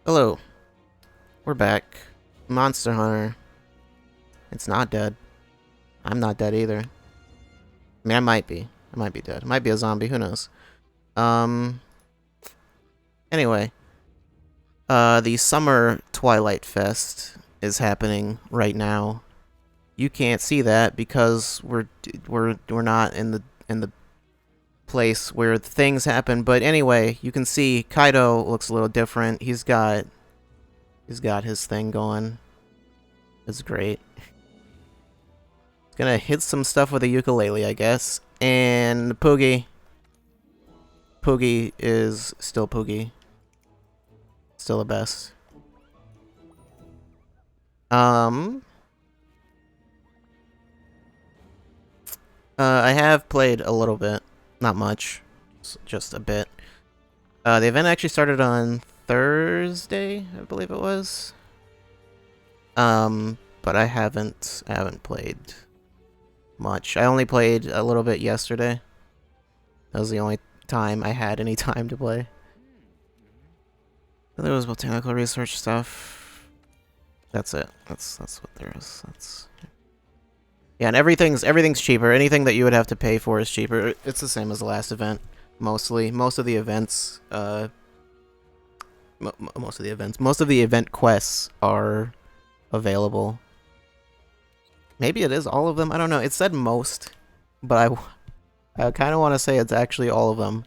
Hello, we're back. Monster Hunter. It's not dead. I'm not dead either. I mean, I might be. I might be dead. I might be a zombie. Who knows? Um. Anyway, the Summer Twilight Fest is happening right now. You can't see that because we're not in the place where things happen. But anyway, you can see Kaido looks a little different. He's got his thing going. It's great. Gonna hit some stuff with a ukulele, I guess. And Poogie. Poogie is still Poogie. Still the best. Um. I have played a little bit. Not much. Just a bit. The event actually started on Thursday, I believe it was. But I haven't played much. I only played a little bit yesterday. That was the only time I had any time to play. There was botanical research stuff. That's it. That's what there is. Yeah, and everything's cheaper. Anything that you would have to pay for is cheaper. It's the same as the last event, mostly. Most of the events, most of the event quests are available. Maybe it is all of them. I don't know. It said most, but I kind of want to say it's actually all of them.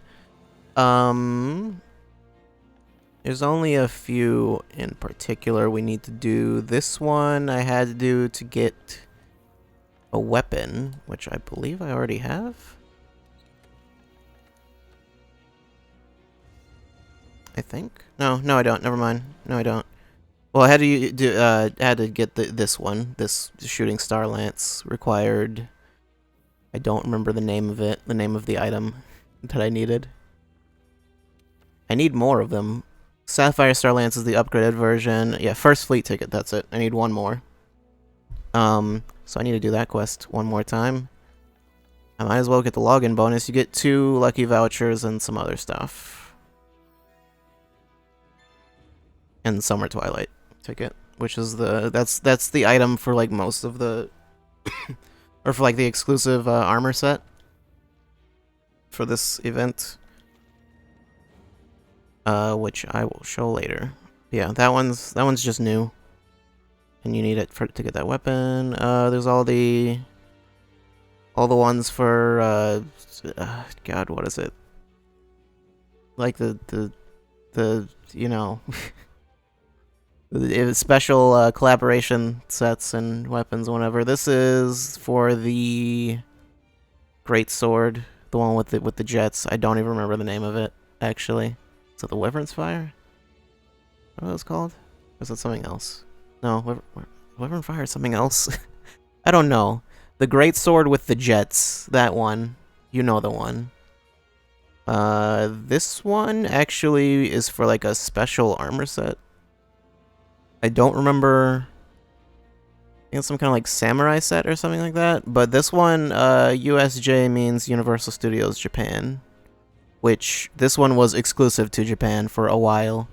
There's only a few in particular we need to do. This one I had to do to get a weapon, which I believe I already have. I think. No, I don't. Never mind. No, I don't. Well, I had to get this one. This shooting star lance required. I don't remember the name of it. The name of the item that I needed. I need more of them. Sapphire Star Lance is the upgraded version. Yeah, first fleet ticket. That's it. I need one more. So I need to do that quest one more time. I might as well get the login bonus. You get 2 lucky vouchers and some other stuff. And Summer Twilight ticket, which is that's the item for like most of the or for like the exclusive armor set for this event. Which I will show later. Yeah, that one's just new. And you need it to get that weapon. There's all the ones for God, what is it? Like the you know the special collaboration sets and weapons. Whatever. This is for the Great Sword, the one with the jets. I don't even remember the name of it actually. Is it the Wyvern's Fire? What was it called? Or is it something else? No, Wyvern Fire is something else. I don't know. The Great Sword with the jets. That one. You know the one. This one actually is for like a special armor set. I don't remember. I think it's some kind of like samurai set or something like that. But this one, USJ means Universal Studios Japan. Which, this one was exclusive to Japan for a while.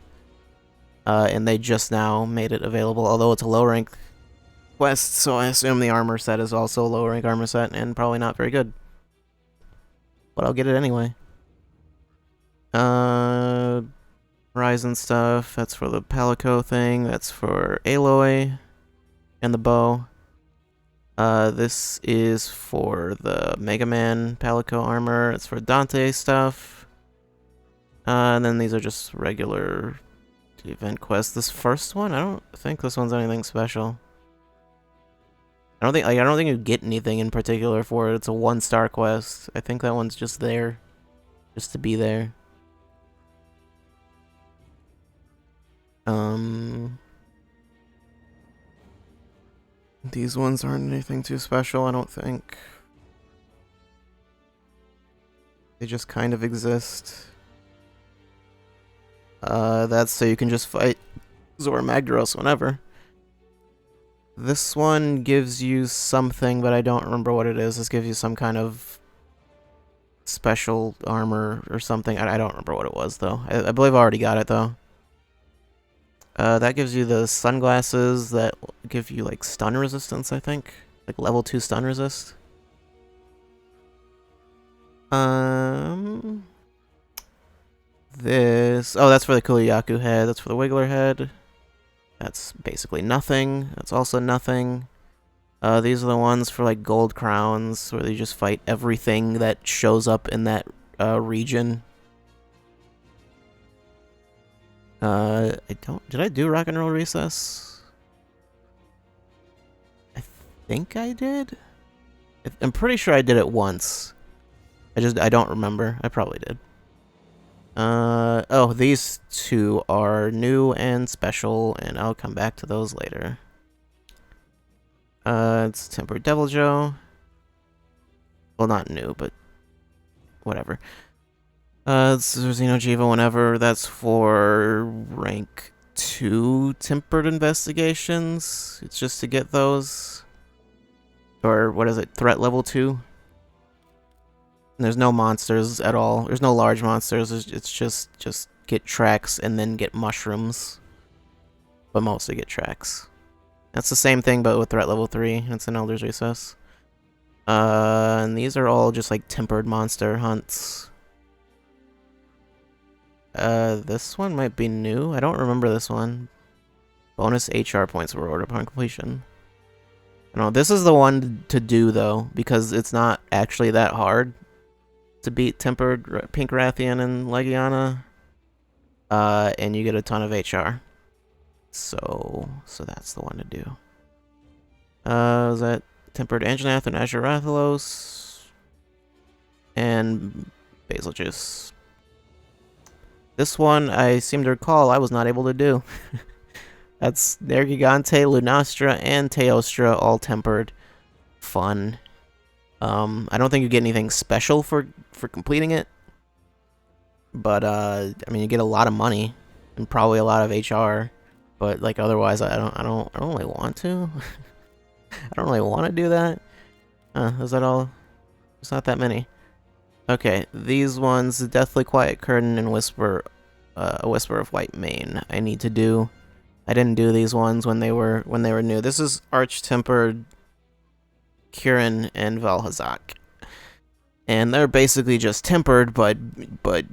And they just now made it available, although it's a low rank quest, so I assume the armor set is also a low rank armor set, and probably not very good. But I'll get it anyway. Horizon stuff, that's for the Palico thing, that's for Aloy, and the bow. This is for the Mega Man Palico armor, it's for Dante stuff. And then these are just regular event quests. This first one, I don't think this one's anything special. I don't think you get anything in particular for it. It's a 1-star quest. I think that one's just there, just to be there. These ones aren't anything too special, I don't think. They just kind of exist. That's so you can just fight Zora Magdaros whenever. This one gives you something, but I don't remember what it is. This gives you some kind of special armor or something. I don't remember what it was, though. I believe I already got it, though. That gives you the sunglasses that give you like stun resistance, I think. Like level 2 stun resist. This... Oh, that's for the Kuliyaku head. That's for the Wiggler head. That's basically nothing. That's also nothing. These are the ones for like gold crowns, where they just fight everything that shows up in that region. I don't... Did I do Rock and Roll Recess? I think I did. I'm pretty sure I did it once. I don't remember. I probably did. Oh, these two are new and special, and I'll come back to those later. It's Tempered Deviljho. Well, not new, but whatever. It's Xeno'jiiva whenever. That's for rank 2 Tempered Investigations. It's just to get those. Or, what is it, threat level 2? And there's no monsters at all. There's no large monsters. It's just get tracks and then get mushrooms. But mostly get tracks. That's the same thing, but with threat level 3. It's an Elder's Recess. And these are all just like tempered monster hunts. This one might be new. I don't remember this one. Bonus HR points reward upon completion. No, this is the one to do though, because it's not actually that hard to beat Tempered Pink Rathian and Legiana. And you get a ton of HR. So that's the one to do. Is that Tempered Anjanath and Azure Rathalos? And Basiljuice. This one, I seem to recall, I was not able to do. That's Nergigante, Lunastra, and Teostra, all tempered. Fun. I don't think you get anything special for completing it. But, I mean, you get a lot of money. And probably a lot of HR. But, like, otherwise, I don't really want to. I don't really want to do that. Is that all? It's not that many. Okay, these ones, Deathly Quiet Curtain and Whisper of White Mane, I need to do. I didn't do these ones when they were new. This is Arch-Tempered Kirin and Valhazak. And they're basically just tempered, but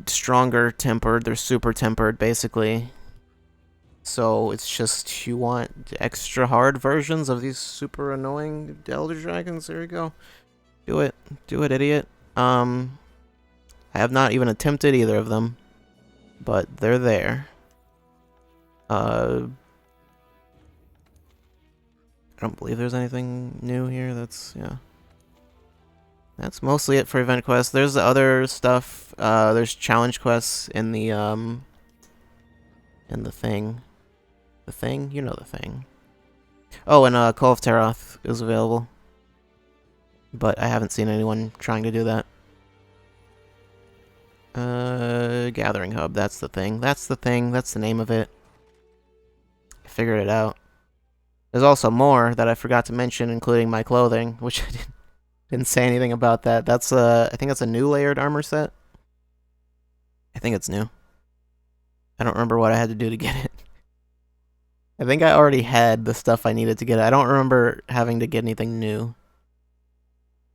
stronger tempered. They're super tempered, basically. So it's just, you want extra hard versions of these super annoying Elder Dragons. There you go. Do it. Do it, idiot. I have not even attempted either of them. But they're there. I don't believe there's anything new here. Yeah. That's mostly it for event quests. There's the other stuff. There's challenge quests in the thing. The thing? You know the thing. Oh, and Call of Teroth is available. But I haven't seen anyone trying to do that. Gathering Hub, that's the thing. That's the thing. That's the name of it. I figured it out. There's also more that I forgot to mention, including my clothing, which I didn't say anything about that. That's I think that's a new layered armor set. I think it's new. I don't remember what I had to do to get it. I think I already had the stuff I needed to get it. I don't remember having to get anything new.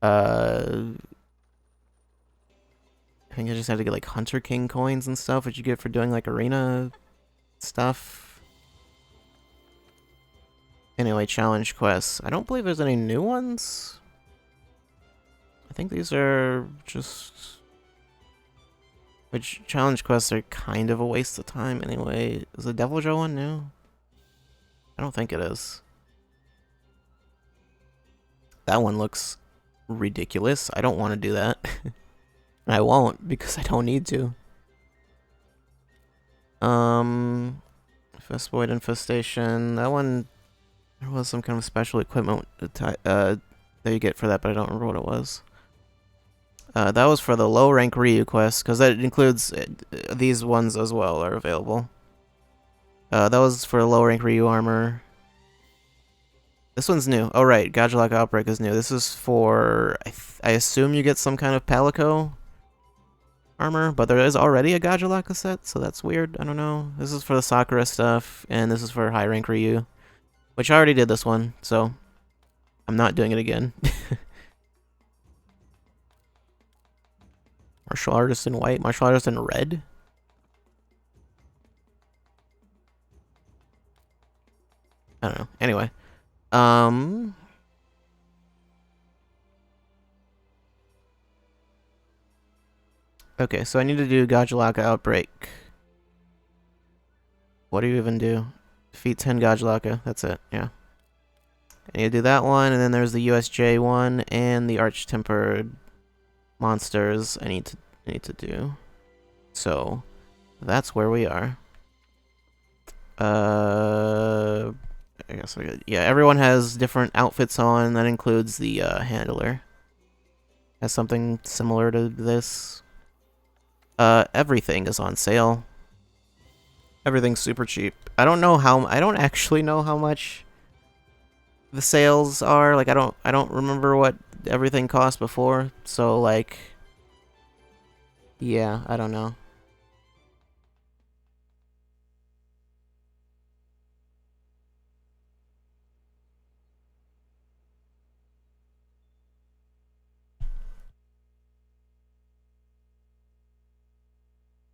I think I just had to get like Hunter King coins and stuff, which you get for doing like arena stuff. Anyway, challenge quests. I don't believe there's any new ones. I think these are just... Which challenge quests are kind of a waste of time anyway. Is the Deviljho one new? I don't think it is. That one looks ridiculous. I don't want to do that. And I won't, because I don't need to. Festoid Infestation. That one, there was some kind of special equipment that you get for that, but I don't remember what it was. That was for the low rank Ryu quest, because that includes these ones as well are available. That was for low rank Ryu armor. This one's new. Oh right, Gajalock Outbreak is new. This is for, I assume you get some kind of Palico. armor, but there is already a Gajalaka set, so that's weird. I don't know. This is for the Sakura stuff, and this is for high rank Ryu, which I already did this one, so I'm not doing it again. Martial artist in white, martial artist in red. I don't know. Anyway, okay, so I need to do Gajalaka Outbreak. What do you even do? Defeat 10 Gajalaka. That's it, yeah. I need to do that one, and then there's the USJ one, and the Arch-Tempered monsters I need to do. So, that's where we are. I guess yeah, everyone has different outfits on. That includes the handler. Has something similar to this. Everything is on sale. Everything's super cheap. I don't actually know how much the sales are. Like I don't remember what everything cost before. So like yeah, I don't know.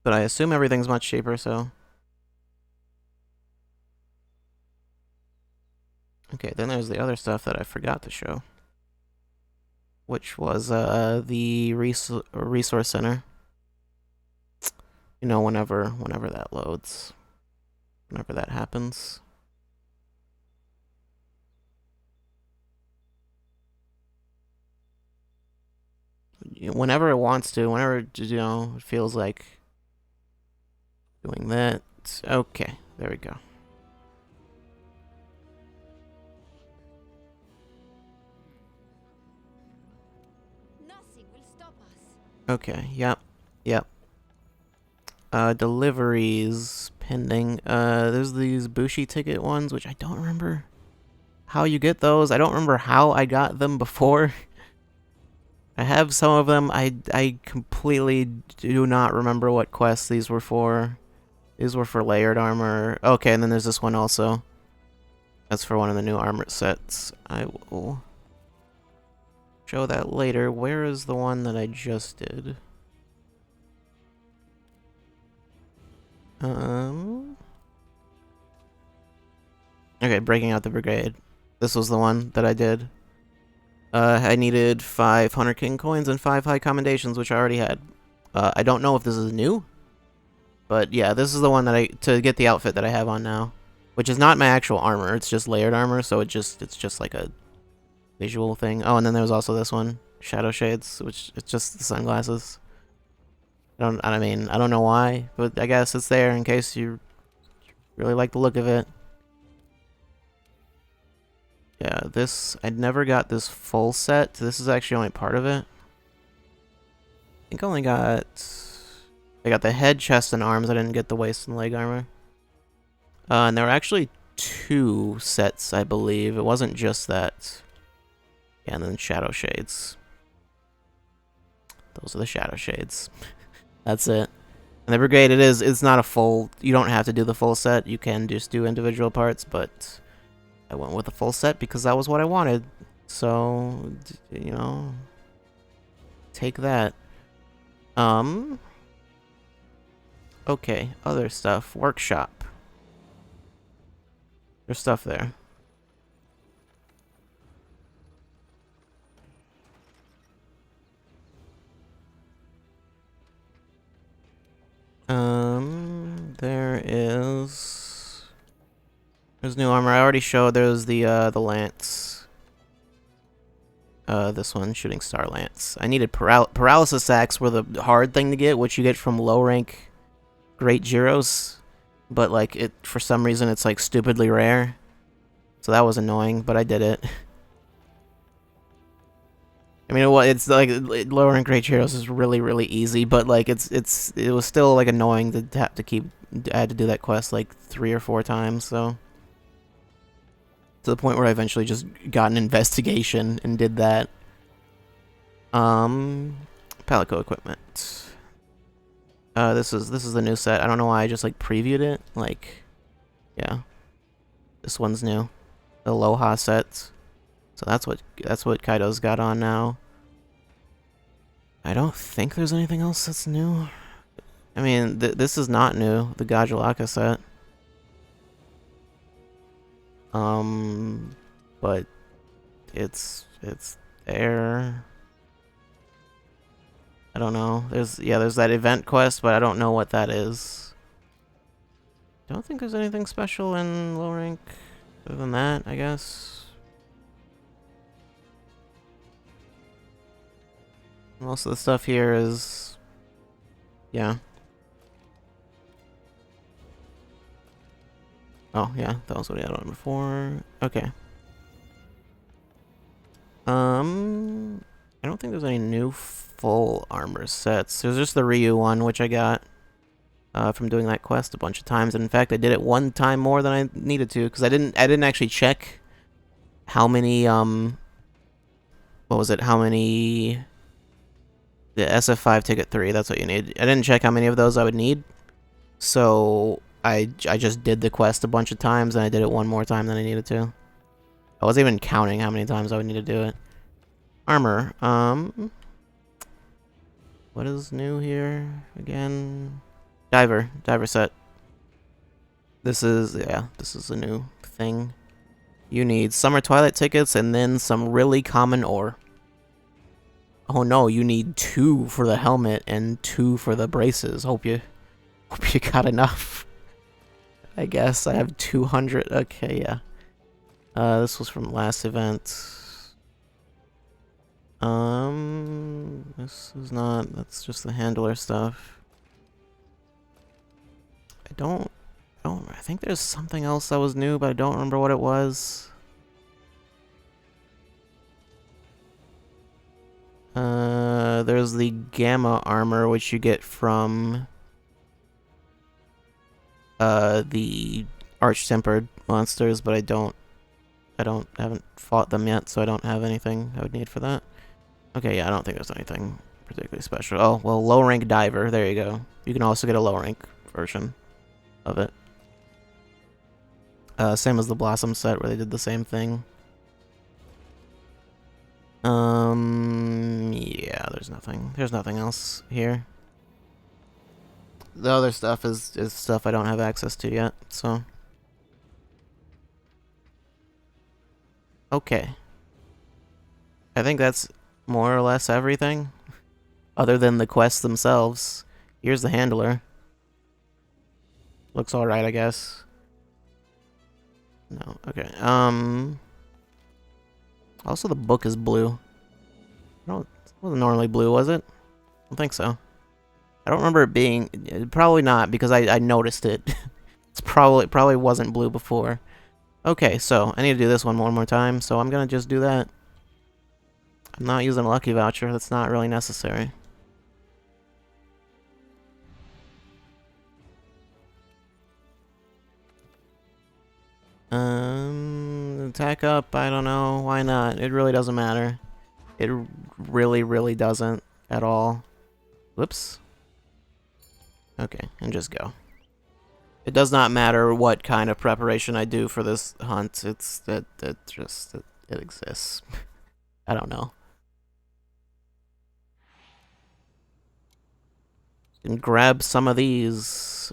But I assume everything's much cheaper, so. Okay, then there's the other stuff that I forgot to show. Which was the resource center. You know, whenever that loads. Whenever that happens. Whenever it wants to, whenever, you know, it feels like doing that. Okay, there we go. Nothing will stop us. Okay, yep. Deliveries pending. There's these Bushi ticket ones, which I don't remember how you get those. I don't remember how I got them before. I have some of them. I completely do not remember what quests these were for. These were for layered armor. Okay, and then there's this one also. That's for one of the new armor sets. I will show that later. Where is the one that I just did? Okay, breaking out the brigade. This was the one that I did. I needed 5 Hunter King coins and 5 high commendations, which I already had. I don't know if this is new, but yeah, this is the one that to get the outfit that I have on now, which is not my actual armor. It's just layered armor, so it's just like a visual thing. Oh, and then there's also this one, Shadow Shades, which it's just the sunglasses. I mean, I don't know why, but I guess it's there in case you really like the look of it. Yeah, I never got this full set. This is actually only part of it. I think I got the head, chest, and arms. I didn't get the waist and leg armor. And there were actually 2 sets, I believe. It wasn't just that. Yeah, and then Shadow Shades. Those are the Shadow Shades. That's it. And the Brigade, it's not a full, you don't have to do the full set. You can just do individual parts, but I went with a full set because that was what I wanted. So, you know, take that. Okay, other stuff. Workshop. There's stuff there. There's new armor. I already showed there's the lance. This one, Shooting Star Lance. I needed Paralysis Axe were the hard thing to get, which you get from low rank Great Gyros. But like for some reason it's like stupidly rare. So that was annoying, but I did it. I mean, it's like lower rank Great Gyros is really, really easy, but like it was still like annoying to have to I had to do that quest like 3 or 4 times, so to the point where I eventually just got an investigation and did that. Palico equipment. This is the new set. I don't know why I just like previewed it. Like, yeah, this one's new. The Aloha set. So that's what Kaido's got on now. I don't think there's anything else that's new. I mean, this is not new. The Gajulaka set. But it's there. I don't know. There's that event quest, but I don't know what that is. Don't think there's anything special in low rank other than that, I guess. Most of the stuff here is, yeah. Oh, yeah, that was what he had on before. Okay. I don't think there's any new full armor sets. There's just the Ryu one, which I got from doing that quest a bunch of times. And in fact, I did it one time more than I needed to, because I didn't actually check how many, what was it, how many, the SF5 ticket 3, that's what you need. I didn't check how many of those I would need, so I just did the quest a bunch of times, and I did it one more time than I needed to. I wasn't even counting how many times I would need to do it. Armor, what is new here again? Diver set. This is a new thing. You need Summer Twilight tickets and then some really common ore. Oh no, you need 2 for the helmet and 2 for the braces. Hope you got enough. I guess I have 200. Okay, yeah. This was from last event. This is not. That's just the handler stuff. I think there's something else that was new, but I don't remember what it was. There's the Gamma armor, which you get from the Arch-Tempered monsters, but I haven't fought them yet, so I don't have anything I would need for that. Okay, yeah, I don't think there's anything particularly special. Oh, well, low rank diver, there you go. You can also get a low rank version of it. Same as the Blossom set where they did the same thing. Yeah, there's nothing else here. The other stuff is stuff I don't have access to yet, so. Okay. I think that's more or less everything. Other than the quests themselves. Here's the handler. Looks alright, I guess. No, okay. Also, the book is blue. It wasn't normally blue, was it? I don't think so. I don't remember it being. Probably not, because I noticed it. It probably wasn't blue before. Okay, so I need to do this one more time, so I'm gonna just do that. I'm not using a lucky voucher. That's not really necessary. Attack up, I don't know, why not? It really doesn't matter. It really doesn't at all. Whoops. Okay, and just go. It does not matter what kind of preparation I do for this hunt. It exists. I don't know. You can grab some of these.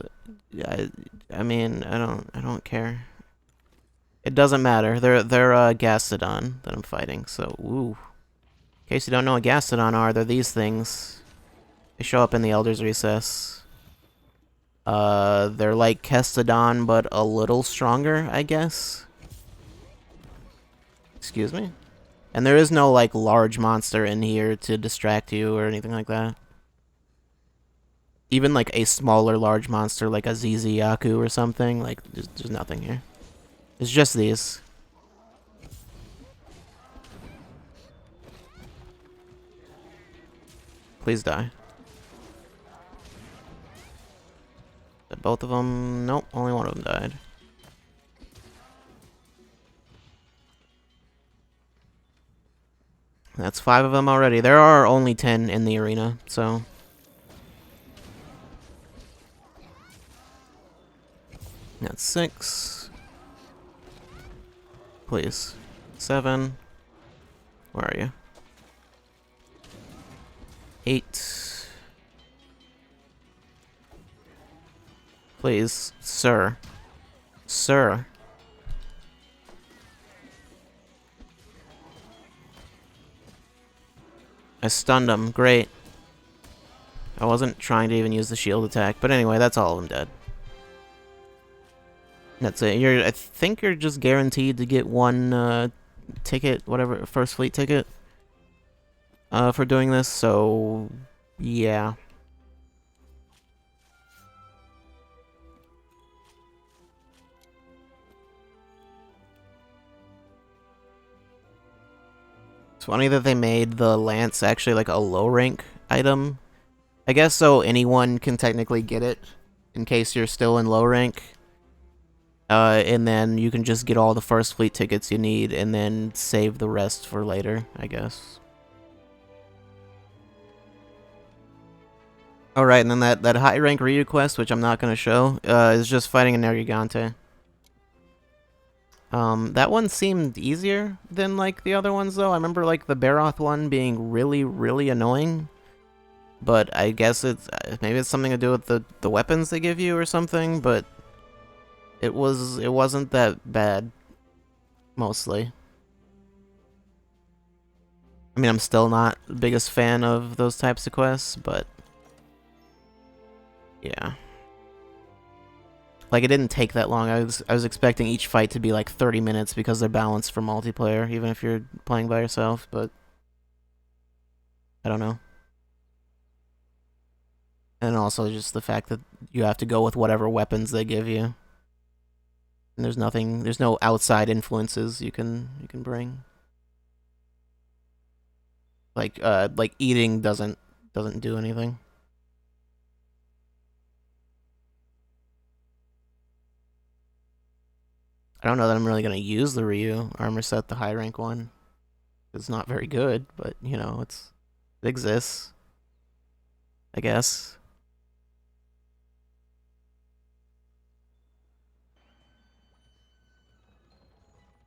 I mean, I don't care. It doesn't matter. They're Gastodon that I'm fighting. So, ooh. In case you don't know what Gastodon are, they're these things. They show up in the Elder's Recess. They're like Kestodon, but a little stronger, I guess. Excuse me? And there is no, like, large monster in here to distract you or anything like that. Even, like, a smaller large monster, like a Ziziyaku or something, like, there's nothing here. It's just these. Please die. Did both of them? Nope, only one of them died. That's 5 of them already. There are only 10 in the arena, so. That's 6. Please. 7. Where are you? 8. Please, sir. Sir. I stunned him. Great. I wasn't trying to even use the shield attack, but anyway, that's all of them dead. That's it. I think you're just guaranteed to get one ticket, whatever, first fleet ticket, for doing this. So, yeah. It's funny that they made the lance actually like a low rank item. I guess so anyone can technically get it in case you're still in low rank. And then you can just get all the first fleet tickets you need and then save the rest for later, I guess. Alright, and then that high rank Ryu quest, which I'm not going to show, is just fighting a Nergigante. That one seemed easier than, like, the other ones, though. I remember, like, the Baroth one being really, really annoying. But I guess it's, maybe it's something to do with the weapons they give you or something, but it wasn't that bad, mostly. I mean, I'm still not the biggest fan of those types of quests, but yeah. Like, it didn't take that long. I was expecting each fight to be like 30 minutes because they're balanced for multiplayer, even if you're playing by yourself, but I don't know. And also just the fact that you have to go with whatever weapons they give you. And there's no outside influences you can bring. Like eating doesn't do anything. I don't know that I'm really gonna use the Ryu armor set, the high rank one. It's not very good, but you know, it exists, I guess.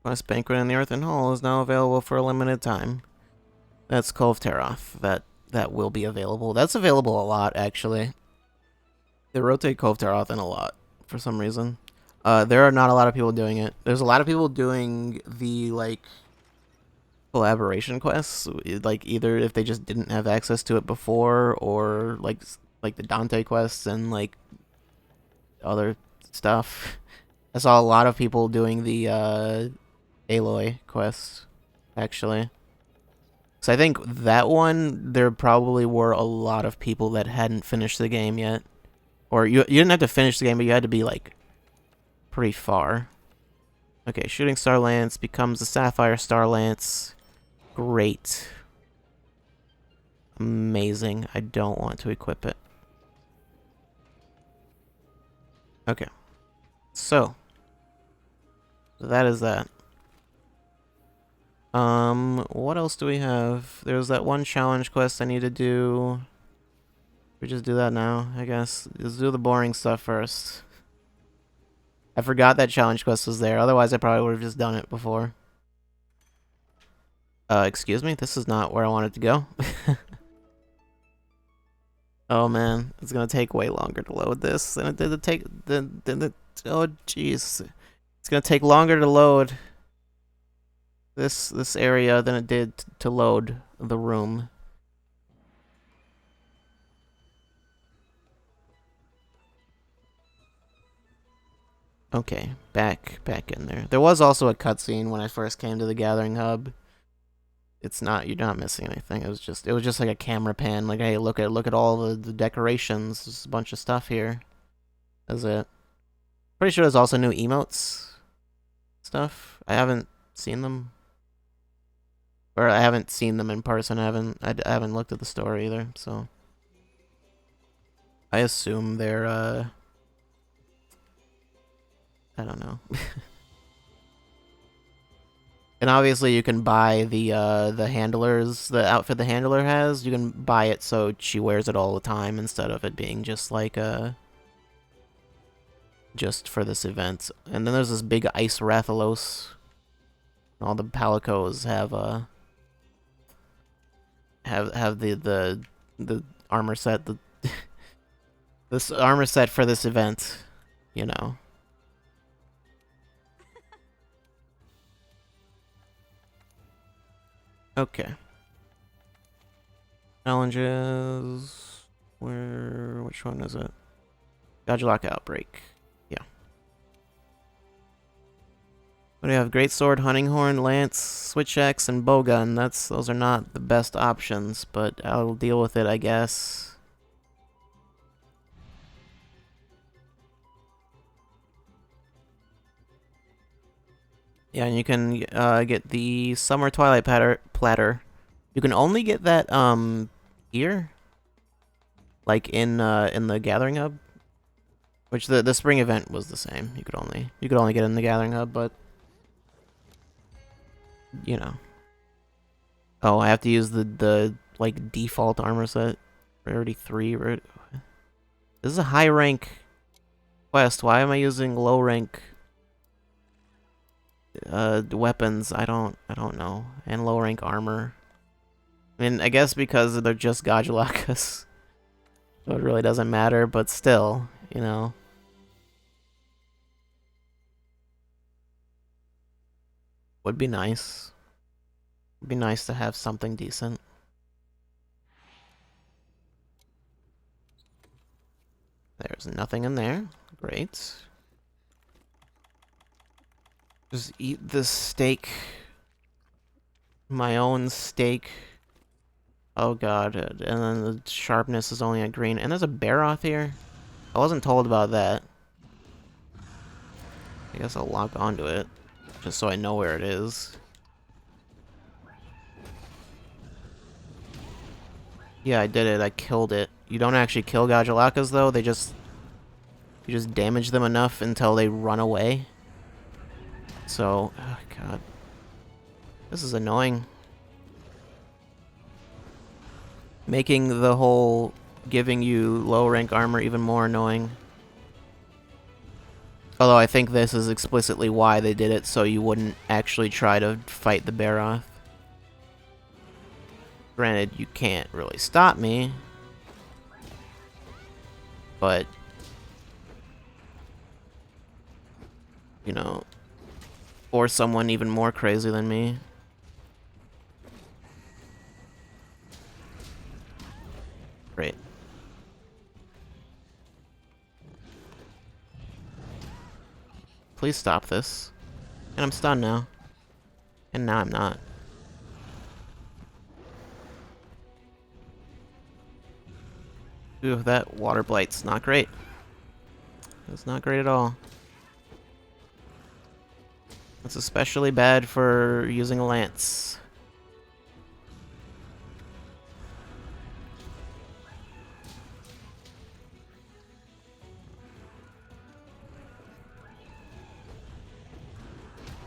Quest Banquet in the Earthen Hall is now available for a limited time. That's Cove Taroth. That will be available. That's available a lot, actually. They rotate Cove Taroth in a lot, for some reason. There are not a lot of people doing it. There's a lot of people doing the, like, collaboration quests, like, either if they just didn't have access to it before, or, like the Dante quests and, like, other stuff. I saw a lot of people doing the, Aloy quest, actually. So I think that one, there probably were a lot of people that hadn't finished the game yet. Or you didn't have to finish the game, but you had to be, like, pretty far. Okay, Shooting Star Lance becomes the Sapphire Star Lance. Great. Amazing. I don't want to equip it. Okay. So. That is that. What else do we have? There's that one challenge quest I need to do. We just do that now, I guess. Let's do the boring stuff first. I forgot that challenge quest was there. Otherwise, I probably would have just done it before. Excuse me? This is not where I wanted to go. Oh, man. It's gonna take way longer to load this than it did to take... oh, jeez. It's gonna take longer to load this area than it did to load the room. Okay, back in there. There was also a cutscene when I first came to the Gathering Hub. You're not missing anything. It was just like a camera pan. Like, hey, look at all the decorations. There's a bunch of stuff here. That's it. Pretty sure there's also new emotes stuff. I haven't seen them. Or I haven't seen them in person. I haven't looked at the store either, so I assume they're I don't know. And obviously you can buy the handlers, the outfit the handler has. You can buy it so she wears it all the time instead of it being just like just for this event. And then there's this big ice Rathalos. All the Palicos have the armor set, the this armor set for this event, you know. Okay. Challenges. Which one is it? Godulak Outbreak. Yeah. What do you have? Greatsword, Hunting Horn, Lance, Switch Axe, and Bowgun. Those are not the best options, but I'll deal with it, I guess. Yeah, and you can get the Summer Twilight platter. You can only get that here, like in the Gathering Hub, which the spring event was the same. You could only get it in the Gathering Hub, but you know. Oh, I have to use the like default armor set. Rarity 3. This is a high rank quest. Why am I using low rank weapons? I don't know. And low rank armor. I mean, I guess because they're just Godulakas. So it really doesn't matter, but still, you know. Would be nice. Would be nice to have something decent. There's nothing in there. Great. Just eat this steak. My own steak. Oh god. And then the sharpness is only at green. And there's a Barroth here. I wasn't told about that. I guess I'll log onto it. Just so I know where it is. Yeah, I did it. I killed it. You don't actually kill Godulakas though. You just damage them enough until they run away. So, oh god. This is annoying. Making the whole giving you low rank armor even more annoying. Although I think this is explicitly why they did it, so you wouldn't actually try to fight the Barroth. Granted, you can't really stop me. But, you know, or someone even more crazy than me. Great. Please stop this. And I'm stunned now. And now I'm not. Ooh, that water blight's not great. It's not great at all. It's especially bad for using a lance.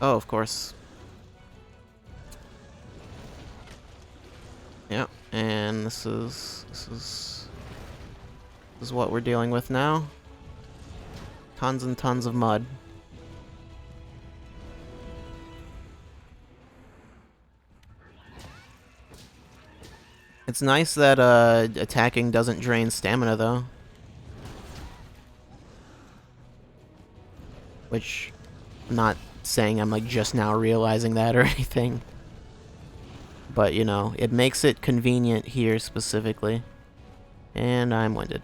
Oh, of course. Yeah, and this is what we're dealing with now. Tons and tons of mud. It's nice that attacking doesn't drain stamina though. Which, I'm not saying I'm like just now realizing that or anything. But, you know, it makes it convenient here specifically. And I'm winded.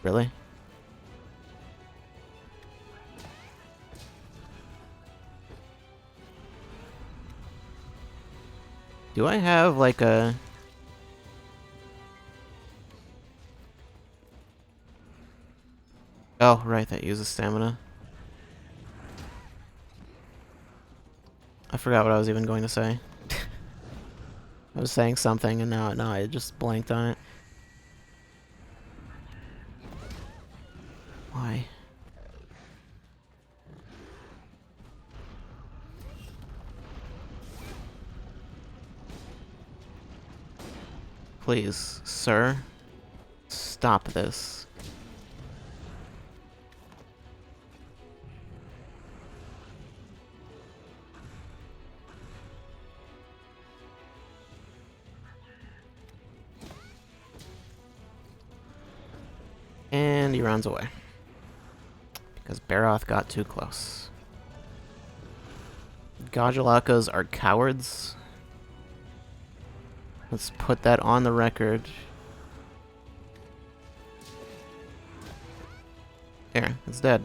Really? Do I have like a... Oh, right, that uses stamina. I forgot what I was even going to say. I was saying something and now I just blanked on it. Why? Please, sir. stop this. And he runs away. Because Baroth got too close. Gajalakas are cowards. Let's put that on the record. There, it's dead.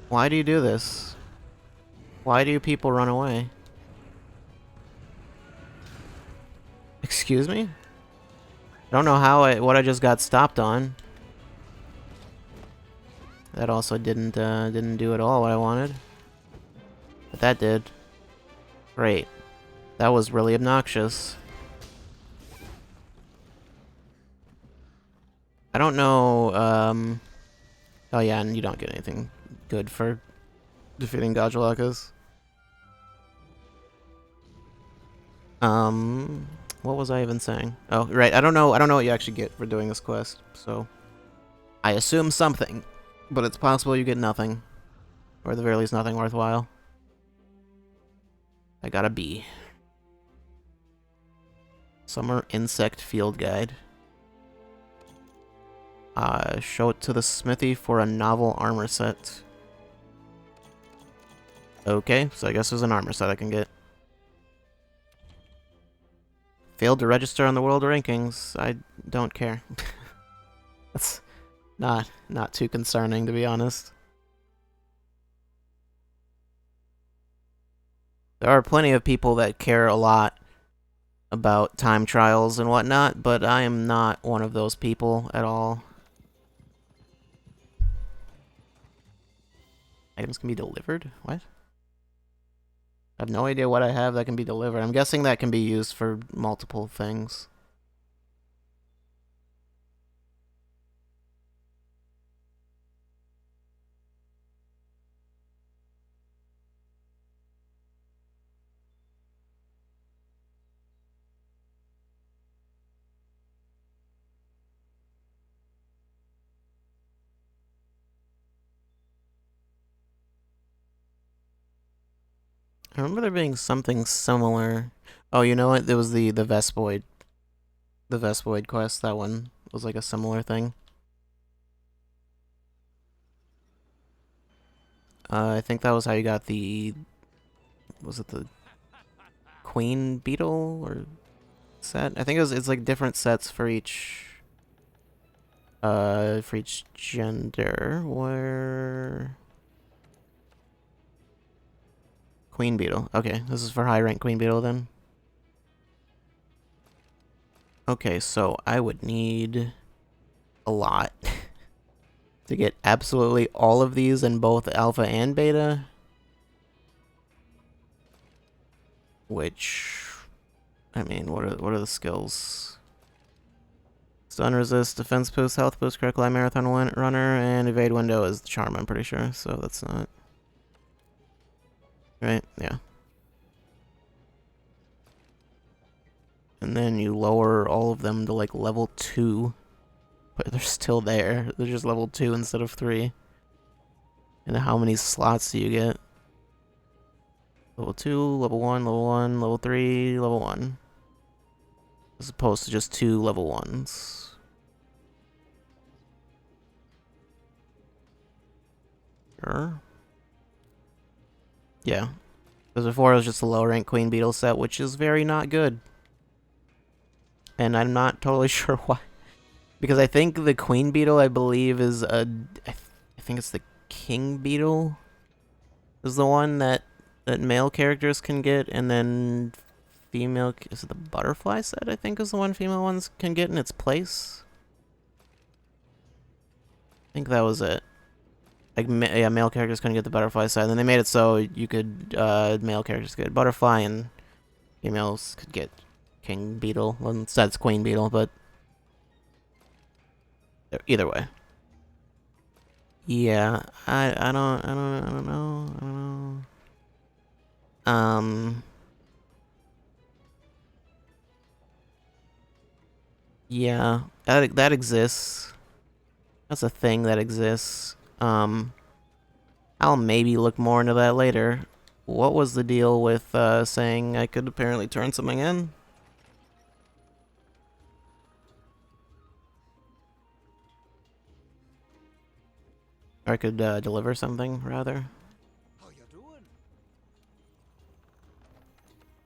Why do you do this? Why do people run away? Excuse me? I don't know what I just got stopped on. That also didn't do at all what I wanted. But that did. Great. That was really obnoxious. I don't know, oh yeah, and you don't get anything good for defeating Gajalakas. What was I even saying? Oh, right, I don't know what you actually get for doing this quest, so I assume something, but it's possible you get nothing. Or at the very least nothing worthwhile. I got a B. Summer Insect Field Guide. Show it to the smithy for a novel armor set. Okay, so I guess there's an armor set I can get. Failed to register on the world rankings. I don't care. That's not too concerning, to be honest. There are plenty of people that care a lot about time trials and whatnot, but I am not one of those people at all. Items can be delivered? What? I have no idea what I have that can be delivered. I'm guessing that can be used for multiple things. I remember there being something similar. Oh, you know what? There was the Vespoid. The Vespoid quest. That one was like a similar thing. I think that was how you got the... Was it the Queen Beetle or set? I think it's like different sets for each gender. Where... Queen Beetle. Okay, this is for high rank Queen Beetle then. Okay, so I would need a lot to get absolutely all of these in both alpha and beta. Which, I mean, what are the skills? Stun resist, defense boost, health boost, critical eye, marathon runner, and evade window is the charm, I'm pretty sure, so that's not... Right? Yeah. And then you lower all of them to like level 2. But they're still there. They're just level 2 instead of 3. And how many slots do you get? Level 2, level 1, level 1, level 3, level 1. As opposed to just 2 level 1s. Sure. Yeah. Because before it was just a low rank Queen Beetle set, which is very not good. And I'm not totally sure why. Because I think the Queen Beetle, I believe, is a... I think it's the King Beetle. Is the one that male characters can get, and then female... Is it the Butterfly set, I think, is the one female ones can get in its place? I think that was it. Like, yeah, male characters couldn't get the Butterfly set, and then they made it so you could, male characters could get Butterfly, and females could get King Beetle. Well, instead it's Queen Beetle, but... Either way. Yeah, I don't know. Yeah, that exists. That's a thing that exists. I'll maybe look more into that later. What was the deal with saying I could apparently turn something in? Or I could deliver something, rather. How you doing?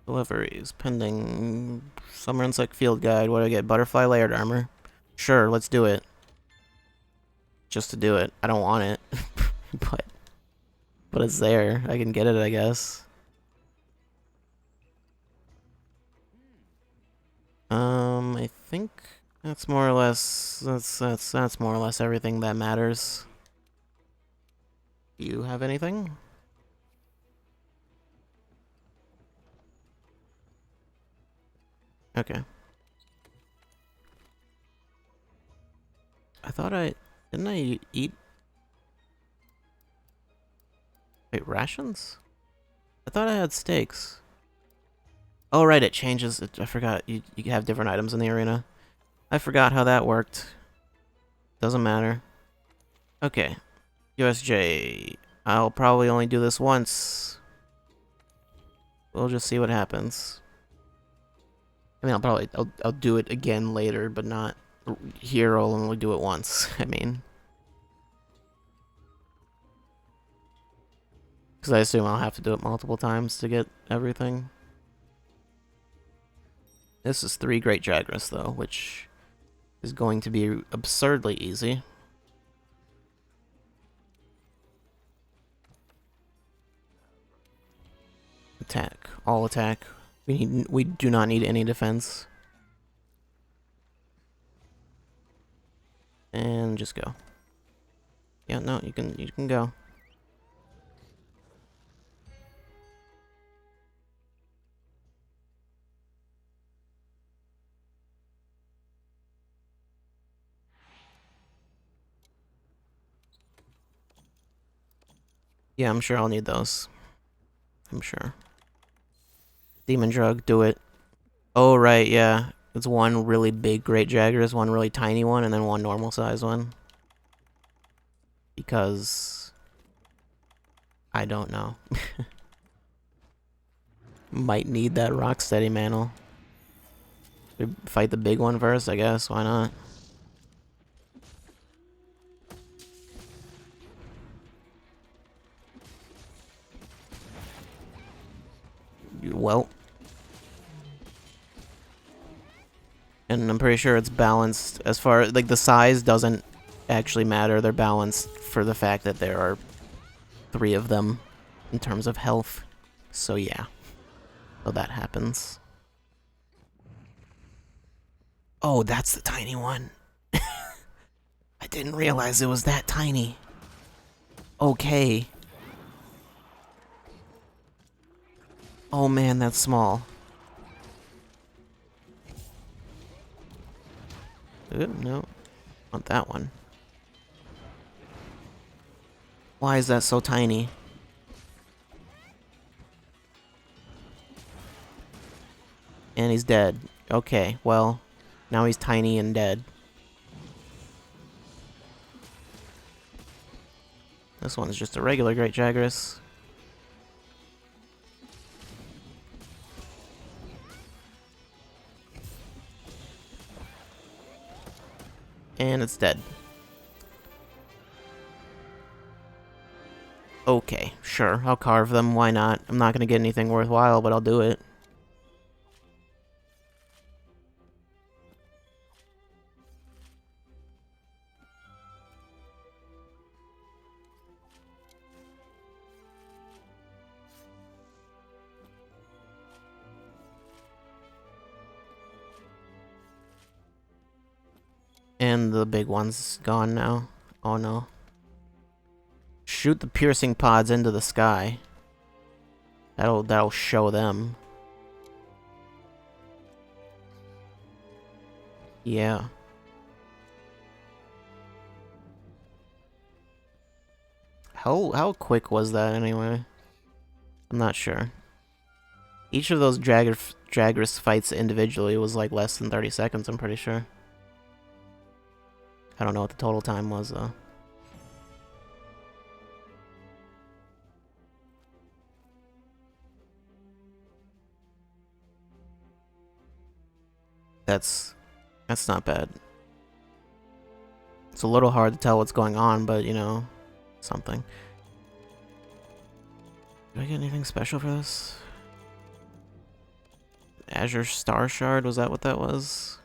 Deliveries, pending Summer Insect Field Guide. What do I get? Butterfly Layered Armor. Sure, let's do it. Just to do it. I don't want it. but it's there. I can get it, I guess. I think that's more or less that's more or less everything that matters. Do you have anything? Okay. I thought didn't I eat? Wait, rations? I thought I had steaks. Oh right, it changes. I forgot you have different items in the arena. I forgot how that worked. Doesn't matter. Okay. USJ. I'll probably only do this once. We'll just see what happens. I mean, I'll do it again later, but not here. I'll only do it once. I mean, because I assume I'll have to do it multiple times to get everything. This is 3 Great Jagras, though, which is going to be absurdly easy. Attack. All attack. We do not need any defense. And just go. Yeah, no, you can go. Yeah, I'm sure I'll need those. I'm sure. Demon Drug, do it. Oh, right, yeah. It's one really big Great Jagras, one really tiny one, and then one normal size one. Because I don't know. Might need that Rocksteady mantle. Fight the big one first, I guess. Why not? Well. And I'm pretty sure it's balanced as far like the size doesn't actually matter. They're balanced for the fact that there are 3 of them in terms of health. So yeah. So that happens. Oh, that's the tiny one. I didn't realize it was that tiny. Okay. Oh man, that's small. Ooh, no. Want that one. Why is that so tiny? And he's dead. Okay, well, now he's tiny and dead. This one's just a regular Great Jagras. And it's dead. Okay, sure, I'll carve them, why not? I'm not gonna get anything worthwhile, but I'll do it. And the big one's gone now. Oh no. Shoot the piercing pods into the sky. That'll show them. Yeah. How quick was that anyway? I'm not sure. Each of those Jagras fights individually was like less than 30 seconds, I'm pretty sure. I don't know what the total time was though. That's not bad. It's a little hard to tell what's going on, but you know, something. Do I get anything special for this? Azure Star Shard, was that what that was?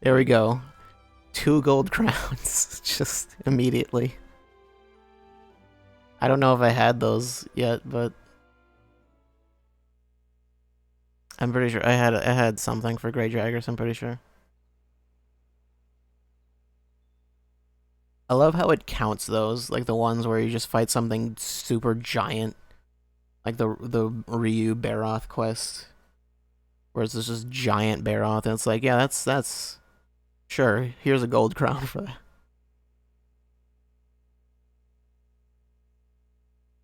There we go. 2 gold crowns, just immediately. I don't know if I had those yet, but I'm pretty sure I had something for Grey Jaggers, I'm pretty sure. I love how it counts those, like the ones where you just fight something super giant. Like the Ryu Baroth quest. Where it's just giant Baroth, and it's like, yeah, that's sure, here's a gold crown for that.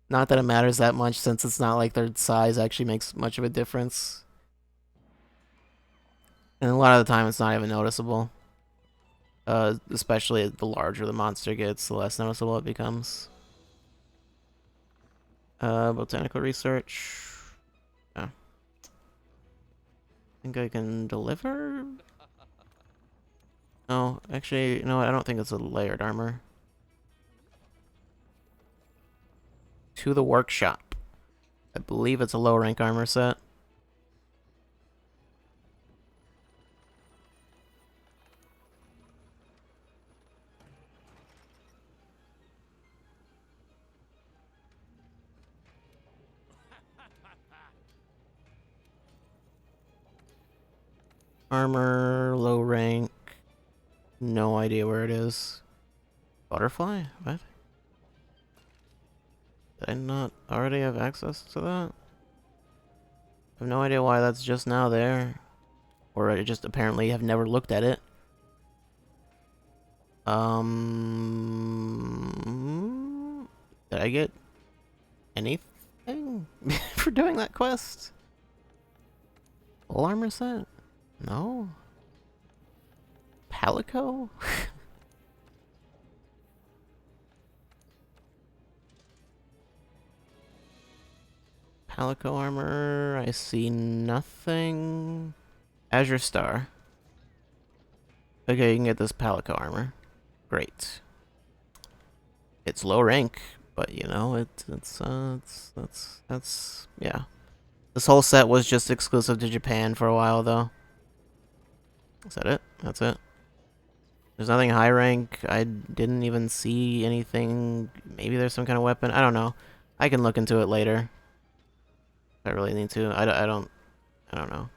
Not that it matters that much, since it's not like their size actually makes much of a difference. And a lot of the time it's not even noticeable. Especially the larger the monster gets, the less noticeable it becomes. Botanical research. Yeah. Think I can deliver? No, actually, you know what? I don't think it's a layered armor. To the workshop. I believe it's a low rank armor set. Armor, low rank. No idea where it is. Butterfly? What? Did I not already have access to that? I have no idea why that's just now there. Or I just apparently have never looked at it. Did I get anything for doing that quest? Full armor set? No? Palico? Palico armor, I see nothing. Azure Star. Okay, you can get this Palico armor. Great. It's low rank, but you know, that's yeah. This whole set was just exclusive to Japan for a while though. Is that it? That's it. There's nothing high rank. I didn't even see anything. Maybe there's some kind of weapon. I don't know. I can look into it later. If I really need to. I don't know.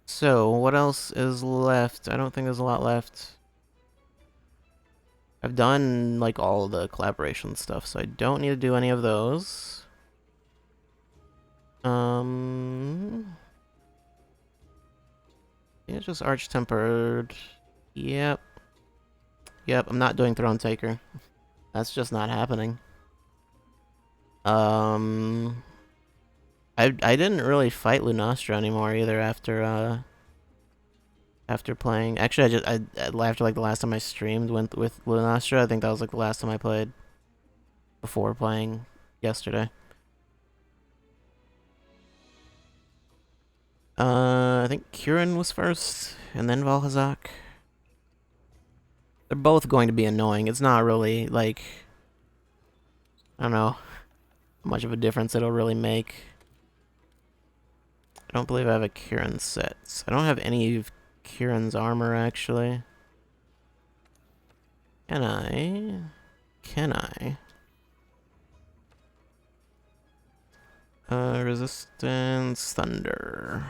So, what else is left? I don't think there's a lot left. I've done, like, all of the collaboration stuff, so I don't need to do any of those. Yeah, it's just Arch-Tempered. Yep. Yep, I'm not doing Throne Taker. That's just not happening. I didn't really fight Lunastra anymore either after playing. Actually, after like the last time I streamed with Lunastra, I think that was like the last time I played before playing yesterday. I think Kieran was first, and then Valhazak. They're both going to be annoying. It's not really like, I don't know how much of a difference it'll really make. I don't believe I have a Kieran set. I don't have any of Kieran's armor, actually. Can I? Can I? Resistance, Thunder.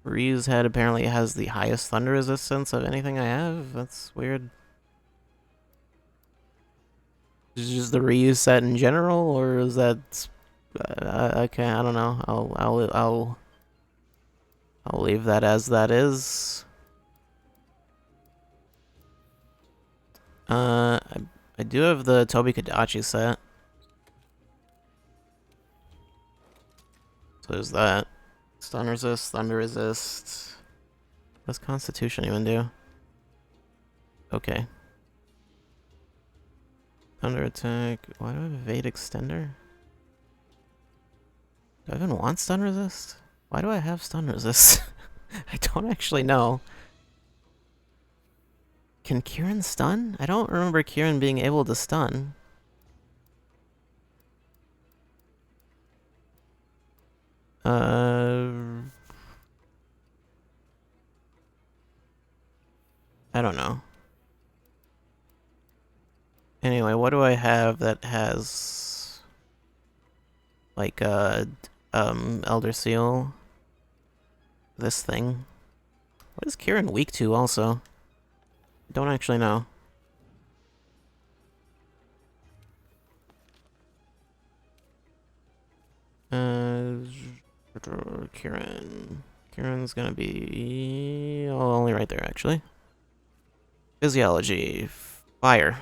Ryu's head apparently has the highest thunder resistance of anything I have. That's weird. Is it just the Ryu set in general, or is that okay? I don't know. I'll leave that as that is. I do have the Tobi Kadachi set. So there's that. Stun resist, thunder resist. What does Constitution even do? Okay. Thunder attack. Why do I have Evade Extender? Do I even want stun resist? Why do I have stun resist? I don't actually know. Can Kieran stun? I don't remember Kieran being able to stun. I don't know. Anyway, what do I have that has like Elder Seal? This thing. What is Kieran weak to also? Don't actually know. Kieran. Kieran's gonna be only right there actually. Physiology. Fire.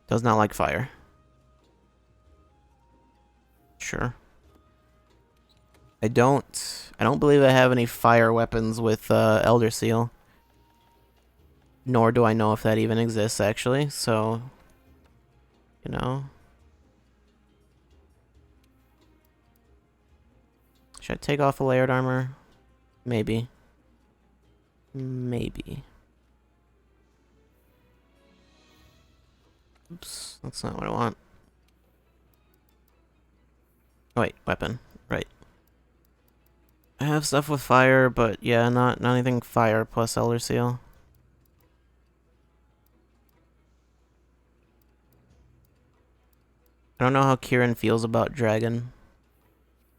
Does not like fire. Sure. I don't believe I have any fire weapons with Elder Seal. Nor do I know if that even exists actually, so you know. Should I take off the layered armor? Maybe. Maybe. Oops, that's not what I want. Oh, wait, weapon. Right. I have stuff with fire, but yeah, not anything fire plus Elder Seal. I don't know how Kieran feels about Dragon.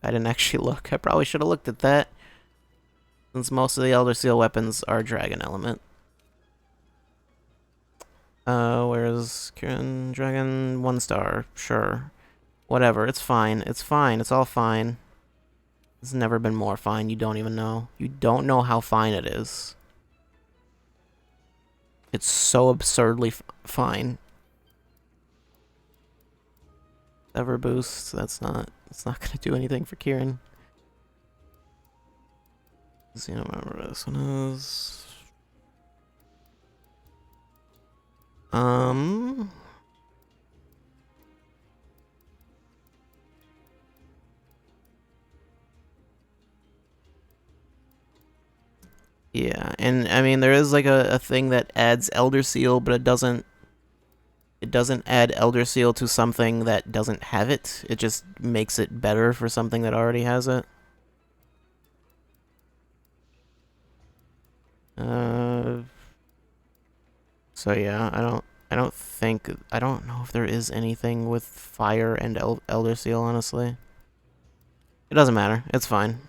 I didn't actually look. I probably should have looked at that. Since most of the Elder Seal weapons are Dragon element. Where's Kieran? Dragon, 1 star. Sure. Whatever, it's fine. It's fine. It's all fine. It's never been more fine. You don't even know. You don't know how fine it is. It's so absurdly fine. Ever boost. It's not gonna do anything for Kieran. See, I don't remember what this one is. Yeah, and I mean there is like a thing that adds Elder Seal, but it doesn't add Elder Seal to something that doesn't have it. It just makes it better for something that already has it. So yeah, I don't know if there is anything with fire and Elder Seal, honestly. It doesn't matter. It's fine.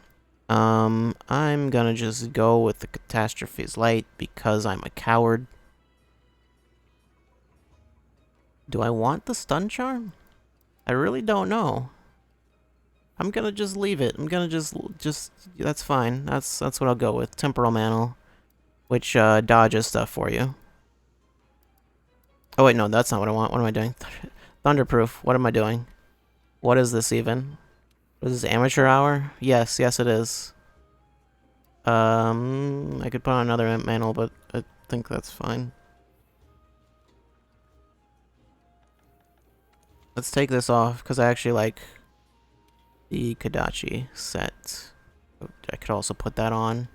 I'm gonna just go with the Catastrophe's Light because I'm a coward. Do I want the Stun Charm? I really don't know. I'm gonna just leave it. I'm gonna just that's fine. That's what I'll go with. Temporal Mantle, which dodges stuff for you. Oh wait, no, that's not what I want. What am I doing? Thunderproof. What am I doing? What is this even? What is this, amateur hour? Yes, it is. I could put on another mantle, but I think that's fine. Let's take this off, because I actually like the Kadachi set. I could also put that on.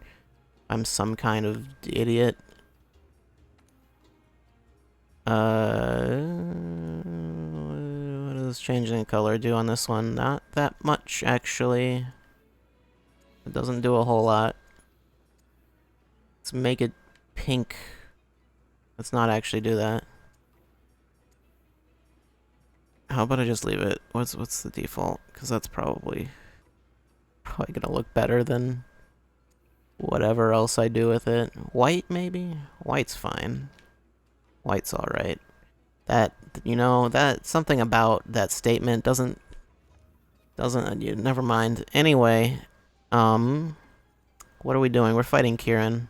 I'm some kind of idiot. What does changing the color do on this one? Not that much, actually. It doesn't do a whole lot. Let's make it pink. Let's not actually do that. How about I just leave it? What's the default? Because that's probably gonna look better than whatever else I do with it. White, maybe? White's fine. White's alright. That, you know, that something about that statement doesn't never mind. Anyway, what are we doing? We're fighting Kieran.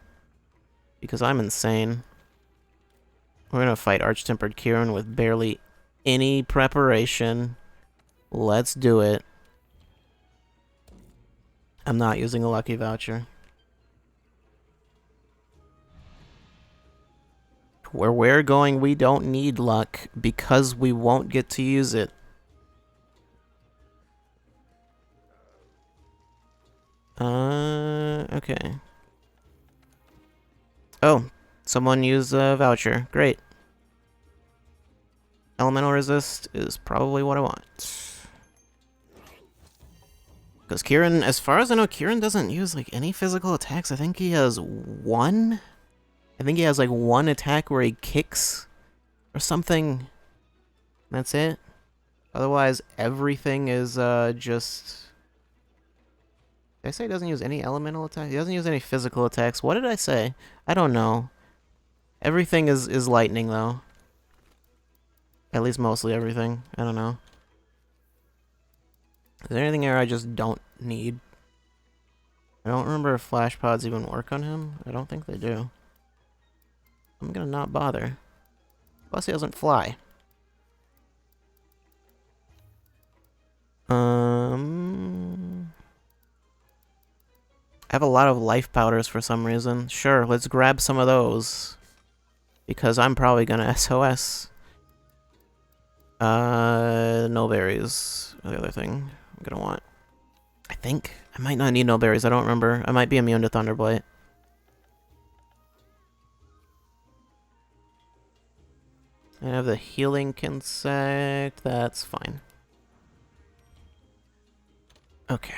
Because I'm insane. We're gonna fight Arch-Tempered Kieran with barely any preparation. Let's do it. I'm not using a lucky voucher. Where we're going, we don't need luck because we won't get to use it. Okay. Oh, someone used a voucher. Great. Elemental resist is probably what I want. Because Kieran, as far as I know, Kieran doesn't use like any physical attacks. I think he has one. I think he has like one attack where he kicks or something. That's it. Otherwise, everything is just... Did I say he doesn't use any elemental attacks? He doesn't use any physical attacks. What did I say? I don't know. Everything is lightning, though. At least mostly everything. I don't know. Is there anything here I just don't need? I don't remember if flash pods even work on him. I don't think they do. I'm gonna not bother. Plus he doesn't fly. I have a lot of life powders for some reason. Sure, let's grab some of those. Because I'm probably gonna SOS. No berries. The other thing I'm gonna want. I think. I might not need no berries, I don't remember. I might be immune to Thunderblight. I have the healing insect. That's fine. Okay.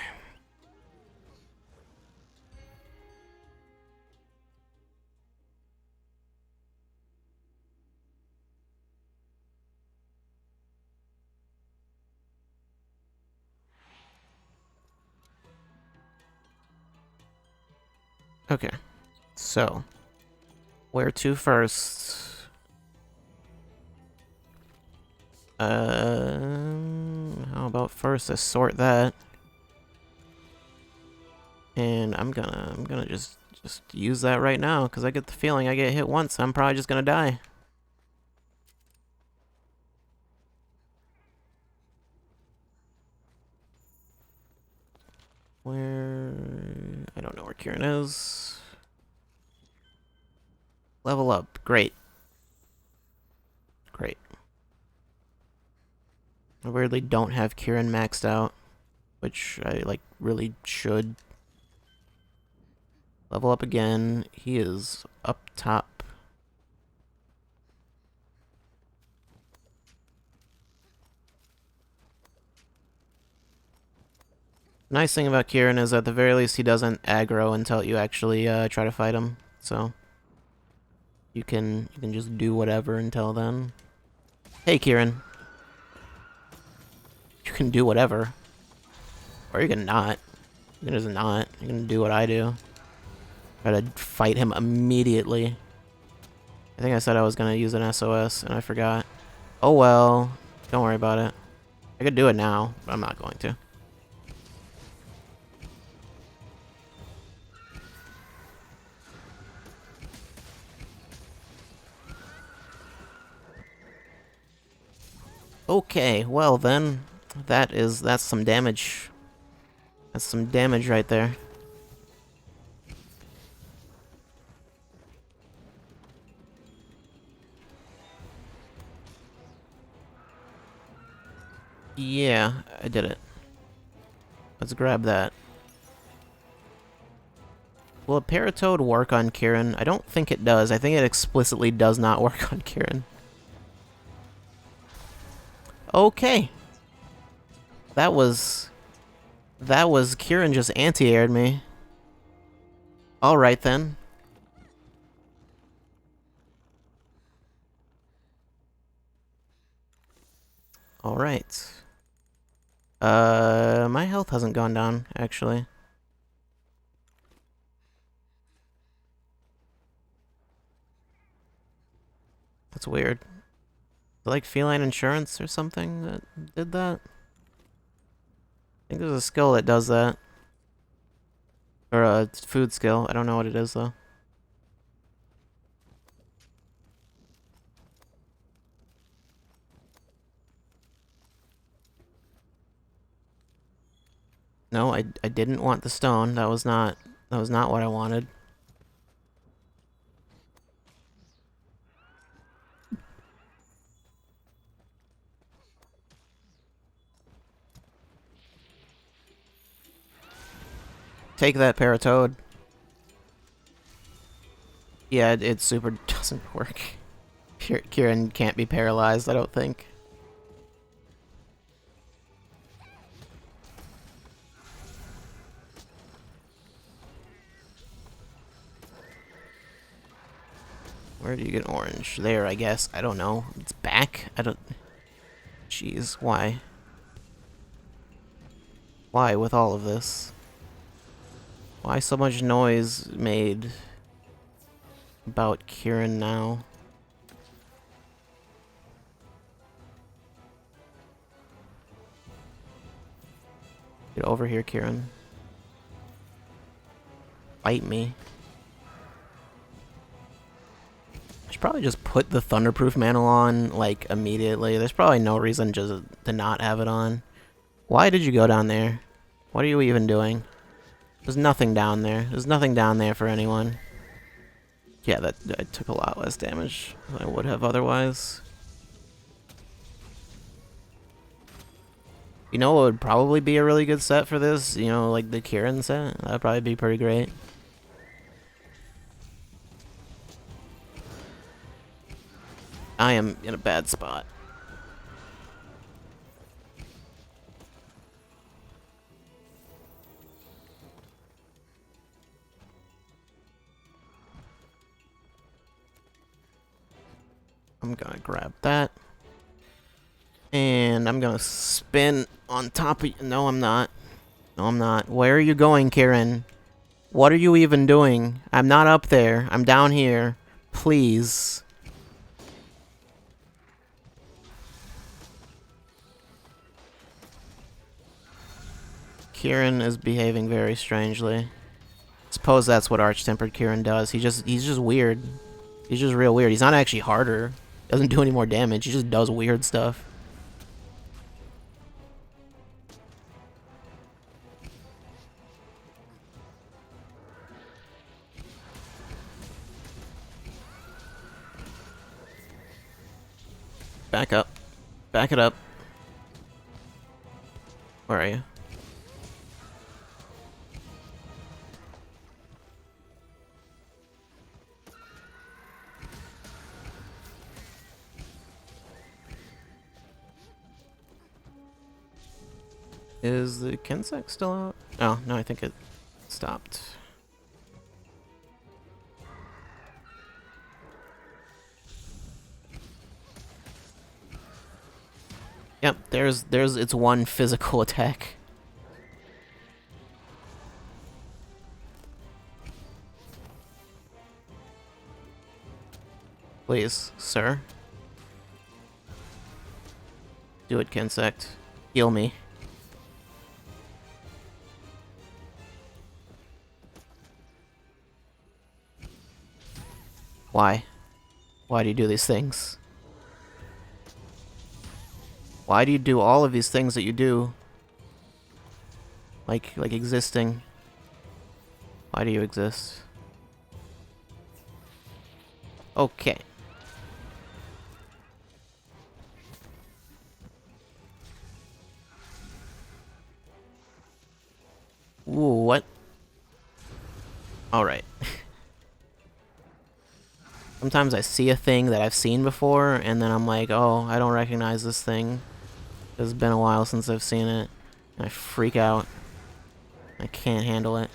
Okay. So, where to first? How about first I sort that? And I'm gonna just use that right now, because I get the feeling I get hit once, I'm probably just gonna die. Where... I don't know where Kieran is. Level up. Great. Great. I weirdly don't have Kieran maxed out, which I, like, really should. Level up again. He is up top. Nice thing about Kieran is at the very least he doesn't aggro until you actually try to fight him. So you can just do whatever until then. Hey Kieran. You can do whatever. Or you can not. You can just not. You can do what I do. Try to fight him immediately. I think I said I was gonna use an SOS and I forgot. Oh well. Don't worry about it. I could do it now, but I'm not going to. Okay, well then, that's some damage. That's some damage right there. Yeah, I did it. Let's grab that. Will a Paratoad work on Kieran? I don't think it does. I think it explicitly does not work on Kieran. Okay. That was Kieran just anti-aired me. Alright then. Alright. My health hasn't gone down, actually. That's weird. Like feline insurance or something that did that? I think there's a skill that does that. Or a food skill. I don't know what it is though. No, I didn't want the stone. That was not what I wanted. Take that, Paratoad. Yeah, it super doesn't work. Kieran can't be paralyzed, I don't think. Where do you get orange? There, I guess. I don't know. It's back? I don't... Jeez, why? Why with all of this? Why so much noise made about Kieran now? Get over here, Kieran. Bite me. I should probably just put the Thunderproof Mantle on, like, immediately. There's probably no reason just to not have it on. Why did you go down there? What are you even doing? There's nothing down there. There's nothing down there for anyone. Yeah, that took a lot less damage than I would have otherwise. You know what would probably be a really good set for this? You know, like the Kieran set? That'd probably be pretty great. I am in a bad spot. I'm gonna grab that. And I'm gonna spin on top of... No, I'm not. No, I'm not. Where are you going, Kieran? What are you even doing? I'm not up there. I'm down here. Please. Kieran is behaving very strangely. Suppose that's what Arch-Tempered Kieran does. He's just weird. He's just real weird. He's not actually harder. Doesn't do any more damage. He just does weird stuff. Back up. Back it up. Where are you? Is the Kensec still out? Oh, no, I think it stopped. Yep, there's its one physical attack. Please, sir. Do it, Kensect. Heal me. Why? Why do you do these things? Why do you do all of these things that you do? Like existing. Why do you exist? Okay. Ooh, what? Alright. Sometimes I see a thing that I've seen before, and then I'm like, oh, I don't recognize this thing. It's been a while since I've seen it. And I freak out. I can't handle it.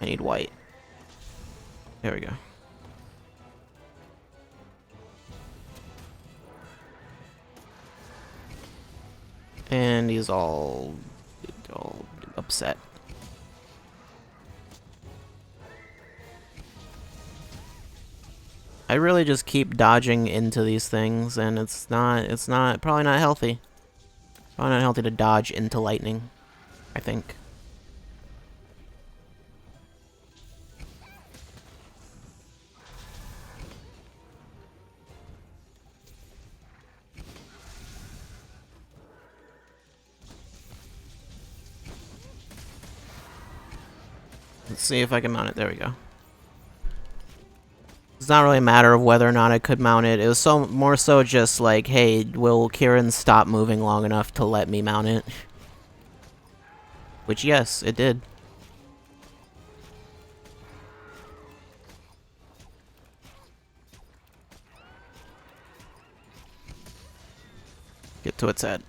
I need white. There we go. And he's all upset. I really just keep dodging into these things, and it's probably not healthy. Probably not healthy to dodge into lightning, I think. Let's see if I can mount it. There we go. It's not really a matter of whether or not I could mount it. It was more so just like, hey, will Kieran stop moving long enough to let me mount it? Which, yes, it did. Get to its head.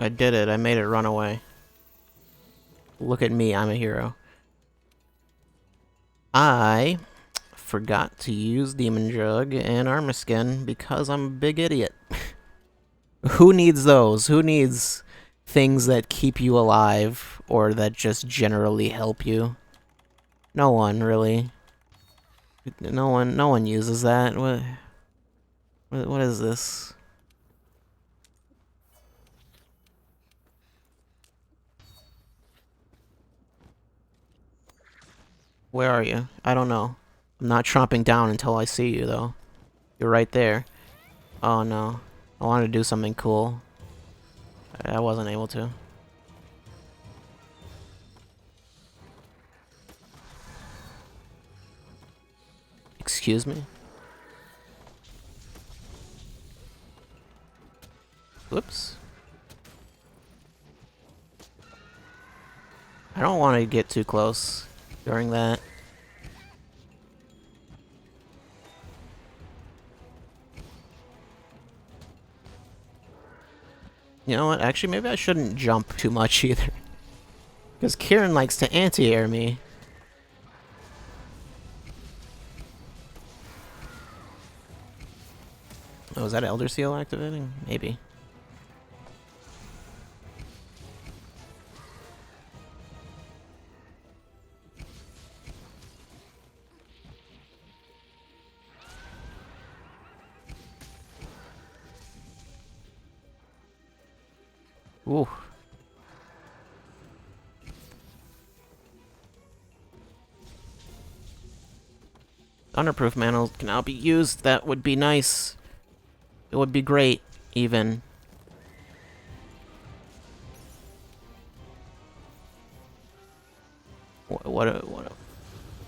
I did it. I made it run away. Look at me. I'm a hero. I forgot to use Demon Jug and Armor Skin because I'm a big idiot. Who needs those? Who needs things that keep you alive or that just generally help you? No one, really. No one uses that. What is this? Where are you? I don't know. I'm not chomping down until I see you, though. You're right there. Oh, no. I wanted to do something cool. I wasn't able to. Excuse me? Whoops. I don't want to get too close during that. You know what? Actually, maybe I shouldn't jump too much either. Because Kieran likes to anti-air me. Oh, is that Elder Seal activating? Maybe. Ooh. Thunderproof mantle can now be used. That would be nice. It would be great, even. What?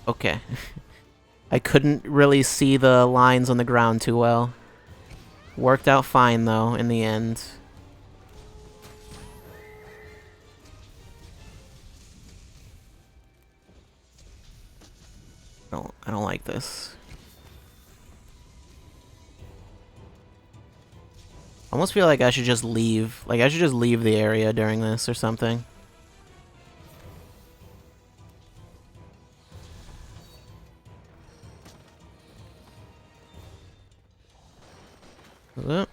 Okay. I couldn't really see the lines on the ground too well. Worked out fine, though, in the end. I don't like this. I almost feel like I should just leave. Like, I should just leave the area during this or something. Is it?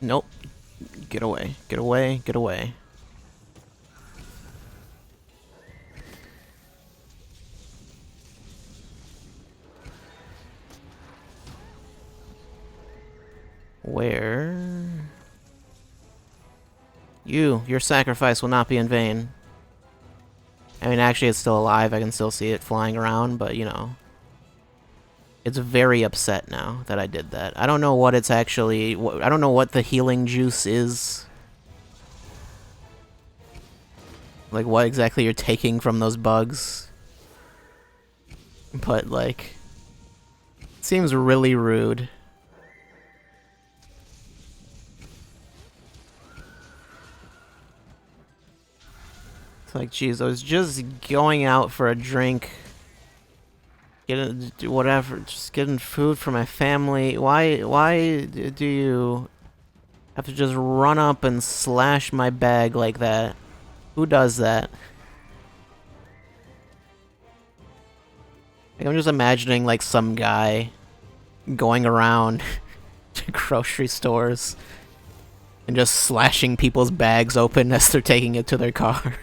Nope. Get away. Get away. Get away. Where? Your sacrifice will not be in vain. I mean, actually, it's still alive. I can still see it flying around, but, you know. It's very upset now that I did that. I don't know what it's actually... I don't know what the healing juice is. Like, what exactly you're taking from those bugs. But, like... It seems really rude. It's like, geez, I was just going out for a drink. Getting whatever, just getting food for my family. Why do you have to just run up and slash my bag like that? Who does that? Like, I'm just imagining like some guy going around to grocery stores and just slashing people's bags open as they're taking it to their car.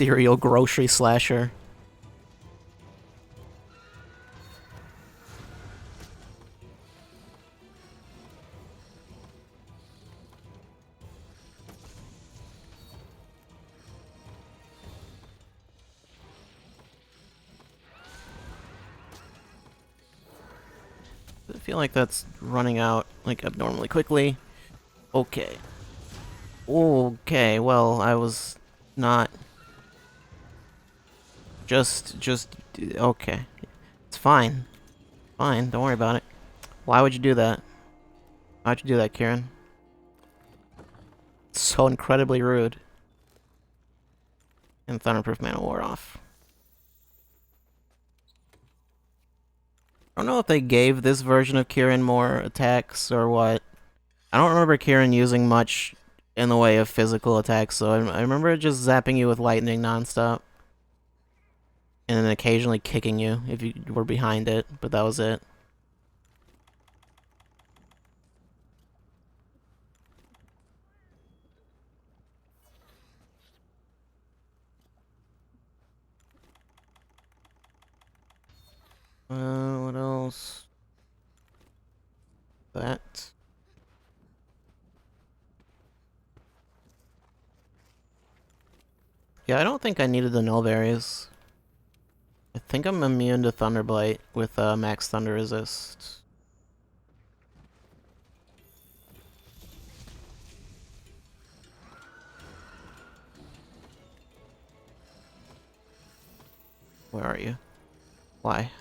serial grocery slasher. I feel like that's running out like abnormally quickly. Okay. Okay, well, I was not just okay. It's fine. Fine, don't worry about it. Why would you do that? Why'd you do that, Kieran? It's so incredibly rude. And Thunderproof Mana wore off. I don't know if they gave this version of Kieran more attacks or what. I don't remember Kieran using much in the way of physical attacks, so I remember just zapping you with lightning nonstop. And then occasionally kicking you if you were behind it, but that was it. What else? That. Yeah, I don't think I needed the null berries. I think I'm immune to Thunderblight with max Thunder Resist. Where are you? Why?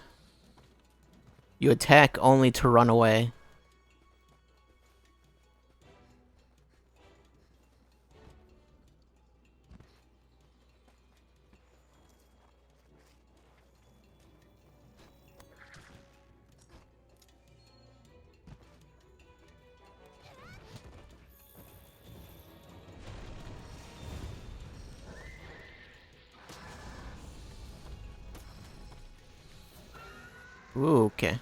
You attack only to run away. Ooh, okay.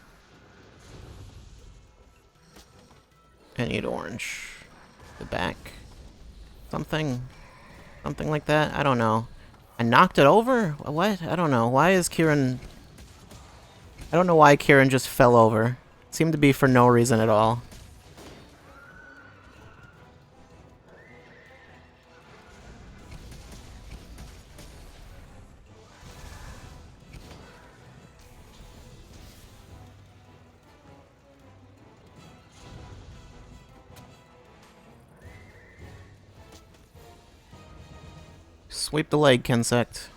I need orange. The back. Something like that? I don't know. I knocked it over? What? I don't know. Why is Kieran... I don't know why Kieran just fell over. It seemed to be for no reason at all. Sweep the leg, Kensect.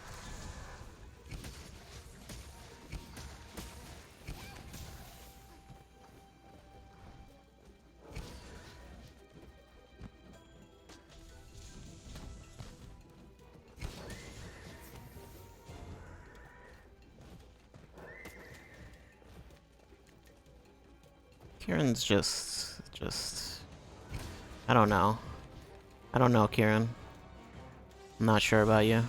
Kieran's just... I don't know. I don't know, Kieran. I'm not sure about you.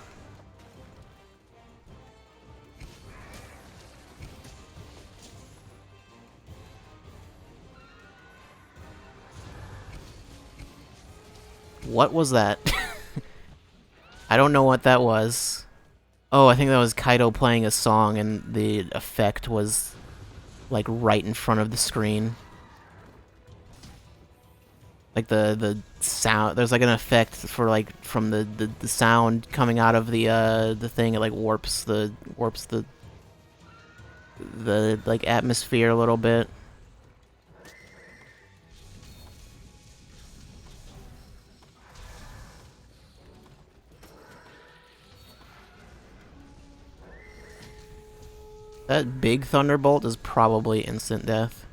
What was that? I don't know what that was. Oh, I think that was Kaido playing a song and the effect was like right in front of the screen. Like the sound, there's like an effect for like from the sound coming out of the thing. It like warps the like atmosphere a little bit. That big thunderbolt is probably instant death.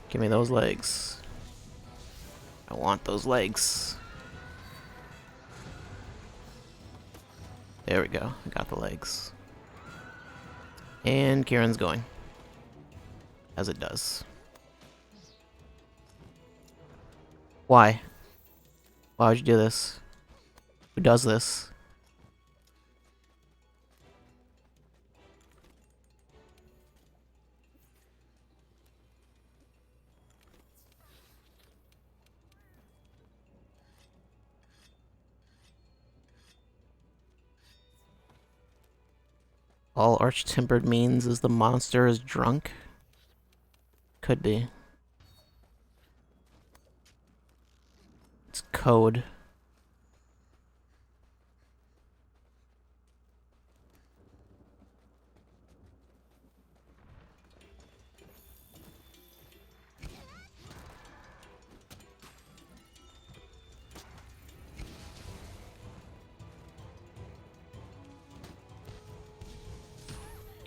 Give me those legs. I want those legs. There we go. I got the legs. And Kieran's going. As it does. Why? Why would you do this? Who does this? All Arch-Timbered means is the monster is drunk? Could be. It's code.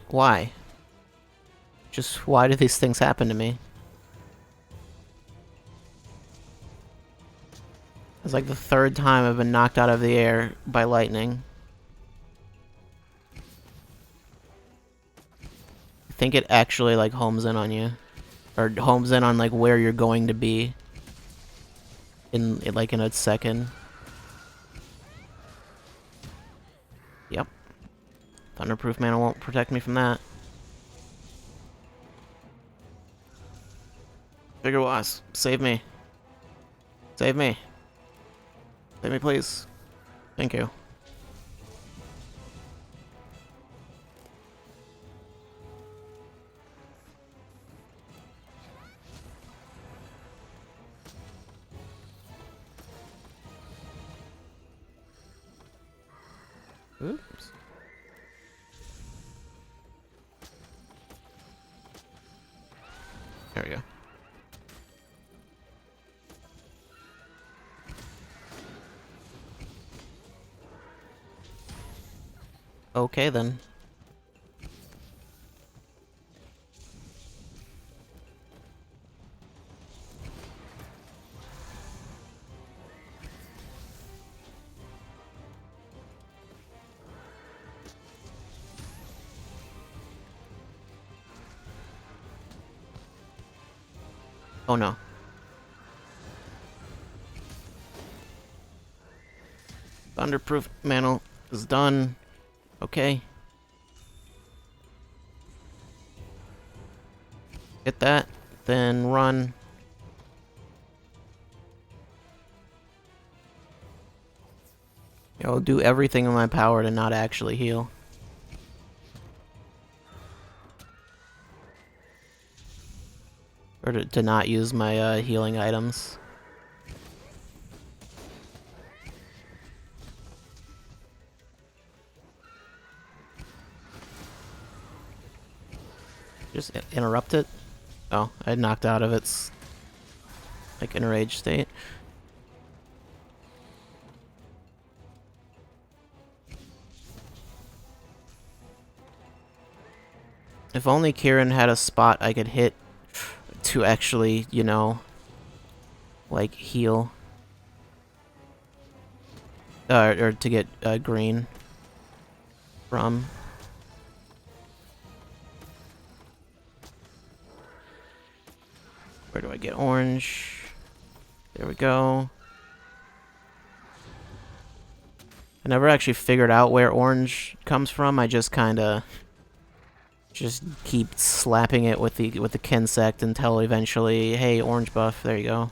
Why? Just why do these things happen to me? It's like the third time I've been knocked out of the air by lightning. I think it actually like homes in on you. Or homes in on like where you're going to be. In like in a second. Yep. Thunderproof mana won't protect me from that. Bigger Wasp, save me. Save me. Save me, please. Thank you. Oops. There we go. Okay then. Oh no. Thunderproof mantle is done. Okay. Get that, then run. I'll do everything in my power to not actually heal. Or to not use my healing items. Just interrupt it. Oh, I knocked out of its like enraged state. If only Kieran had a spot I could hit to actually, you know, like heal. Or to get green from. Where do I get orange? There we go. I never actually figured out where orange comes from. I just kind of just keep slapping it with the Kinsect until eventually, hey, orange buff. There you go.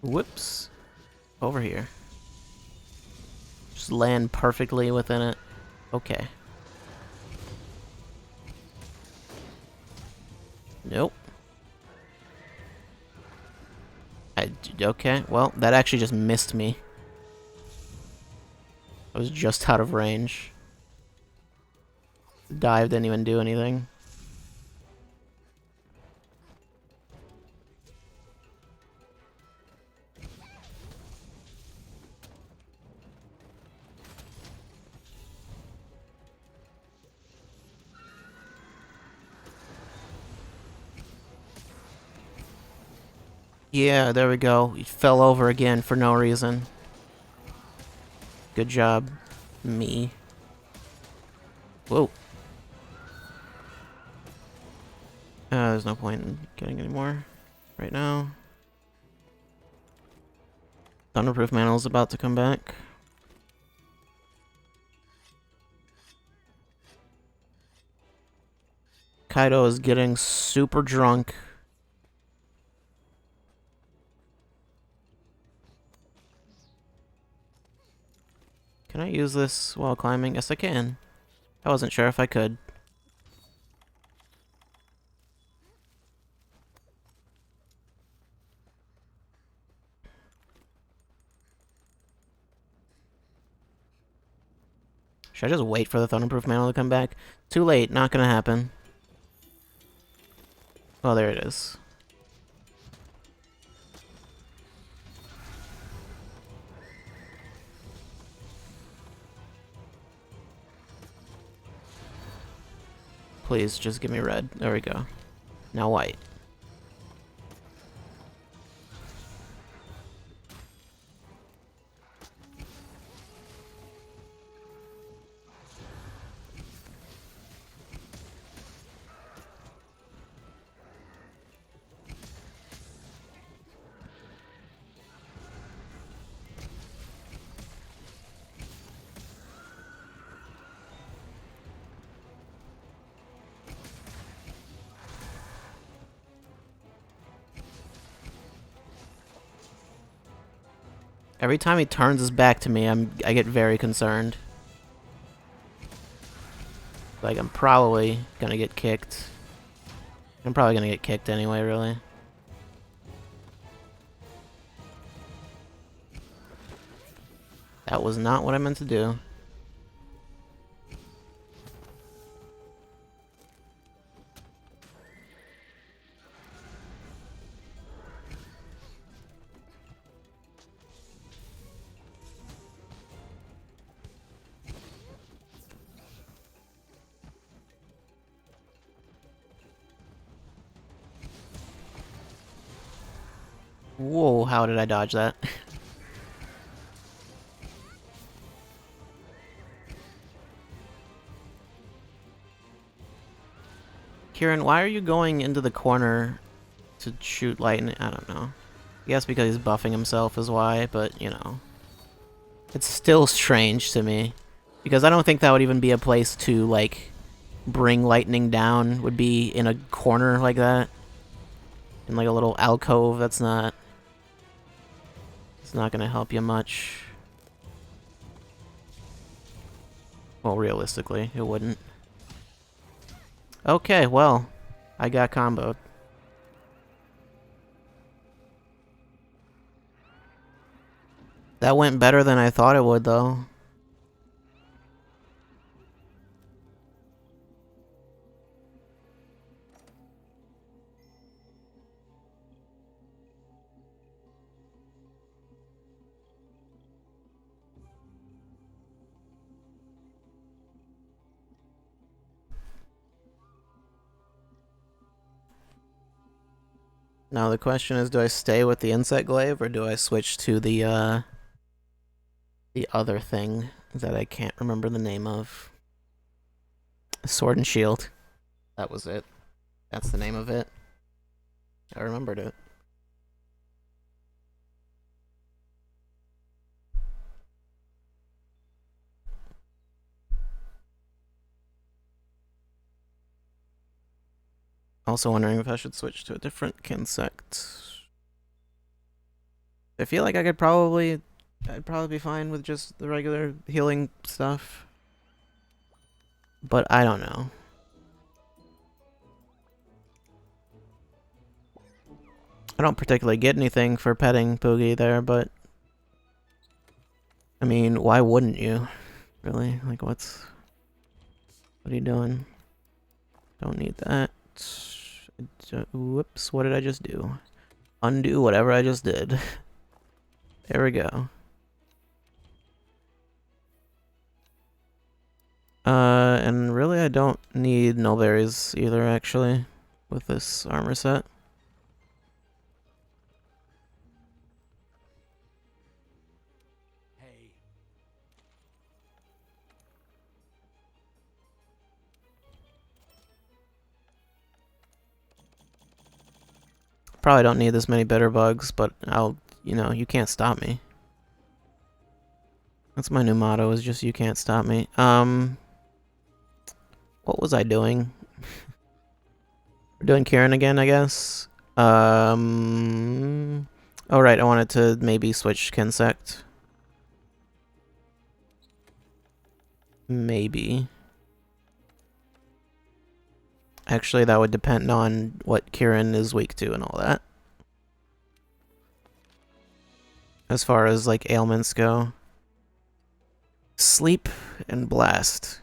Whoops. Over here. Just land perfectly within it. Okay. Nope. Okay, well, that actually just missed me. I was just out of range. Dive didn't even do anything. Yeah, there we go. He fell over again for no reason. Good job, me. Whoa. There's no point in getting any more right now. Thunderproof Mantle is about to come back. Kaido is getting super drunk. Can I use this while climbing? Yes, I can. I wasn't sure if I could. Should I just wait for the Thunderproof Mantle to come back? Too late, not gonna happen. Oh, there it is. Please, just give me red. There we go. Now white. Every time he turns his back to me, I get very concerned. Like, I'm probably gonna get kicked. I'm probably gonna get kicked anyway, really. That was not what I meant to do. Whoa, how did I dodge that? Kieran, why are you going into the corner to shoot lightning? I don't know. I guess because he's buffing himself is why, but, you know. It's still strange to me. Because I don't think that would even be a place to, like, bring lightning down, would be in a corner like that. In, like, a little alcove, that's not... It's not gonna help you much. Well, realistically, it wouldn't. Okay, well, I got comboed. That went better than I thought it would, though. Now the question is, do I stay with the Insect Glaive, or do I switch to the other thing that I can't remember the name of? Sword and Shield. That was it. That's the name of it. I remembered it. Also wondering if I should switch to a different Kinsect. I feel like I'd probably be fine with just the regular healing stuff. But I don't know. I don't particularly get anything for petting Poogie there, but... I mean, why wouldn't you? Really? Like, what are you doing? Don't need that. Whoops, what did I just do? Undo whatever I just did. There we go. And really I don't need null berries either, actually, with this armor set. Hey. Probably don't need this many bitter bugs, but I'll, you know, you can't stop me. That's my new motto, is just you can't stop me. What was I doing? We're doing Kieran again, I guess. Oh right, I wanted to maybe switch Kinsect. Maybe. Actually, that would depend on what Kieran is weak to and all that. As far as, like, ailments go. Sleep and Blast.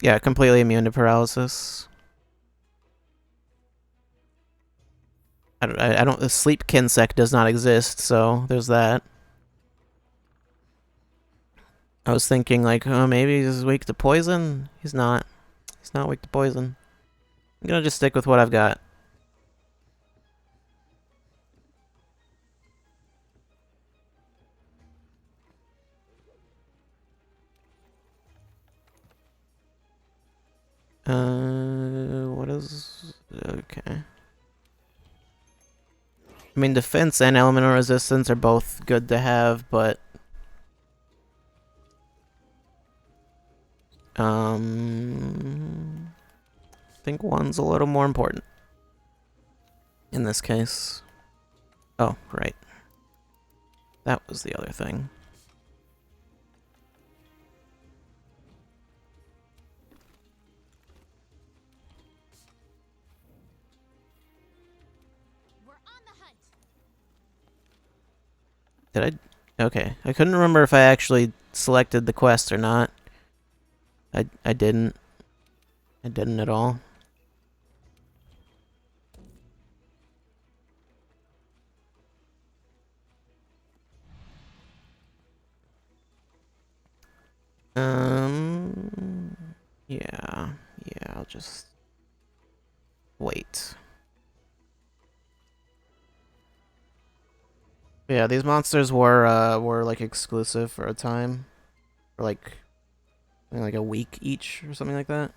Yeah, completely immune to paralysis. I don't. The Sleep Kinsect does not exist, so there's that. I was thinking, like, oh, maybe he's weak to poison? He's not. He's not weak to poison. I'm gonna just stick with what I've got. What is... Okay. I mean, defense and elemental resistance are both good to have, but... I think one's a little more important. In this case. Oh, right. That was the other thing. We're on the hunt. Did I? Okay. I couldn't remember if I actually selected the quest or not. I didn't. I didn't at all. Yeah. Yeah, I'll just wait. Yeah, these monsters were like exclusive for a time. For like a week each or something like that.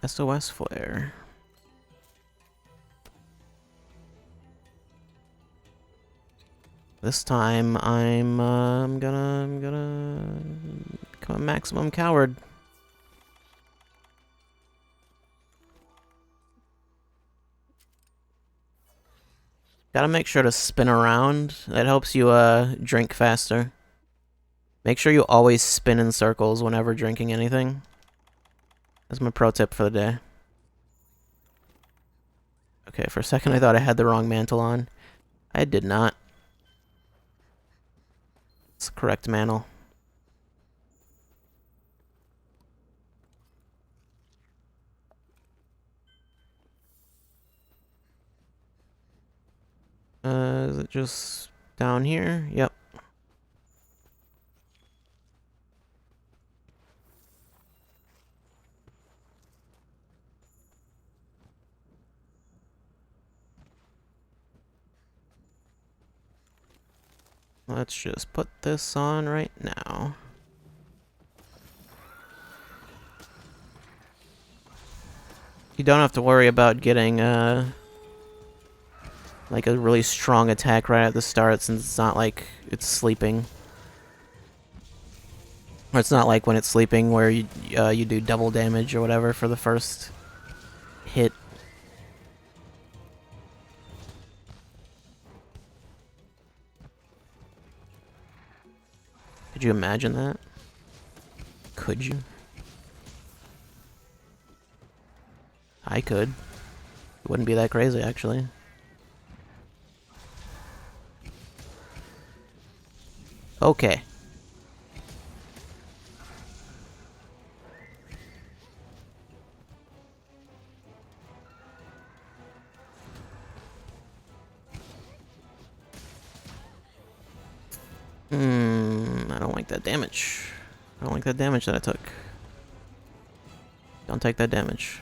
SOS Flare. This time I'm gonna become a maximum coward. Gotta make sure to spin around. That helps you drink faster. Make sure you always spin in circles whenever drinking anything. That's my pro tip for the day. Okay, for a second I thought I had the wrong mantle on. I did not. It's the correct mantle. Is it just down here? Yep. Let's just put this on right now. You don't have to worry about getting like a really strong attack right at the start, since it's not like it's sleeping. Or it's not like when it's sleeping where you do double damage or whatever for the first hit. Could you imagine that? Could you? I could. It wouldn't be that crazy, actually. Okay. like that damage. I don't like that damage that I took. Don't take that damage.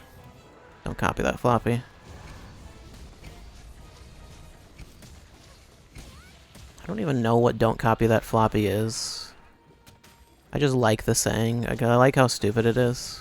Don't copy that floppy. I don't even know what don't copy that floppy is. I just like the saying. I like how stupid it is.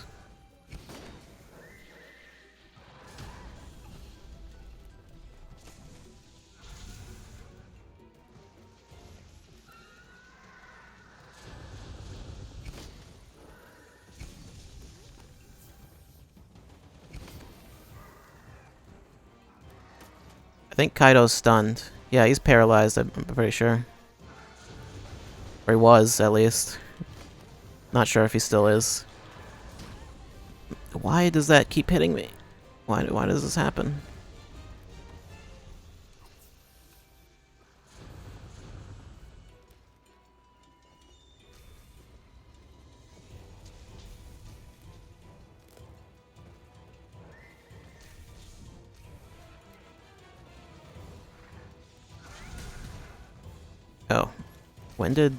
I think Kaido's stunned. Yeah, he's paralyzed, I'm pretty sure. Or he was, at least. Not sure if he still is. Why does that keep hitting me? Why does this happen? Oh. When did...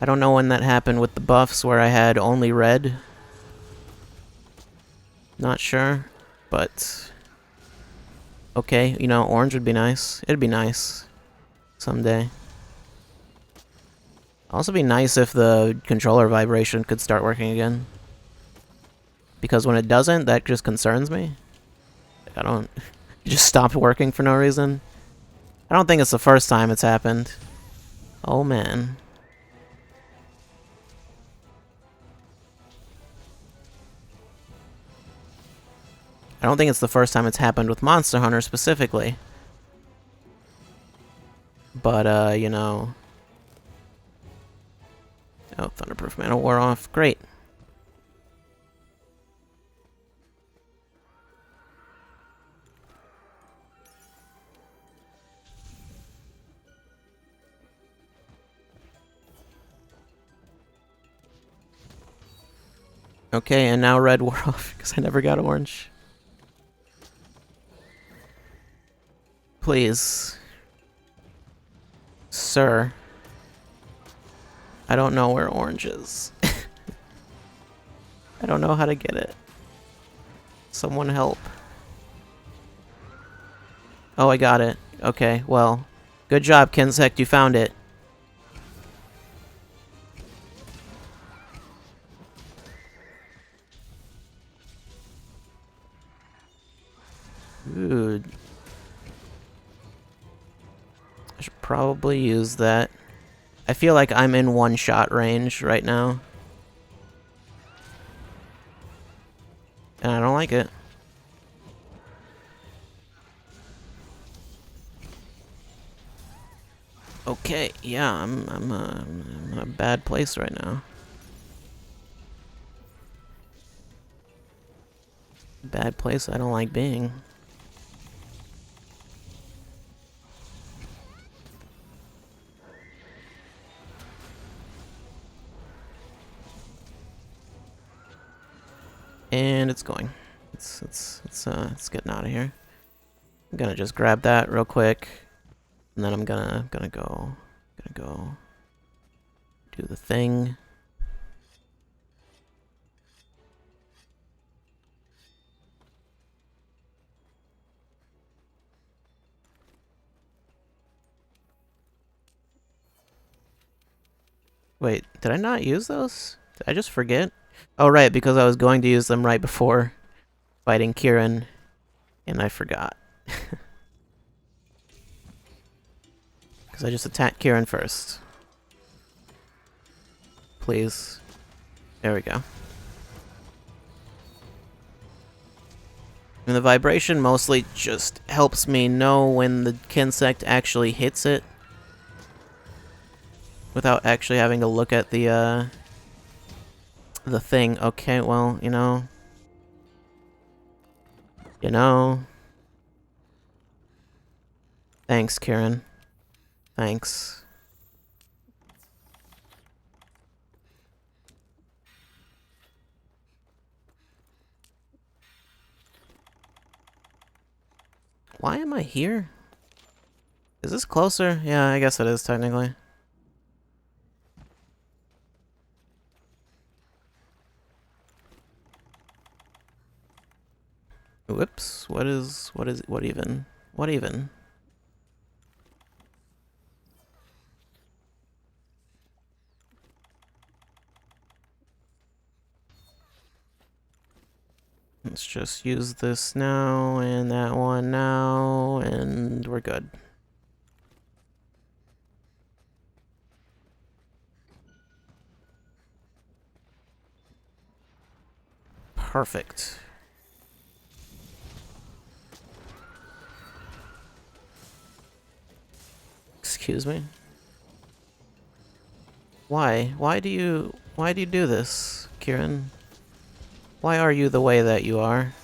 I don't know when that happened with the buffs where I had only red. Not sure, but... Okay, you know, orange would be nice. It'd be nice. Someday. Also be nice if the controller vibration could start working again. Because when it doesn't, that just concerns me. I don't... It just stopped working for no reason. I don't think it's the first time it's happened. Oh man. I don't think it's the first time it's happened with Monster Hunter specifically. But, you know... Oh, Thunderproof Mana wore off. Great. Okay, and now red wore off because I never got orange. Please. Sir. I don't know where orange is. I don't know how to get it. Someone help. Oh, I got it. Okay, well. Good job, Kinsect, you found it. Ooh. I should probably use that. I feel like I'm in one-shot range right now. And I don't like it. Okay, yeah, I'm in a bad place right now. Bad place I don't like being. And it's going. It's getting out of here. I'm gonna just grab that real quick, and then I'm gonna go do the thing. Wait, did I not use those? Did I just forget? Oh right, because I was going to use them right before fighting Kirin, and I forgot. Because I just attacked Kirin first. Please. There we go. And the vibration mostly just helps me know when the Kinsect actually hits it. Without actually having to look at the thing. Okay, well, you know. You know. Thanks, Kirin. Thanks. Why am I here? Is this closer? Yeah, I guess it is, technically. Oops. What even? What even? Let's just use this now and that one now, and we're good. Perfect. Excuse me? Why? Why do you do this, Kieran? Why are you the way that you are?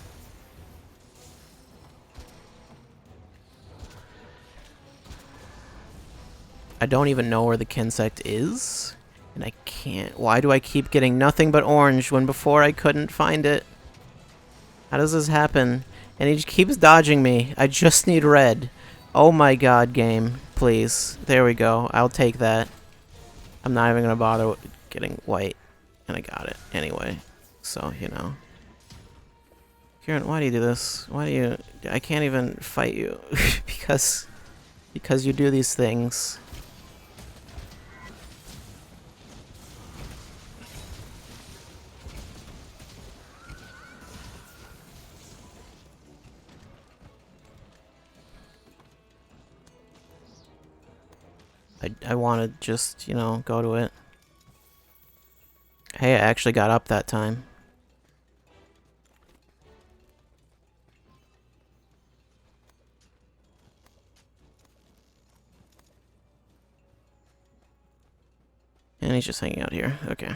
I don't even know where the Kinsect is, and I can't. Why do I keep getting nothing but orange when before I couldn't find it? How does this happen? And he just keeps dodging me. I just need red. Oh my god, game. Please. There we go. I'll take that. I'm not even gonna bother getting white. And I got it anyway. So, you know. Kieran, why do you do this? Why do you... I can't even fight you. because you do these things. I want to just, you know, go to it. Hey, I actually got up that time. And he's just hanging out here. Okay.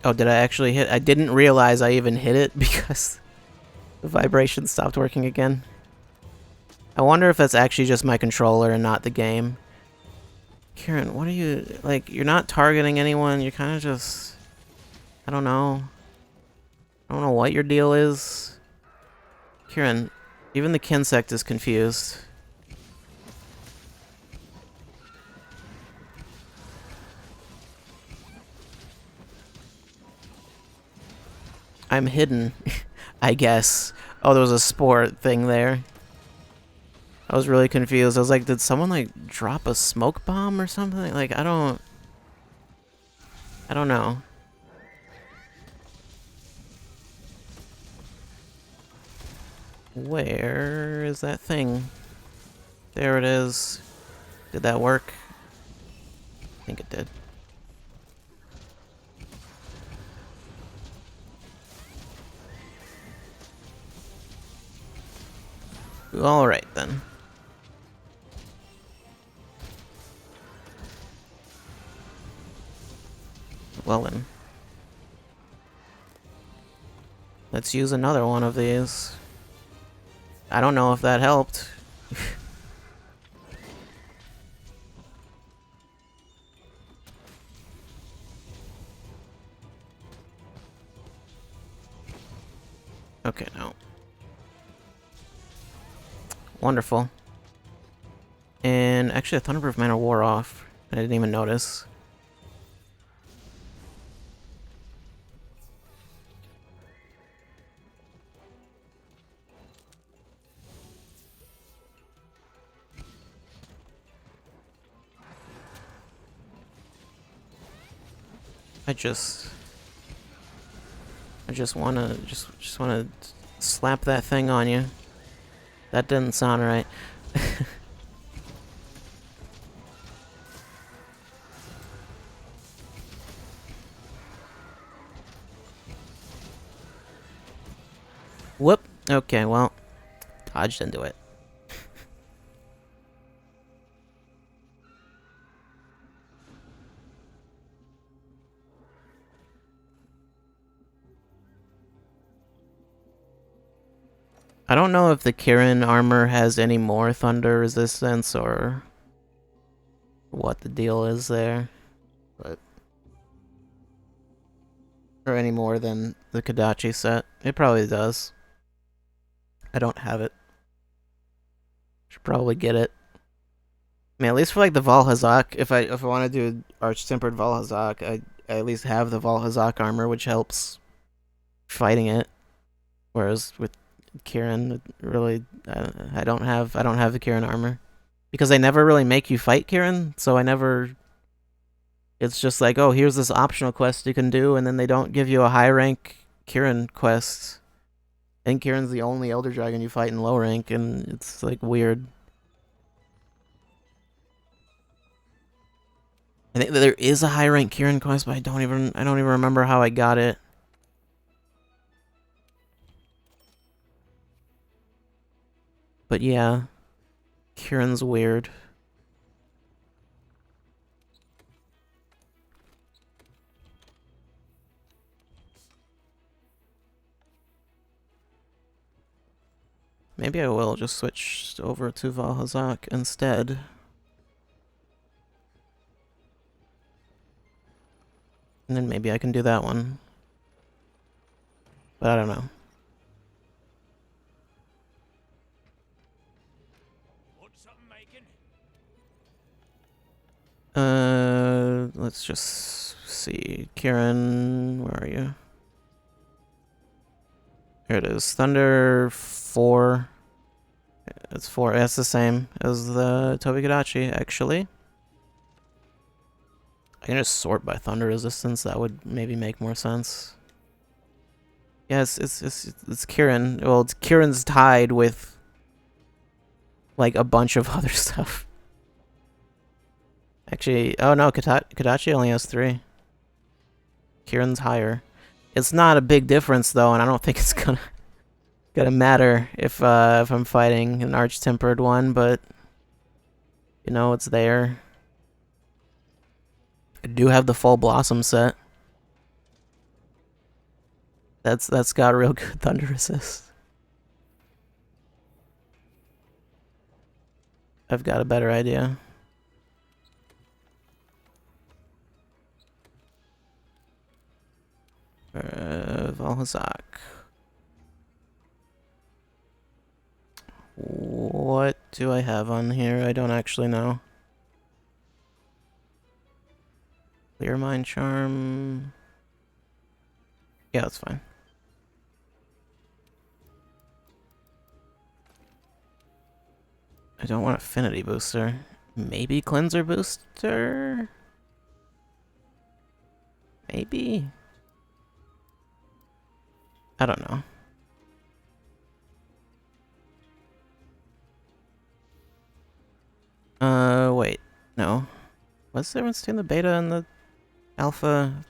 Oh, did I actually hit? I didn't realize I even hit it because the vibration stopped working again. I wonder if that's actually just my controller and not the game. Kieran, what are you... Like, you're not targeting anyone. You're kind of just... I don't know. I don't know what your deal is. Kieran, even the Kinsect is confused. I'm hidden, I guess. Oh, there was a sport thing there. I was really confused. I was like, did someone, like, drop a smoke bomb or something? Like, I don't know. Where is that thing? There it is. Did that work? I think it did. Alright, then. Well then. Let's use another one of these. I don't know if that helped. Okay, no. Wonderful. And actually, the Thunderproof Manor wore off. I didn't even notice. I just wanna slap that thing on you. That didn't sound right. Whoop. Okay, well, dodged into it. I don't know if the Kieran armor has any more thunder resistance or what the deal is there, but Or any more than the Kodachi set. It probably does. I don't have it. Should probably get it. I mean, at least for like the Valhazak, if I want to do Arch Tempered Valhazak, I at least have the Valhazak armor, which helps fighting it. Whereas with Kirin, really, I don't have the Kirin armor because they never really make you fight Kirin, so I never. It's just like, oh, here's this optional quest you can do, and then they don't give you a high rank Kirin quest. I think Kirin's the only Elder Dragon you fight in low rank, and it's like weird. I think that there is a high rank Kirin quest, but I don't even remember how I got it. But yeah, Kirin's weird. Maybe I will just switch over to Valhazak instead. And then maybe I can do that one. But I don't know. Want something making? Let's just see. Kirin, where are you? Here it is. Thunder 4. It's 4. That's the same as the Tobi-Kadachi, actually. I can just sort by thunder resistance. That would maybe make more sense. Yeah, it's Kirin. Well, it's Kirin's tied with like a bunch of other stuff. Actually, oh no, Kadachi only has 3. Kirin's higher. It's not a big difference though, and I don't think it's gonna matter if I'm fighting an Arch Tempered one, but you know, it's there. I do have the Full Blossom set. That's got real good thunder resist. I've got a better idea. Valhazak. What do I have on here? I don't actually know. Clear Mind Charm. Yeah, that's fine. I don't want Affinity Booster. Maybe Cleanser Booster? Maybe? I don't know. Wait. No. What's the difference between the beta and the alpha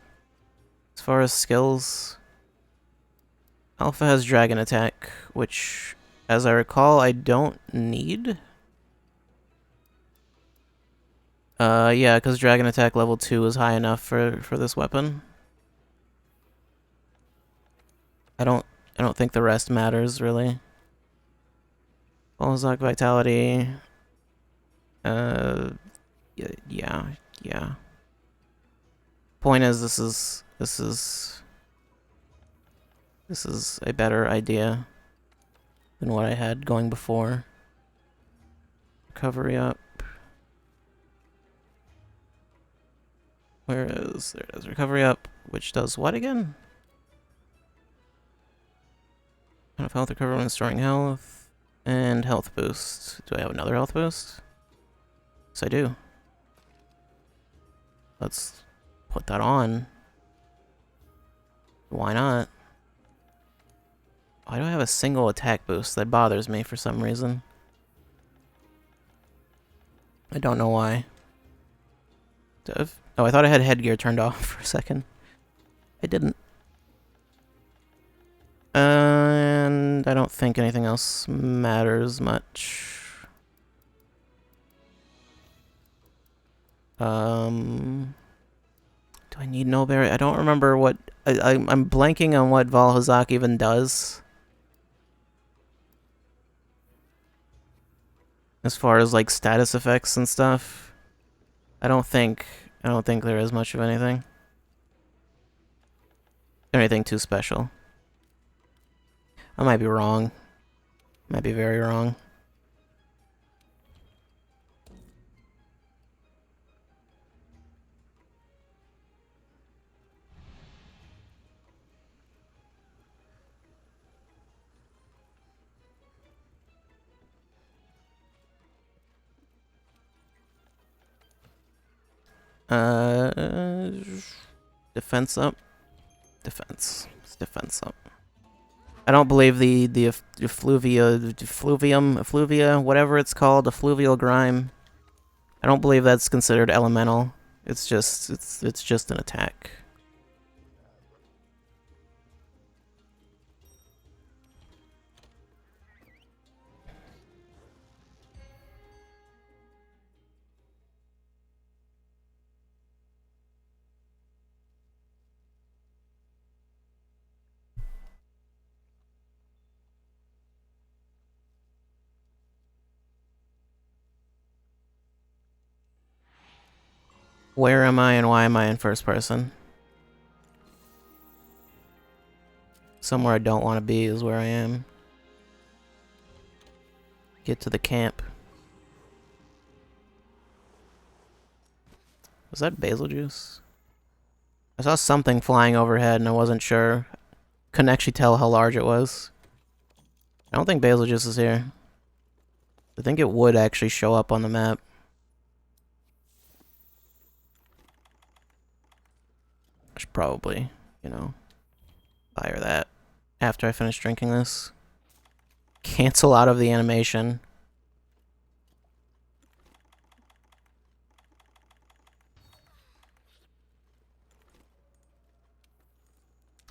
as far as skills? Alpha has Dragon Attack, which, as I recall, I don't need. Yeah, because Dragon Attack level 2 is high enough for this weapon. I don't think the rest matters, really. Balzac Vitality. Yeah. Point is, this is a better idea than what I had going before. Recovery up. Where is... There it is. Recovery up, which does what again? Kind of health recovery when storing health. And health boost. Do I have another health boost? Yes, I do. Let's put that on. Why not? Why do I have a single attack boost? That bothers me for some reason. I don't know why. Oh, I thought I had headgear turned off for a second. I didn't. And I don't think anything else matters much. Do I need Nullberry? I don't remember what... I'm blanking on what Valhazak even does. As far as, like, status effects and stuff. I don't think there is much of anything. anything too special. I might be wrong. Might be very wrong. Defense up. Defense. It's defense up. I don't believe the effluvia, whatever it's called, effluvial grime. I don't believe that's considered elemental. It's just an attack. Where am I and why am I in first person? Somewhere I don't want to be is where I am. Get to the camp. Was that basil juice? I saw something flying overhead and I wasn't sure. Couldn't actually tell how large it was. I don't think basil juice is here. I think it would actually show up on the map. I should probably, you know, fire that after I finish drinking this. Cancel out of the animation.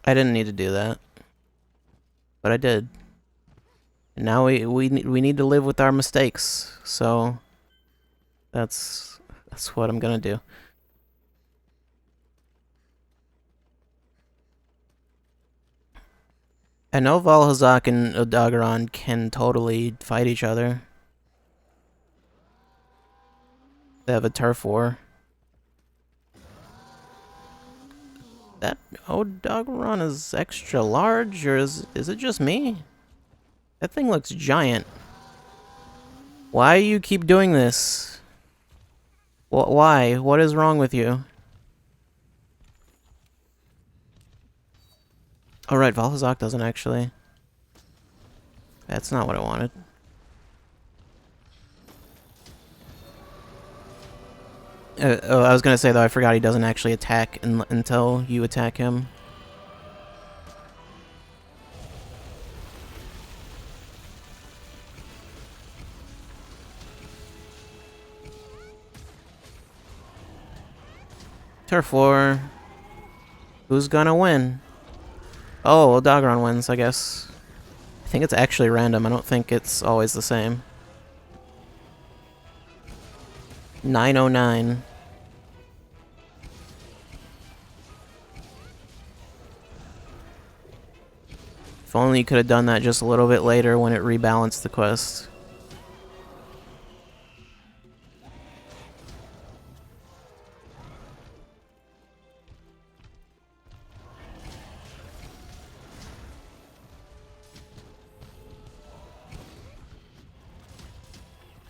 I didn't need to do that, but I did. And now we need to live with our mistakes. So that's what I'm gonna do. I know Valhazak and Odogaron can totally fight each other. They have a turf war. That Odogaron is extra large, or is it just me? That thing looks giant. Why you keep doing this? Why? What is wrong with you? Oh right, Valhazak doesn't actually. That's not what I wanted. Oh, I was gonna say though, I forgot he doesn't actually attack until you attack him. Turf war. Who's gonna win? Oh, well, Odogaron wins, I guess. I think it's actually random. I don't think it's always the same. 909. If only you could have done that just a little bit later when it rebalanced the quest.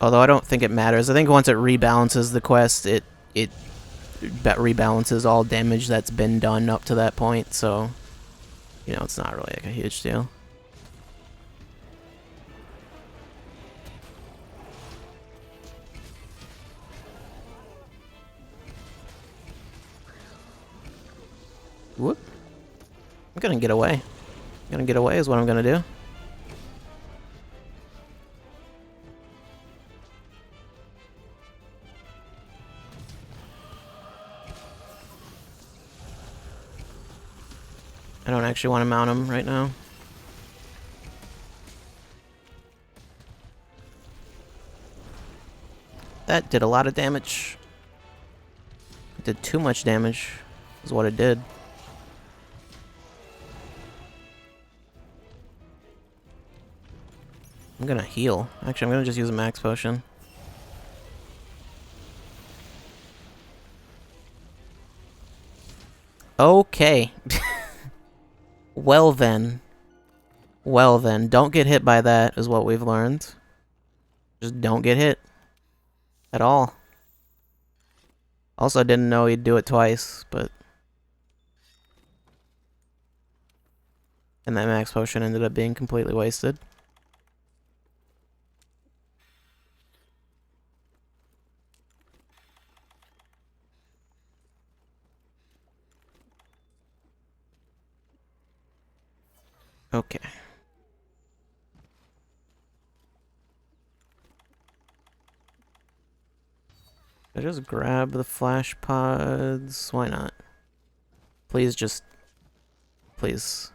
Although I don't think it matters. I think once it rebalances the quest, it rebalances all damage that's been done up to that point, so you know, it's not really like a huge deal. Whoop. I'm gonna get away. I'm gonna get away is what I'm gonna do. I don't actually want to mount him right now. That did a lot of damage. It did too much damage, is what it did. I'm gonna heal. Actually, I'm gonna just use a max potion. Okay. Well then. Well then. Don't get hit by that is what we've learned. Just don't get hit. At all. Also, I didn't know he'd do it twice, but... And that max potion ended up being completely wasted. Okay. I just grab the flash pods. Why not? Please just... Please.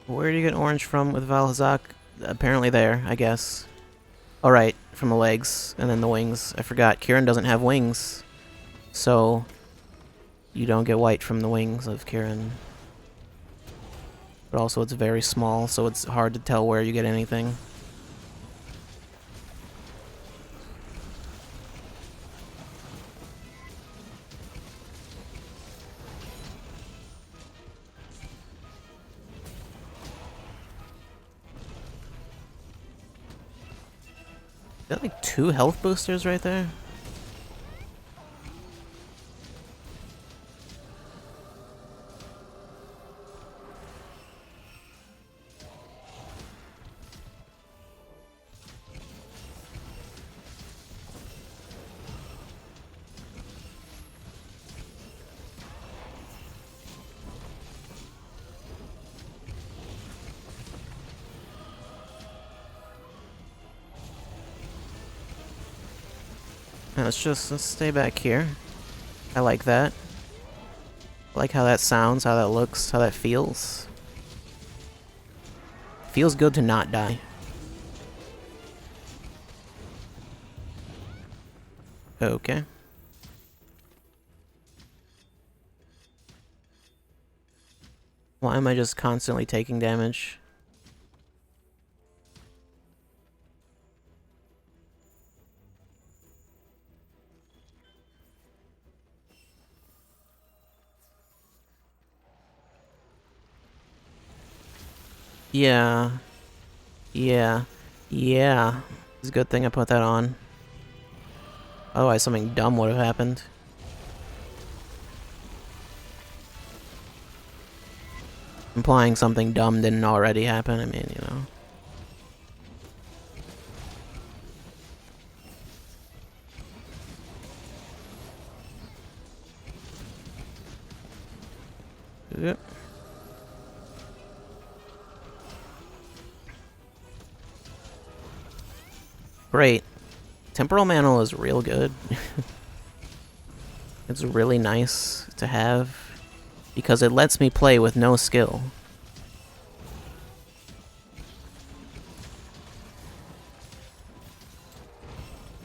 Where do you get orange from with Valhazak? Apparently there, I guess. Alright, from the legs, and then the wings. I forgot, Kirin doesn't have wings. So, you don't get white from the wings of Kirin. But also it's very small, so it's hard to tell where you get anything. Is that like 2 health boosters right there? Yeah, let's stay back here. I like that. I like how that sounds, how that looks, how that feels. Feels good to not die. Okay. Why am I just constantly taking damage? Yeah. Yeah. Yeah. It's a good thing I put that on. Otherwise something dumb would have happened. Implying something dumb didn't already happen, I mean, you know. Yep. Great. Temporal Mantle is real good. It's really nice to have because it lets me play with no skill.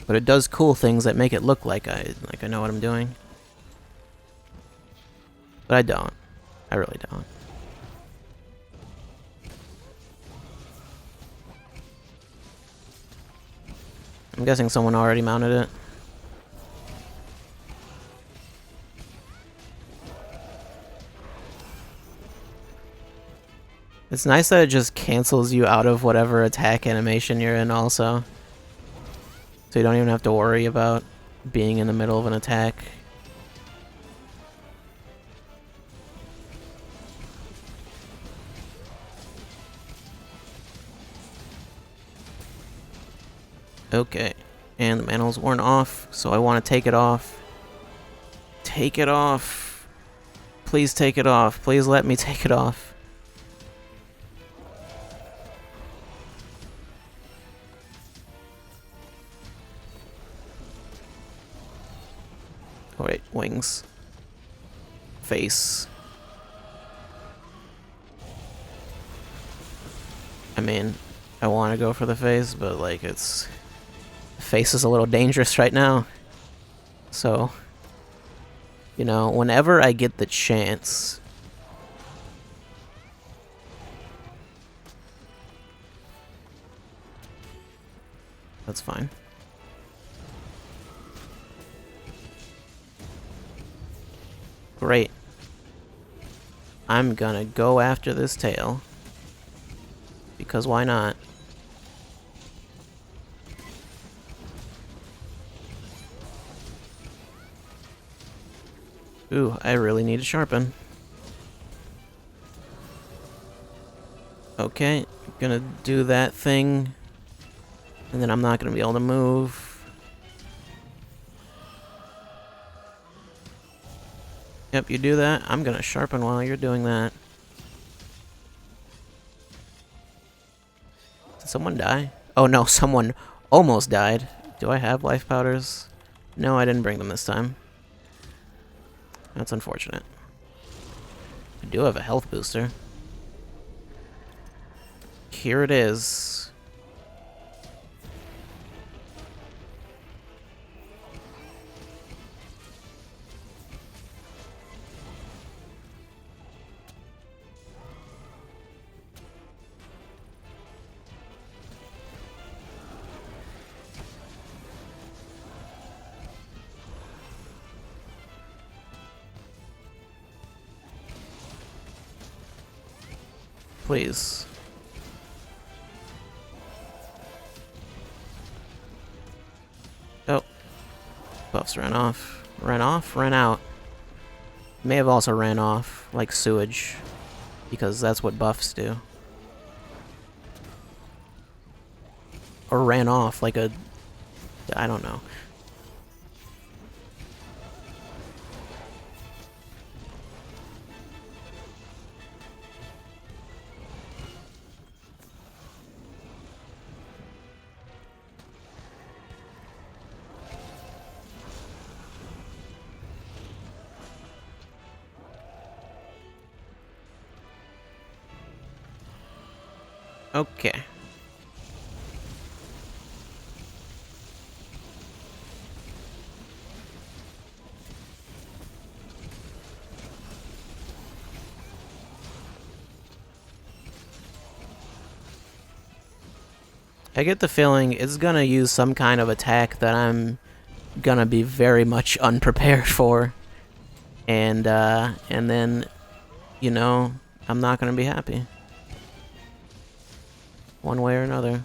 But it does cool things that make it look like I know what I'm doing. But I don't. I really don't. I'm guessing someone already mounted it. It's nice that it just cancels you out of whatever attack animation you're in also. So you don't even have to worry about being in the middle of an attack. Okay, and the mantle's worn off, so I want to take it off. Take it off. Please take it off. Please let me take it off. Oh wait, wings. Face. I mean, I want to go for the face, but like it's... face is a little dangerous right now. So, you know, whenever I get the chance That's fine. Great. I'm gonna go after this tail. Because why not? Ooh, I really need to sharpen. Okay, gonna do that thing. And then I'm not gonna be able to move. Yep, you do that. I'm gonna sharpen while you're doing that. Did someone die? Oh no, someone almost died. Do I have life powders? No, I didn't bring them this time. That's unfortunate. I do have a health booster. Here it is. Please. Oh. Buffs ran off. Ran off? Ran out. May have also ran off, like sewage. Because that's what buffs do. Or ran off like a... I don't know. Okay. I get the feeling it's gonna use some kind of attack that I'm gonna be very much unprepared for. And then, you know, I'm not gonna be happy. One way or another.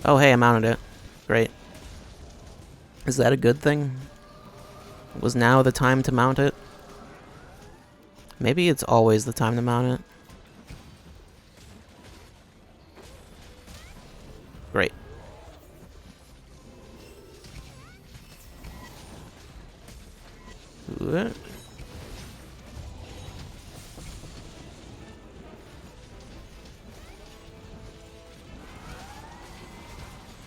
Oh, hey, I mounted it. Great. Is that a good thing? Was now the time to mount it? Maybe it's always the time to mount it. Great. What?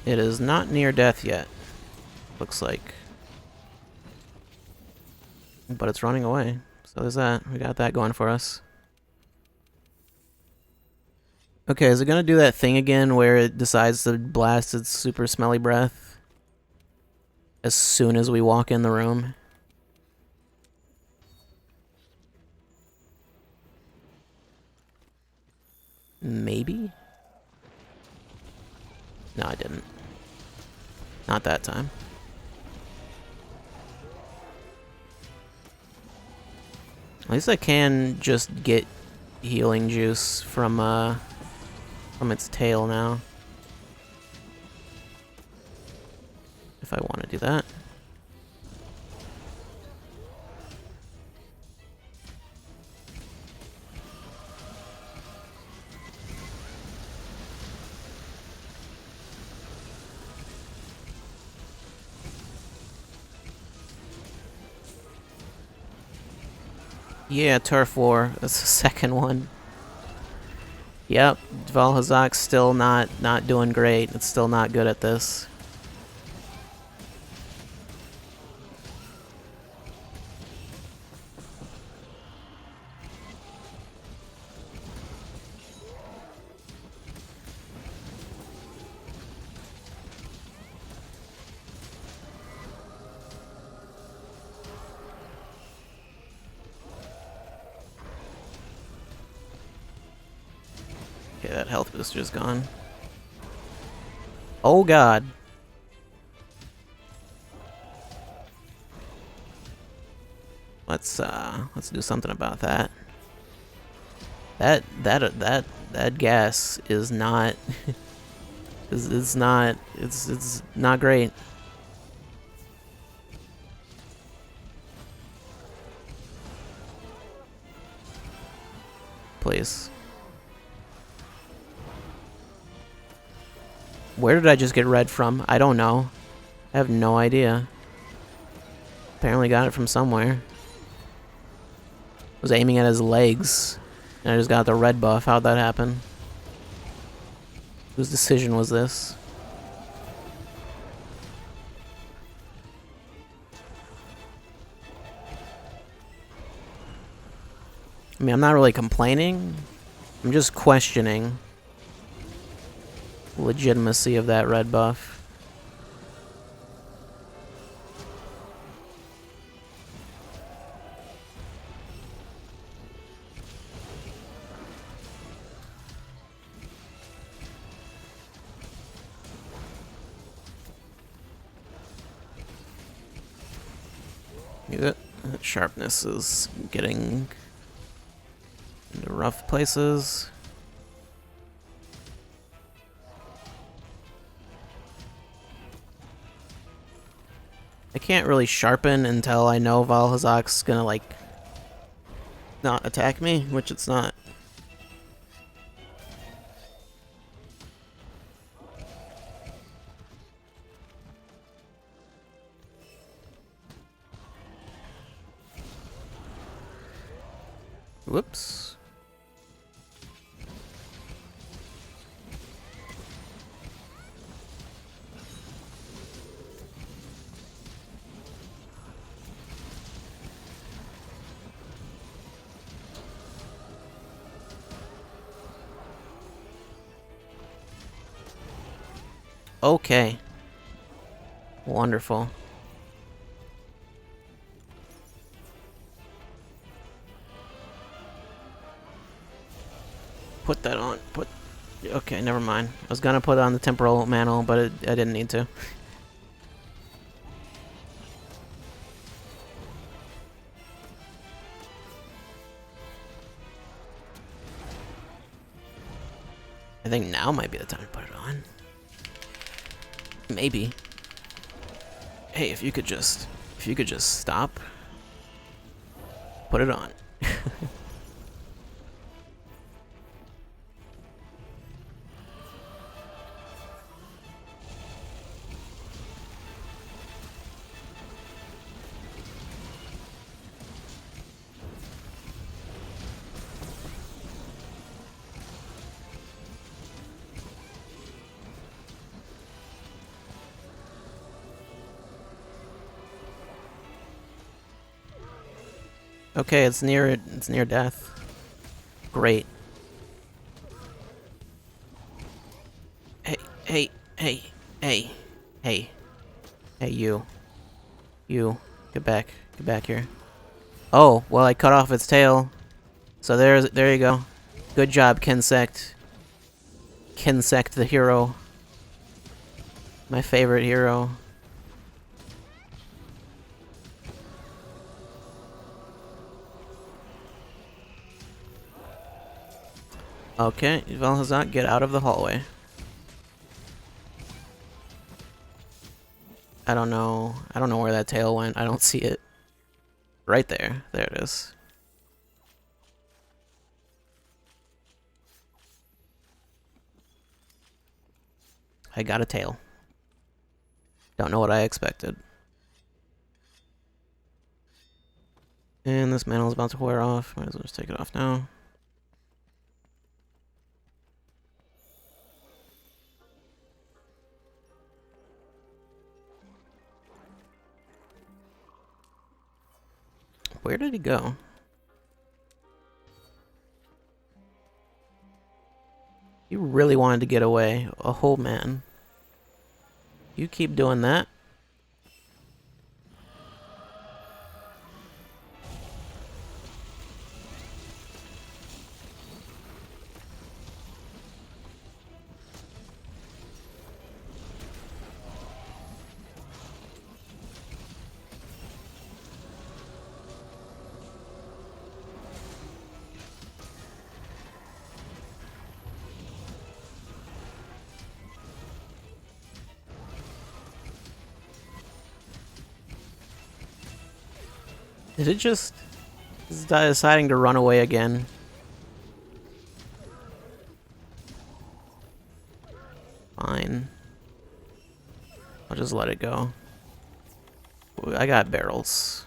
It is not near death yet. Looks like. But it's running away. So there's that. We got that going for us. Okay, is it gonna do that thing again where it decides to blast its super smelly breath as soon as we walk in the room? Maybe? No, I didn't. Not that time. At least I can just get healing juice from its tail now. If I want to do that. Yeah, turf war. That's the second one. Yep, Valhazak's still not doing great. It's still not good at this. Okay, that health booster's gone. Oh god. Let's do something about that. That gas is not it's not great. Please. Where did I just get red from? I don't know. I have no idea. Apparently got it from somewhere. Was aiming at his legs, and I just got the red buff. How'd that happen? Whose decision was this? I mean, I'm not really complaining. I'm just questioning the legitimacy of that red buff. Yeah, sharpness is getting into rough places. I can't really sharpen until I know Valhazak's gonna, like, not attack me, which it's not. Whoops. Okay. Wonderful. Put that on. Okay, never mind. I was gonna put on the temporal mantle, but I didn't need to. I think now might be the time to put it on. Maybe. Hey, if you could just stop. Put it on. Okay, it's near death. Great. Hey, hey, hey, hey, hey. Hey, you. You. Get back here. Oh, well, I cut off its tail. So there you go. Good job, Kensect. Kensect the hero. My favorite hero. Okay, Valhazak, get out of the hallway. I don't know where that tail went. I don't see it. Right there. There it is. I got a tail. Don't know what I expected. And this mantle is about to wear off. Might as well just take it off now. Where did he go? He really wanted to get away. A whole man. You keep doing that. Did it just... Is deciding to run away again? Fine. I'll just let it go. I got barrels.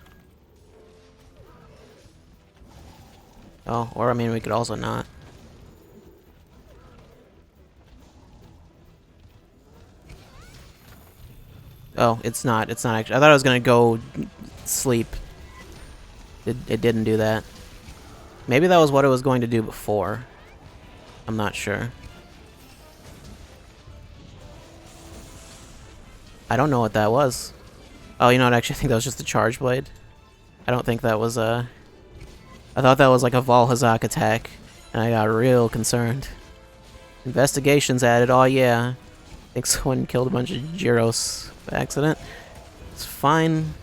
Oh, or I mean, we could also not. Oh, it's not. It's not actually. I thought I was gonna go sleep. It didn't do that. Maybe that was what it was going to do before. I'm not sure. I don't know what that was. Oh, you know what? I actually think that was just a charge blade. I don't think that was a... I thought that was like a Valhazak attack, and I got real concerned. Investigations added. Oh yeah. I think someone killed a bunch of Gyros by accident. It's fine.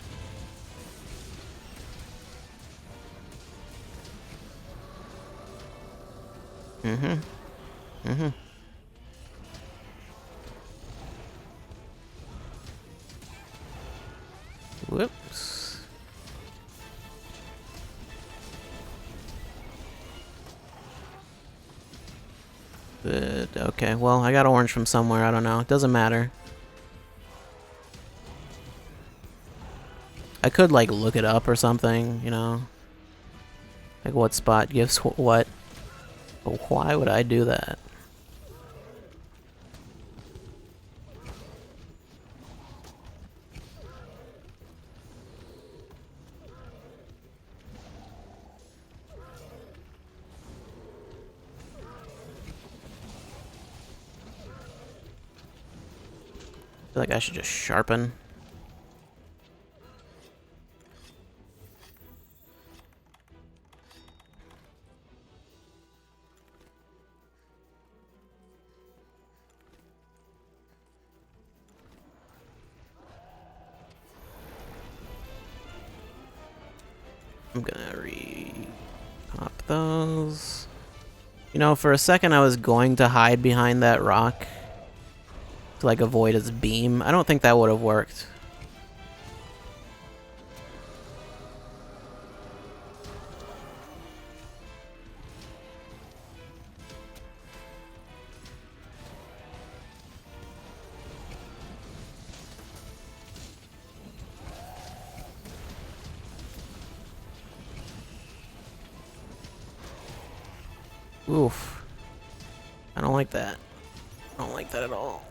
Whoops. Good. Okay, well, I got orange from somewhere. I don't know. It doesn't matter. I could, like, look it up or something, you know? Like, what spot gives what? But why would I do that? I feel like I should just sharpen. I'm gonna re-pop those. You know, for a second I was going to hide behind that rock to, like, avoid its beam. I don't think that would have worked. Oof. I don't like that. I don't like that at all.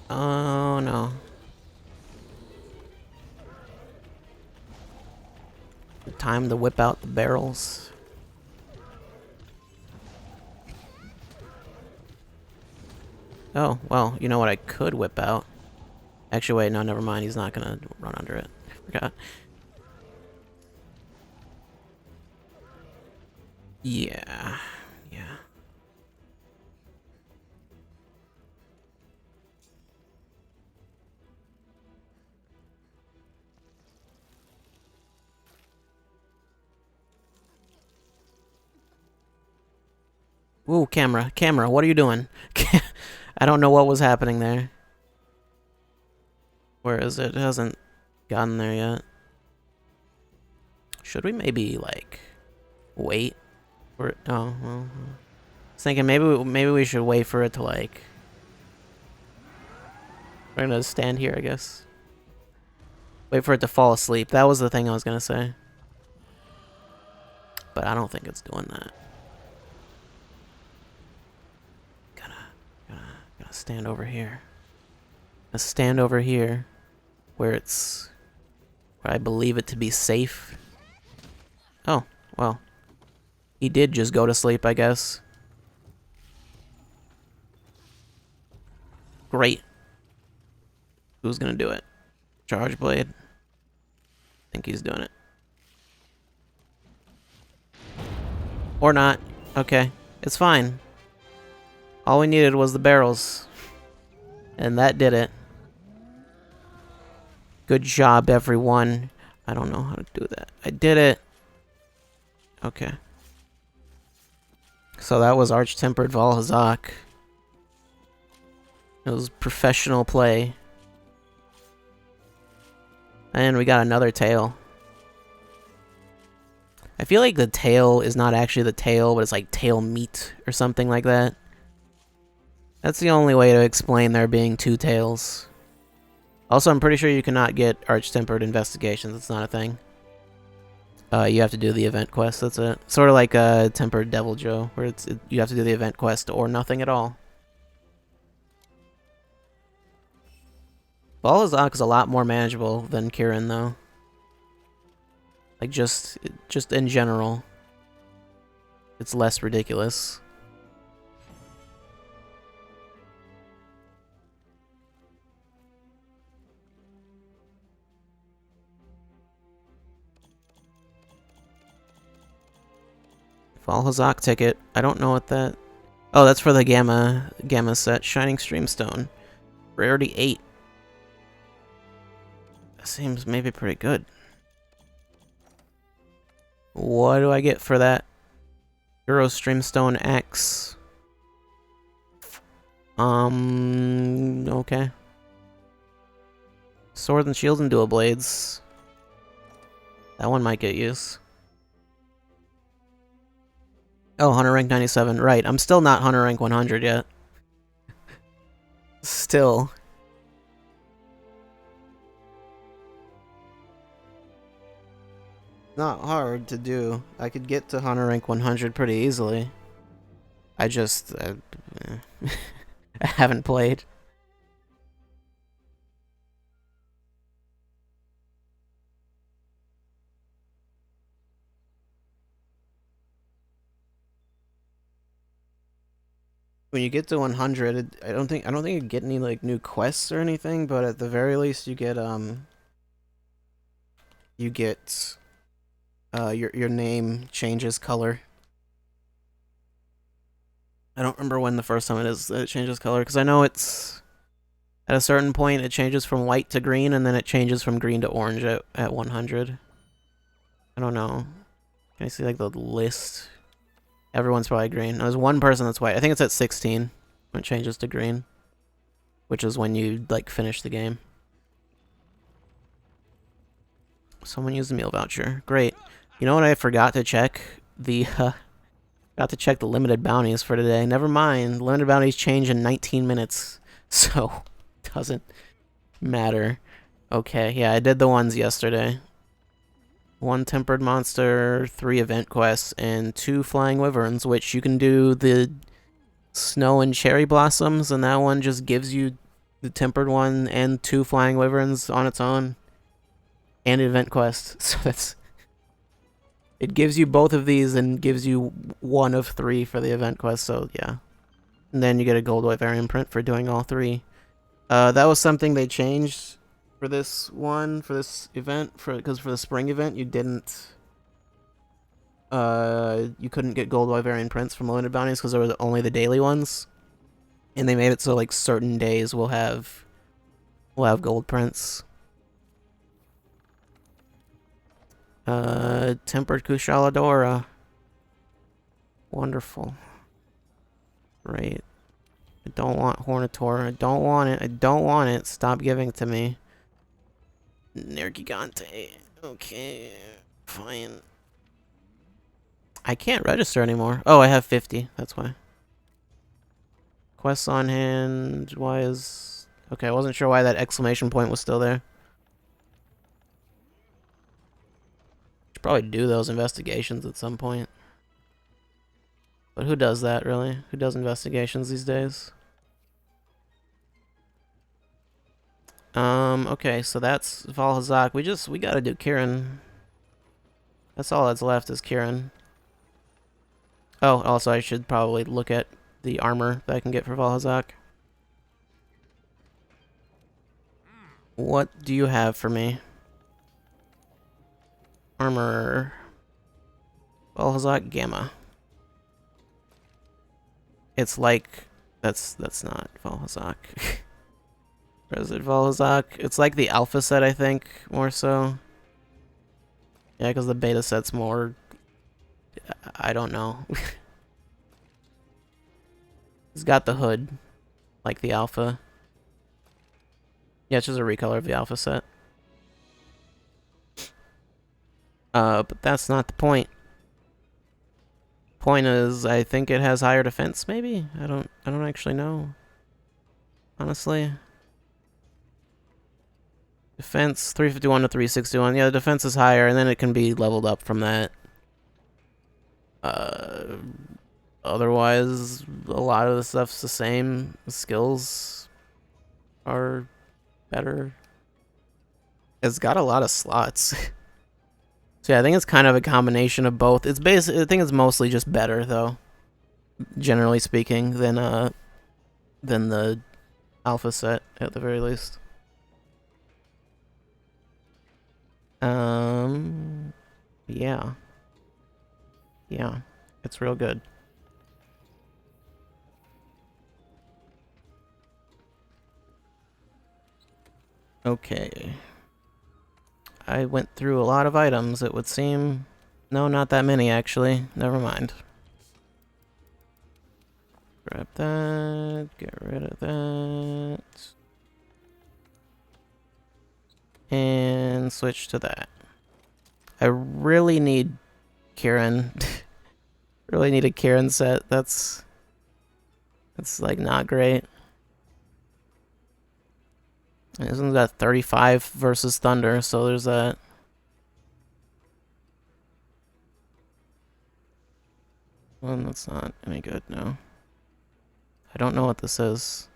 Oh no. Time to whip out the barrels. Oh, well, you know what I could whip out? Actually, wait, no, never mind. He's not gonna run under it. I forgot. Yeah. Yeah. Ooh, camera. Camera, what are you doing? I don't know what was happening there. Where is it? It hasn't gotten there yet. Should we maybe, like, wait for it? Oh, well. I was thinking maybe we should wait for it to, like... We're gonna stand here, I guess. Wait for it to fall asleep. That was the thing I was gonna say. But I don't think it's doing that. Gonna stand over here. Gonna stand over here where I believe it to be safe. Oh, well. He did just go to sleep, I guess. Great. Who's gonna do it? Charge blade. I think he's doing it. Or not. Okay. It's fine. All we needed was the barrels. And that did it. Good job, everyone. I don't know how to do that. I did it. Okay. So that was Arch-Tempered Valhazak. It was professional play. And we got another tail. I feel like the tail is not actually the tail, but it's like tail meat or something like that. That's the only way to explain there being two tails. Also, I'm pretty sure you cannot get Arch-Tempered Investigations. It's not a thing. You have to do the event quest, that's it. Sort of like Tempered Devil Joe, where you have to do the event quest or nothing at all. Valhazak is a lot more manageable than Kirin, though. Like, just in general. It's less ridiculous. Valhazak ticket. I don't know what that... Oh, that's for the Gamma set. Shining Streamstone. Rarity 8. That seems maybe pretty good. What do I get for that? Euro Streamstone X. Okay. Sword and Shields and Dual Blades. That one might get use. Oh, Hunter rank 97. Right, I'm still not Hunter rank 100 yet. Still. Not hard to do. I could get to Hunter rank 100 pretty easily. I just... I haven't played. When you get to 100, I don't think you get any like new quests or anything, but at the very least you get your name changes color. I don't remember when the first time it is that it changes color, because I know it's at a certain point it changes from white to green, and then it changes from green to orange at 100. I don't know. Can I see like the list? Everyone's probably green. There's one person that's white. I think it's at 16 when it changes to green, which is when you like finish the game. Someone used the meal voucher. Great. You know what? I forgot to check the limited bounties for today. Never mind. Limited bounties change in 19 minutes, so doesn't matter. Okay, yeah, I did the ones yesterday. 1 Tempered Monster, 3 Event Quests, and 2 Flying Wyverns, which you can do the Snow and Cherry Blossoms, and that one just gives you the Tempered one and 2 Flying Wyverns on its own. And an Event Quest, so that's... It gives you both of these and gives you 1 of 3 for the Event Quest, so yeah. And then you get a Gold Wyverian print for doing all 3. That was something they changed for this one, for this event, because for the spring event you didn't you couldn't get gold Wyverian prints from limited bounties because there were only the daily ones, and they made it so like certain days we'll have gold prints. Tempered Kushaladora, wonderful. Great. I don't want Hornator. I don't want it. I don't want it. Stop giving it to me. Nergigante. Okay, fine. I can't register anymore. Oh, I have 50. That's why. Quests on hand. Why is... Okay, I wasn't sure why that exclamation point was still there. Should probably do those investigations at some point. But who does that, really? Who does investigations these days? Okay, so that's Valhazak. We gotta do Kirin. That's all that's left is Kirin. Oh, also I should probably look at the armor that I can get for Valhazak. What do you have for me? Armor. Valhazak Gamma. It's like That's not Valhazak. Or is it Valhazak? It's like the alpha set, I think, more so. Yeah, because the beta set's more... I don't know. It's got the hood, like the alpha. Yeah, it's just a recolor of the alpha set. But that's not the point. Point is, I think it has higher defense, maybe? I don't actually know. Honestly. Defense, 351 to 361. Yeah, the defense is higher, and then it can be leveled up from that. Otherwise, a lot of the stuff's the same. The skills are better. It's got a lot of slots. So yeah, I think it's kind of a combination of both. It's basically, I think it's mostly just better, though. Generally speaking, than the alpha set, at the very least. Yeah. Yeah, it's real good. Okay. I went through a lot of items, it would seem. No, not that many, actually. Never mind. Grab that. Get rid of that. And switch to that. I really need Kieran. Really need a Kieran set. That's like not great. And this one's got 35 versus Thunder, so there's that. Well, that's not any good, no. I don't know what this is.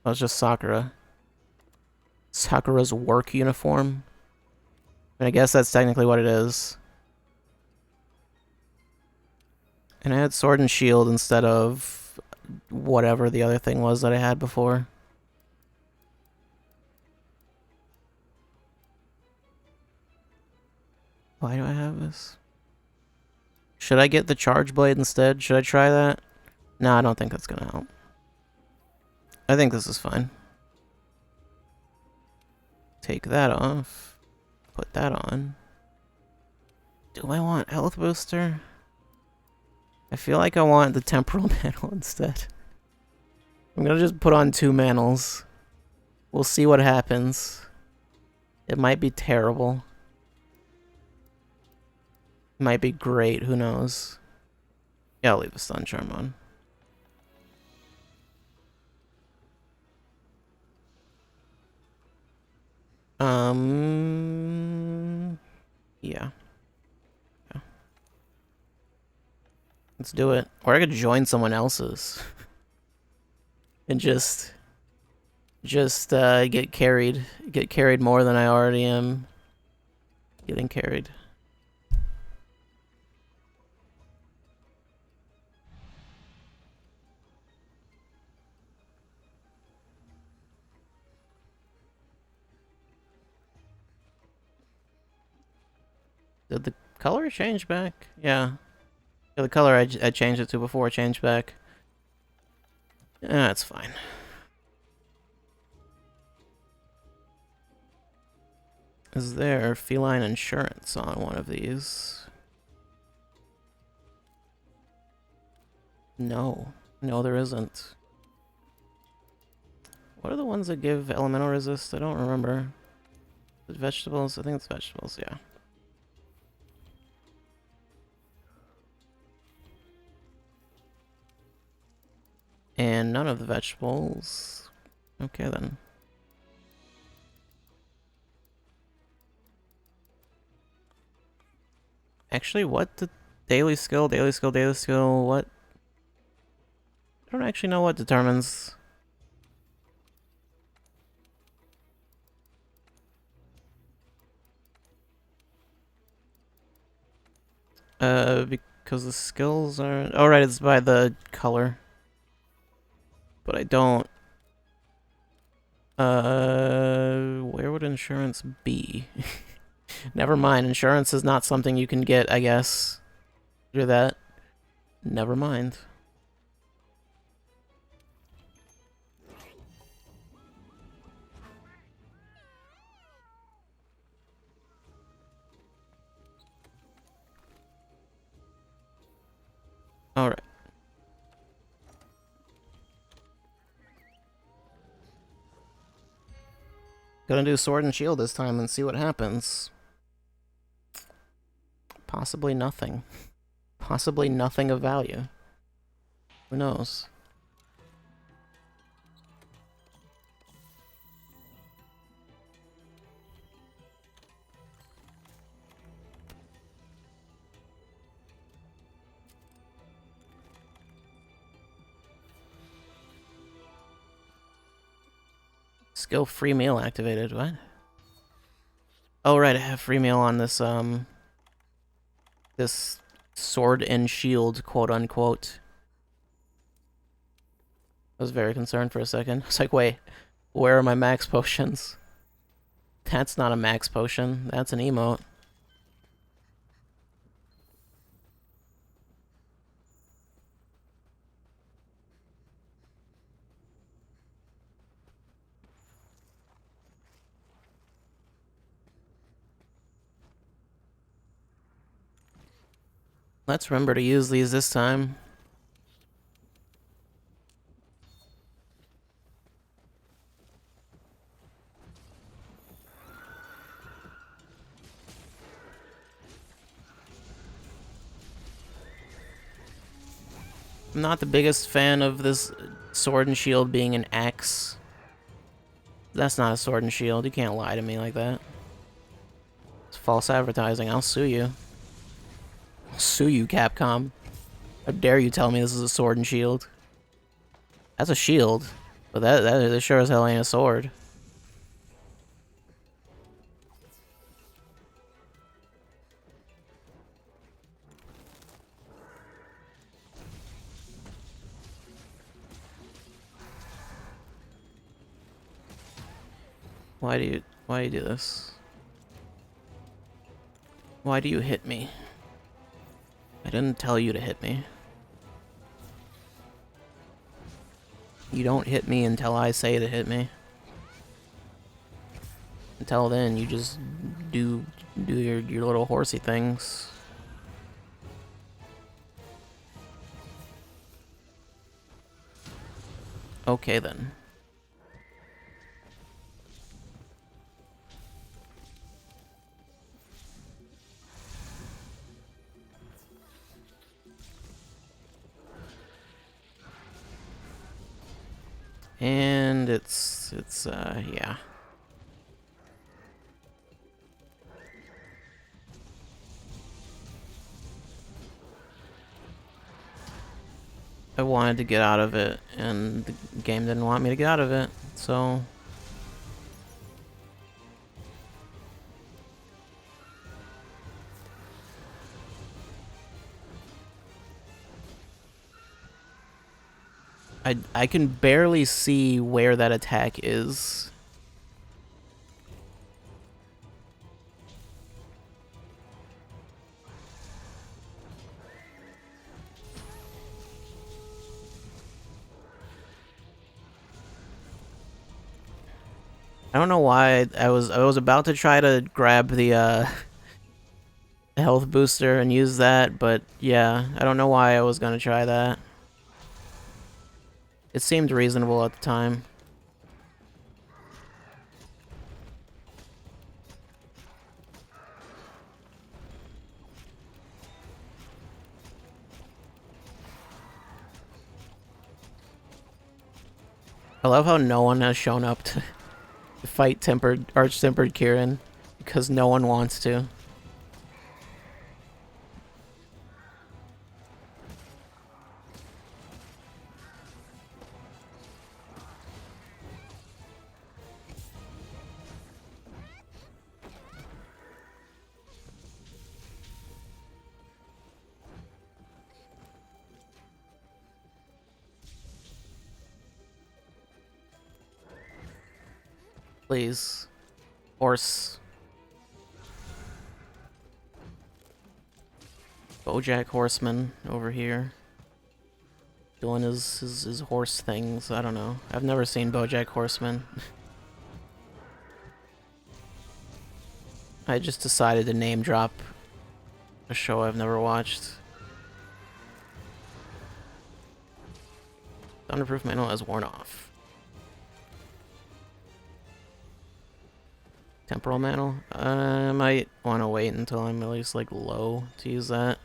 Oh, it's just Sakura. Sakura's work uniform. And I guess that's technically what it is. And I had Sword and Shield instead of whatever the other thing was that I had before. Why do I have this? Should I get the Charge Blade instead? Should I try that? No, I don't think that's gonna help. I think this is fine. Take that off. Put that on. Do I want Health Booster? I feel like I want the Temporal Mantle instead. I'm gonna just put on 2 Mantles. We'll see what happens. It might be terrible. It might be great, who knows. Yeah, I'll leave the Stun Charm on. Yeah. Let's do it. Or I could join someone else's. And just get carried. Get carried more than I already am getting carried. Did the color change back? Yeah. The color I changed it to before it changed back. That's fine. Is there feline insurance on one of these? No. No, there isn't. What are the ones that give elemental resist? I don't remember. Is it vegetables? I think it's vegetables, yeah. And none of the vegetables. Okay, then. Actually, what the daily skill, what? I don't actually know what determines. Because the skills are... Oh, right, it's by the color. But I don't... where would insurance be? Never mind, insurance is not something you can get, I guess. Do that. Never mind. Gonna do sword and shield this time and see what happens. Possibly nothing. Possibly nothing of value. Who knows? Skill free meal activated, what? Oh right, I have free meal on this this sword and shield, quote unquote. I was very concerned for a second. I was like, wait, where are my max potions? That's not a max potion, that's an emote. Let's remember to use these this time. I'm not the biggest fan of this sword and shield being an axe. That's not a sword and shield. You can't lie to me like that. It's false advertising. I'll sue you. I'll sue you, Capcom. How dare you tell me this is a sword and shield? That's a shield, but that sure as hell ain't a sword. Why do you do this? Why do you hit me? I didn't tell you to hit me. You don't hit me until I say to hit me. Until then, you just do your little horsey things. Okay then. And it's yeah. I wanted to get out of it, and the game didn't want me to get out of it, so... I can barely see where that attack is. I don't know why I was about to try to grab the health booster and use that, but yeah, I don't know why I was gonna try that. It seemed reasonable at the time. I love how no one has shown up to fight Arch-Tempered Kirin, because no one wants to. Please. Horse. BoJack Horseman over here. Doing his horse things. I don't know. I've never seen BoJack Horseman. I just decided to name drop a show I've never watched. Thunderproof Manual has worn off. Temporal mantle. I might want to wait until I'm at least like low to use that.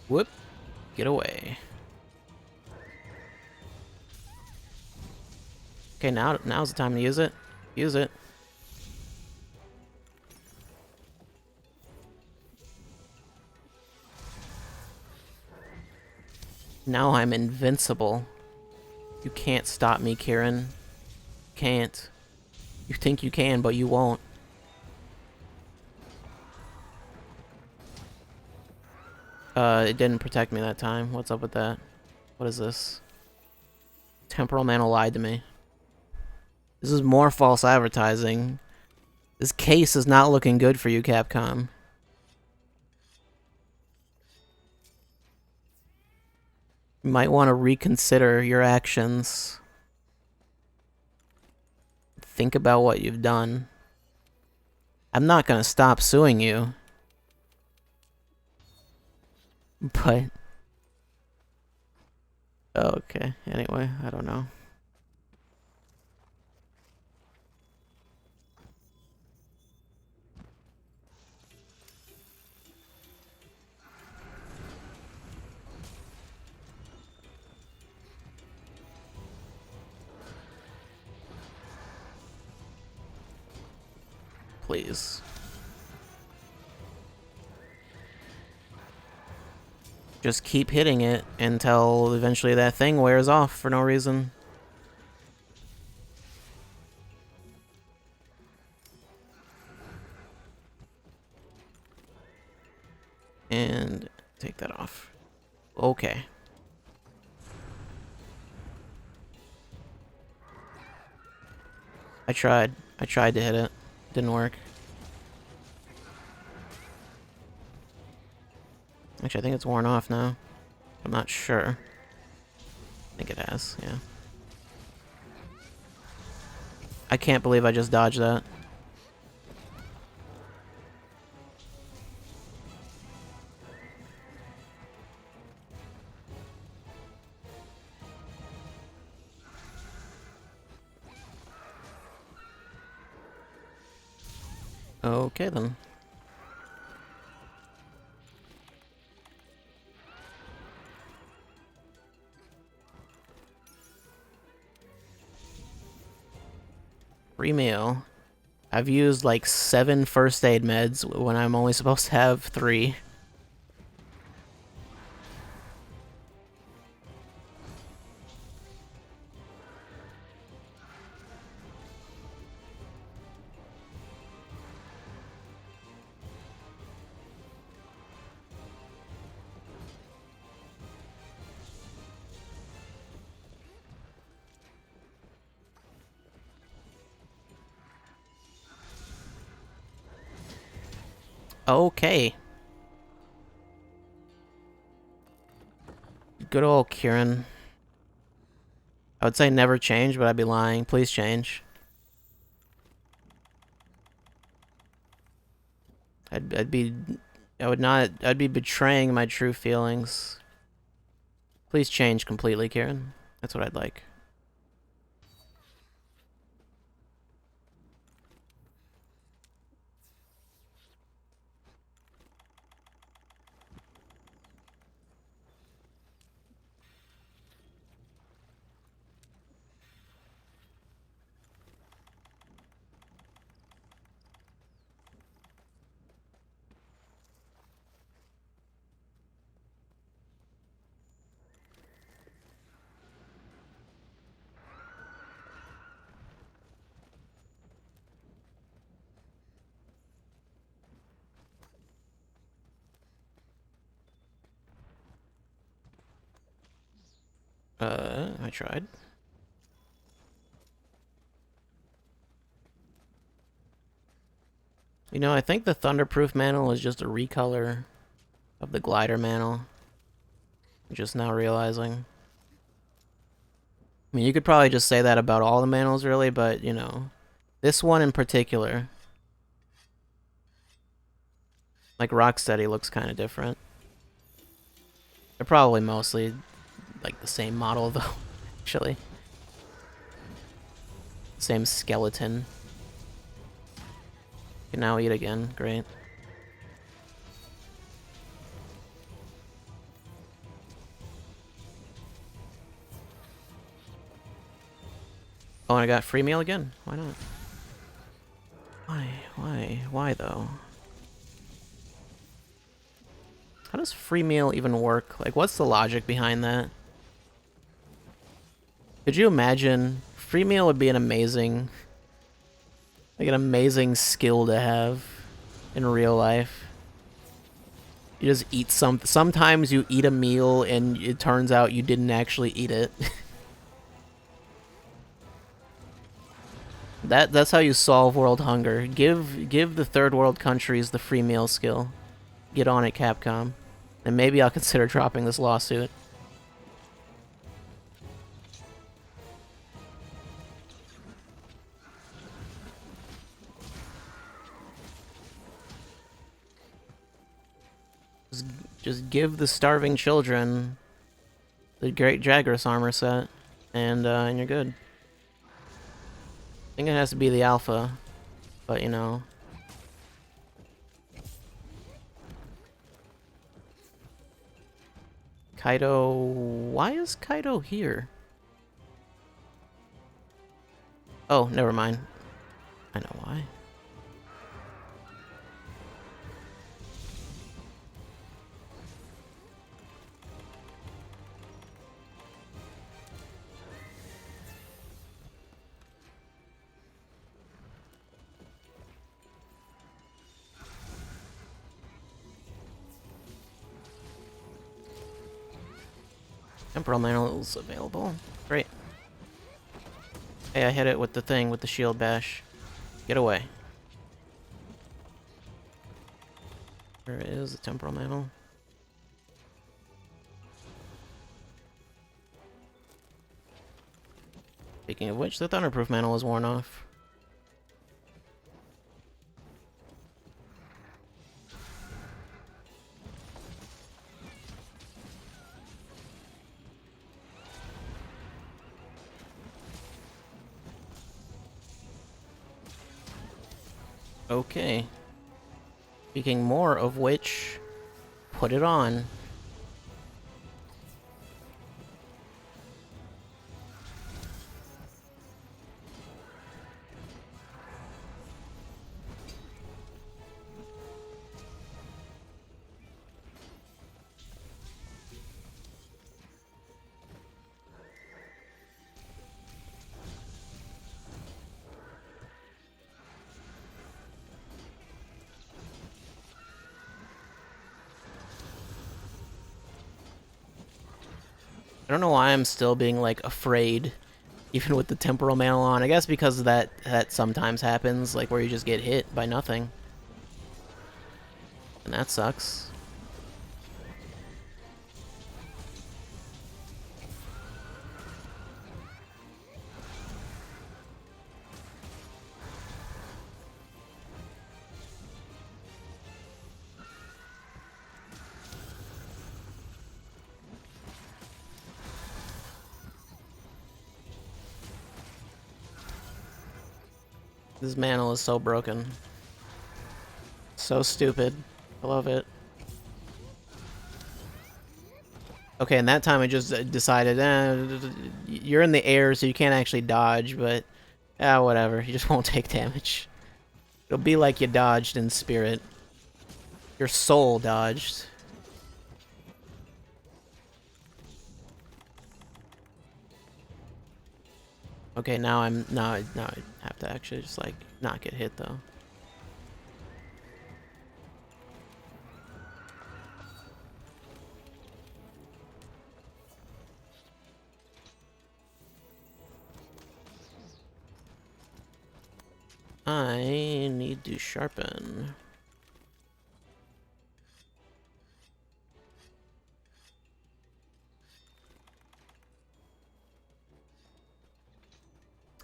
Whoop. Get away. Okay, now's the time to use it. Use it. Now I'm invincible. You can't stop me, Kieran. Can't. You think you can, but you won't. It didn't protect me that time. What's up with that? What is this? Temporal Mantle lied to me. This is more false advertising. This case is not looking good for you, Capcom. You might want to reconsider your actions. Think about what you've done. I'm not gonna stop suing you. But... okay, anyway, I don't know. Please. Just keep hitting it until eventually that thing wears off for no reason. And take that off. Okay. I tried to hit it. Didn't work. Actually, I think it's worn off now. I'm not sure. I think it has, yeah. I can't believe I just dodged that. Okay, then. Free meal. I've used like 7 first aid meds when I'm only supposed to have 3. Okay. Good old Kieran. I would say never change, but I'd be lying. Please change. I'd be betraying my true feelings. Please change completely, Kieran. That's what I'd like. I tried. You know, I think the Thunderproof mantle is just a recolor of the Glider mantle. I'm just now realizing. I mean, you could probably just say that about all the mantles, really, but, you know, this one in particular. Like Rocksteady looks kind of different. They're probably mostly like the same model though, actually. Same skeleton. Can now eat again. Great. Oh, and I got free meal again. Why not? Why? Why though? How does free meal even work? Like, what's the logic behind that? Could you imagine? Free meal would be an amazing, like an amazing skill to have in real life. You just eat sometimes you eat a meal and it turns out you didn't actually eat it. That's how you solve world hunger. Give the third world countries the free meal skill. Get on it, Capcom. And maybe I'll consider dropping this lawsuit. Just give the starving children the Great Jagras armor set, and you're good. I think it has to be the alpha, but you know. Kaido... Why is Kaido here? Oh, never mind. I know why. Temporal Mantle available. Great. Hey, I hit it with the thing, with the shield bash. Get away. Where is the Temporal Mantle? Speaking of which, the Thunderproof Mantle is worn off. Okay. Speaking more of which, put it on. I don't know why I'm still being, like, afraid, even with the Temporal Mantle on. I guess because that sometimes happens, like, where you just get hit by nothing. And that sucks. This mantle is so broken. So stupid. I love it. Okay, and that time I just decided, you're in the air, so you can't actually dodge, but, whatever. You just won't take damage. It'll be like you dodged in Spirit. Your soul dodged. Okay, now I have to actually just, like, not get hit, though. I need to sharpen.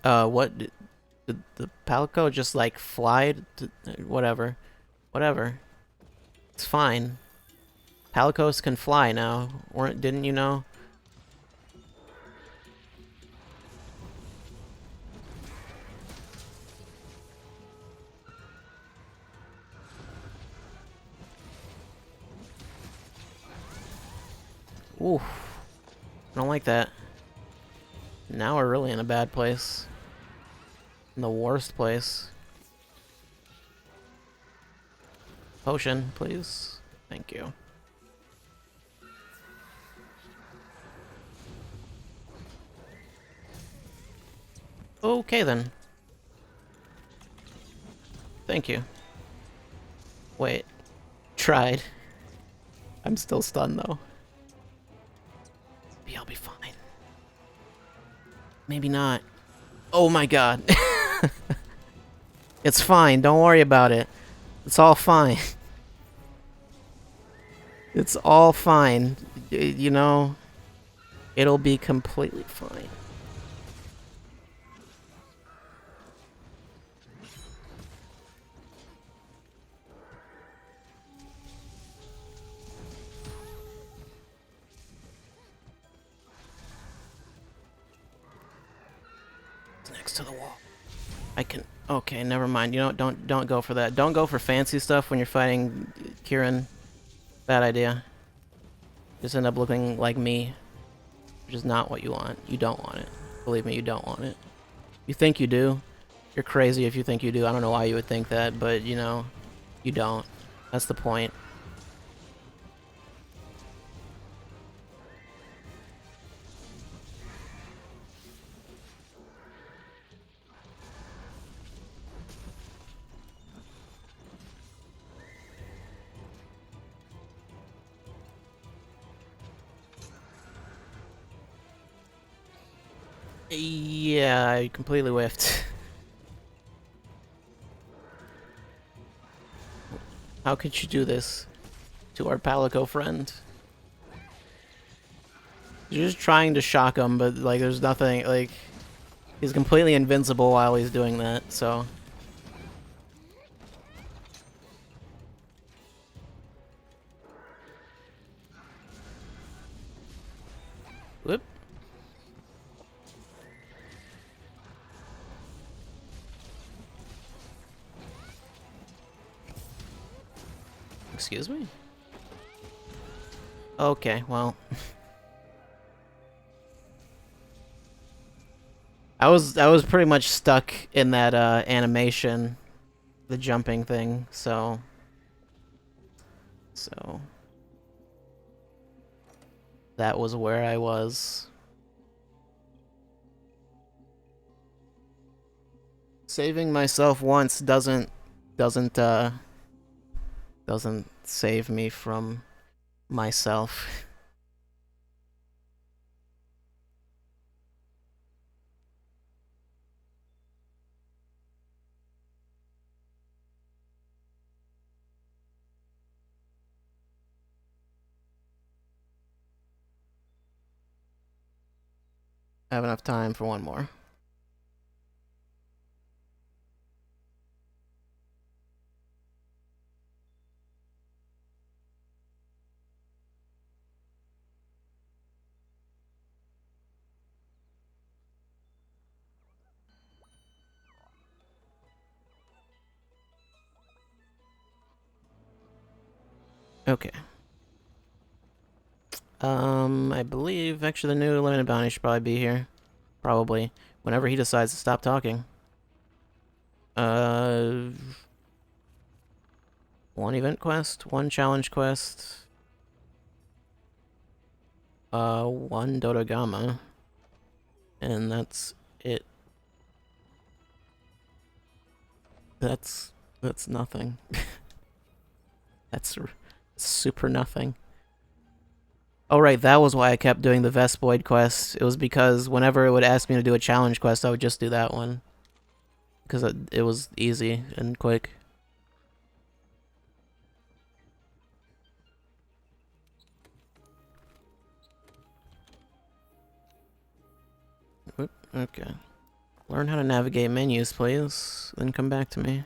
What did the Palico just like fly to, whatever. Whatever. It's fine. Palicos can fly now. Didn't you know? Oof. I don't like that. Now we're really in a bad place. In the worst place. Potion, please. Thank you. Okay then. Thank you. Wait. Tried. I'm still stunned though. Maybe I'll be fine. Maybe not. Oh my god. It's fine. Don't worry about it. It's all fine. It's all fine. You know, it'll be completely fine. It's next to the wall. I can. Okay, never mind. You know what? Don't go for that. Don't go for fancy stuff when you're fighting Kieran. Bad idea. Just end up looking like me, which is not what you want. You don't want it. Believe me, you don't want it. You think you do. You're crazy if you think you do. I don't know why you would think that, but you know, you don't. That's the point. Yeah, I completely whiffed. How could you do this to our Palico friend? You're just trying to shock him, but like there's nothing, like he's completely invincible while he's doing that, so. Whoop. Excuse me? Okay, well. I was pretty much stuck in that animation, the jumping thing, so that was where I was. Saving myself once doesn't save me from myself. I have enough time for one more. Okay. I believe actually the new limited bounty should probably be here. Probably. Whenever he decides to stop talking. One event quest, one challenge quest. One Dodogama. And that's it. That's nothing. That's super nothing. Oh right, that was why I kept doing the Vespoid quest. It was because whenever it would ask me to do a challenge quest, I would just do that one. Because it was easy and quick. Oop, okay. Learn how to navigate menus, please. Then come back to me.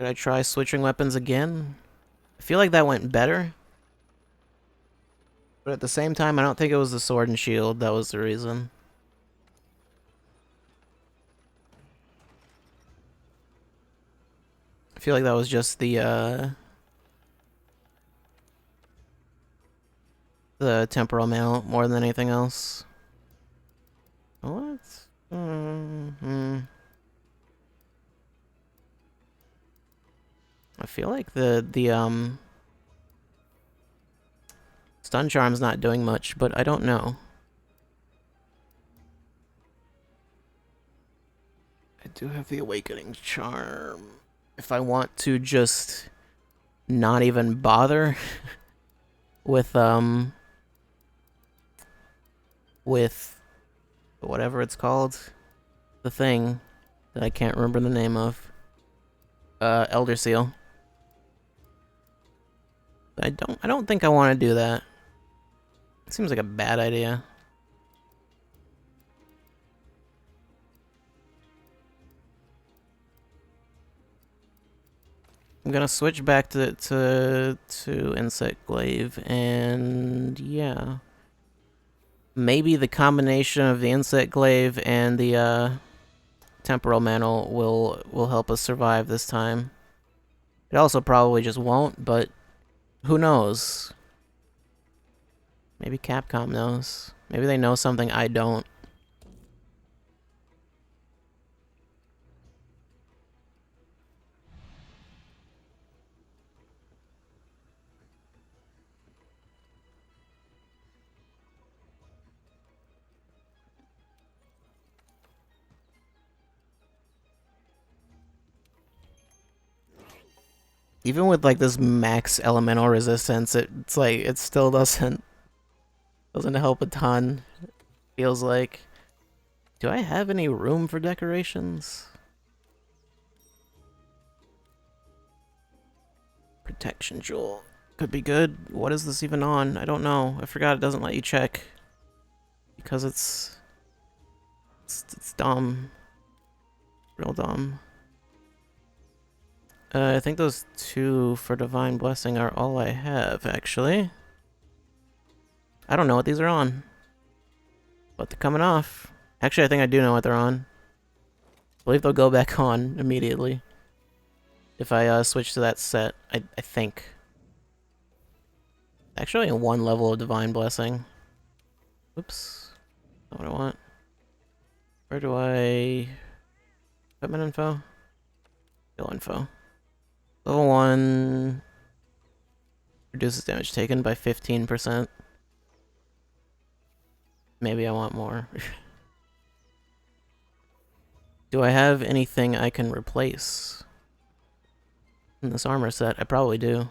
Should I try switching weapons again? I feel like that went better. But at the same time, I don't think it was the sword and shield that was the reason. I feel like that was just the temporal mail more than anything else. What? I feel like the stun charm's not doing much, but I don't know. I do have the awakening charm. If I want to just not even bother with whatever it's called, the thing that I can't remember the name of, Elder Seal. I don't think I want to do that. It seems like a bad idea. I'm gonna switch back to Insect Glaive, and yeah, maybe the combination of the Insect Glaive and the Temporal Mantle will help us survive this time. It also probably just won't, but who knows? Maybe Capcom knows. Maybe they know something I don't. Even with like this max elemental resistance, it's like it still doesn't help a ton. Feels like. Do I have any room for decorations? Protection jewel could be good. What is this even on? I don't know. I forgot it doesn't let you check because it's dumb, real dumb. I think those two for Divine Blessing are all I have, actually. I don't know what these are on, but they're coming off. Actually, I think I do know what they're on. I believe they'll go back on immediately if I switch to that set, I think. Actually, in one level of Divine Blessing. Oops. Not what I want. Where do I... Equipment info? Skill info. Level 1... Reduces damage taken by 15%. Maybe I want more. Do I have anything I can replace in this armor set? I probably do.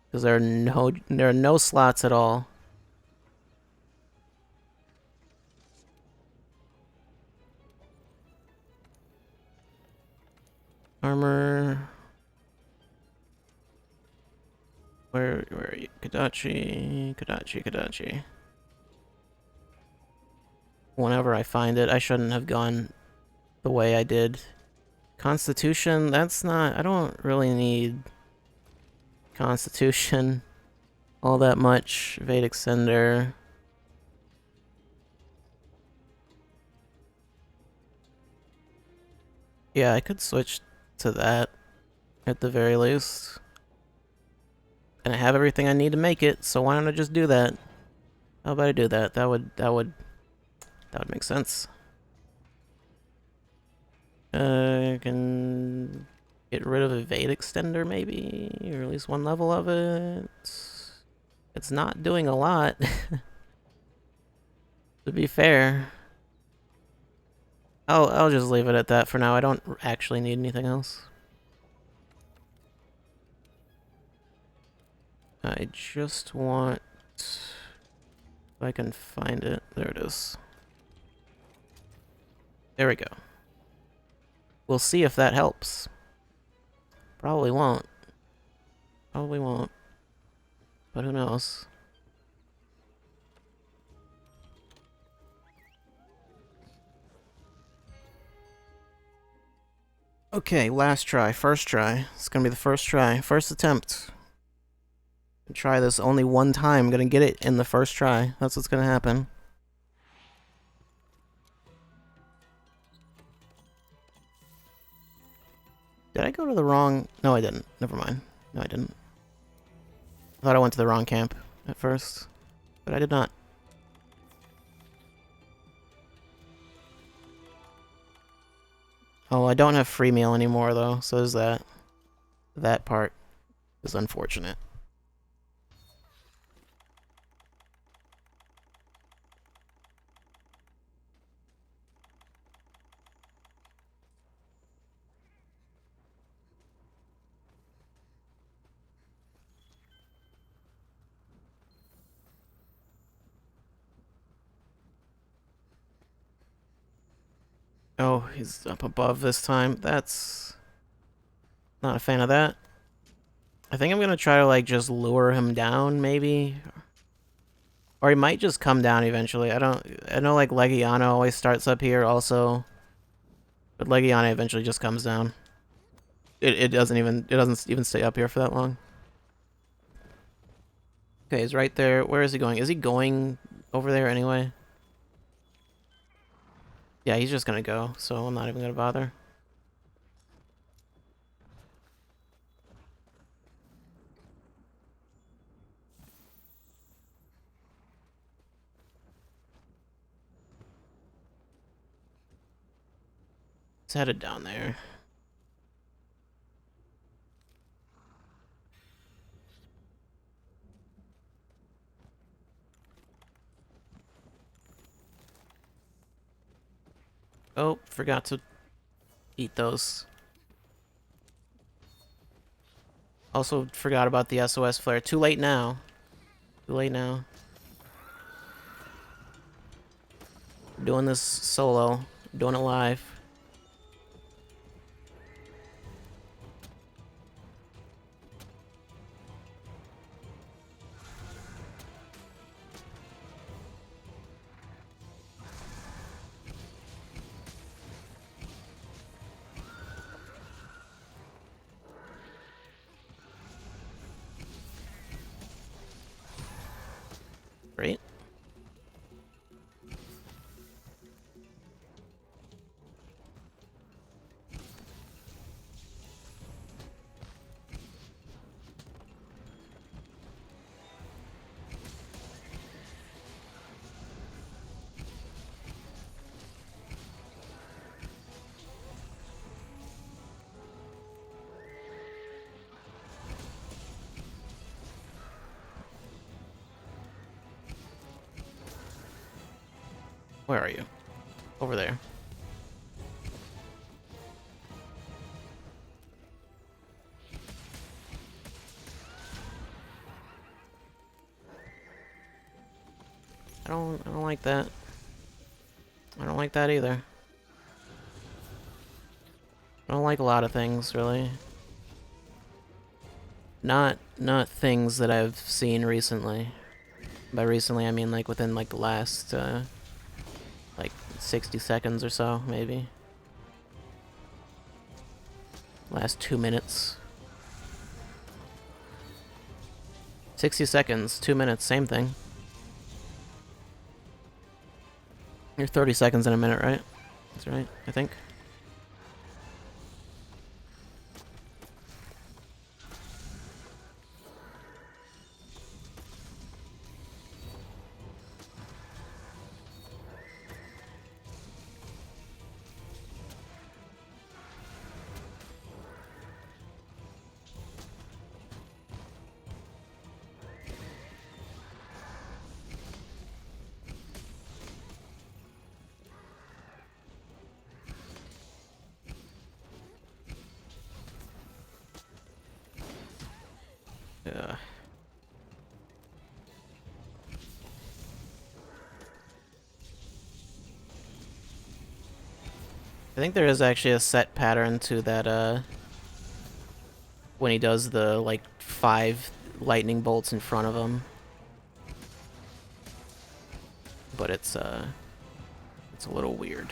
Because there are no slots at all. Armor. Where are you? Kadachi. Whenever I find it, I shouldn't have gone the way I did. Constitution, that's not... I don't really need Constitution all that much. Evade Extender. Yeah, I could switch to that at the very least. And I have everything I need to make it, so why don't I just do that? How about I do that? That would make sense. I can get rid of Evade Extender, maybe? Or at least one level of it. It's not doing a lot. To be fair. I'll just leave it at that for now. I don't actually need anything else. I just want... If I can find it. There it is. There we go. We'll see if that helps. Probably won't. Probably won't. But who knows? Okay, last try, first try. It's gonna be the first try, first attempt. Try this only one time. I'm gonna get it in the first try. That's what's gonna happen. Did I go to the wrong... No, I didn't. Never mind. No, I didn't. I thought I went to the wrong camp at first, but I did not. Oh, I don't have free meal anymore, though, so there's that. That part is unfortunate. Oh, he's up above this time. That's... Not a fan of that. I think I'm gonna try to, like, just lure him down, maybe? Or he might just come down eventually. I know, like, Legiana always starts up here also. But Legiana eventually just comes down. It doesn't even stay up here for that long. Okay, he's right there. Where is he going? Is he going over there anyway? Yeah, he's just gonna go, so I'm not even gonna bother. It's headed down there. Oh, forgot to eat those. Also forgot about the SOS flare. Too late now. Too late now. Doing this solo. Doing it live. Great. Where are you? Over there. I don't like that. I don't like that either. I don't like a lot of things, really. Not things that I've seen recently. By recently, I mean like within like the last like 60 seconds or so, maybe. Last 2 minutes. 60 seconds, 2 minutes, same thing. You're 30 seconds in a minute, right? That's right, I think. Yeah. I think there is actually a set pattern to that, when he does the, like, 5 lightning bolts in front of him. But it's a little weird.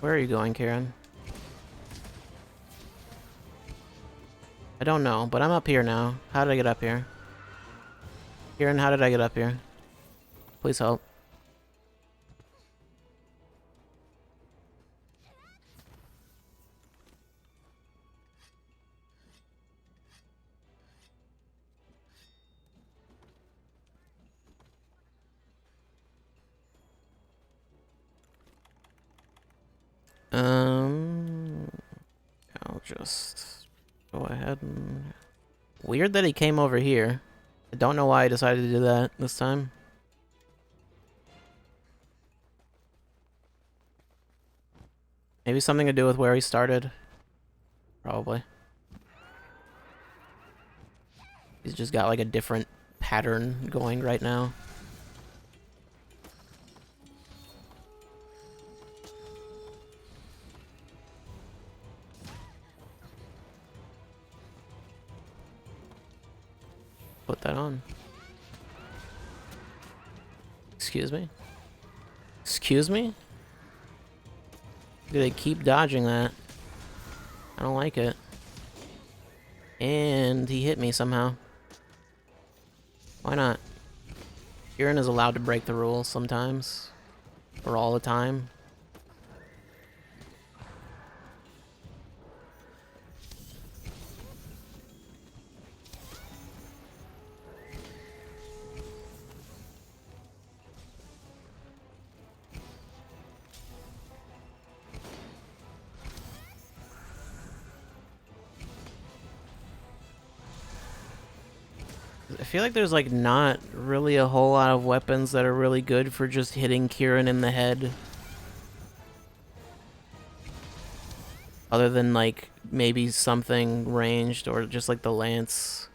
Where are you going, Kieran? I don't know, but I'm up here now. How did I get up here? Kieran, how did I get up here? Please help. I'll just go ahead and... Weird that he came over here. I don't know why I decided to do that this time. Maybe something to do with where he started. Probably. He's just got like a different pattern going right now. Put that on. Excuse me? Excuse me? Do they keep dodging that? I don't like it. And he hit me somehow. Why not? Kieran is allowed to break the rules sometimes. Or all the time. I feel like there's like not really a whole lot of weapons that are really good for just hitting Kieran in the head. Other than like maybe something ranged or just like the lance.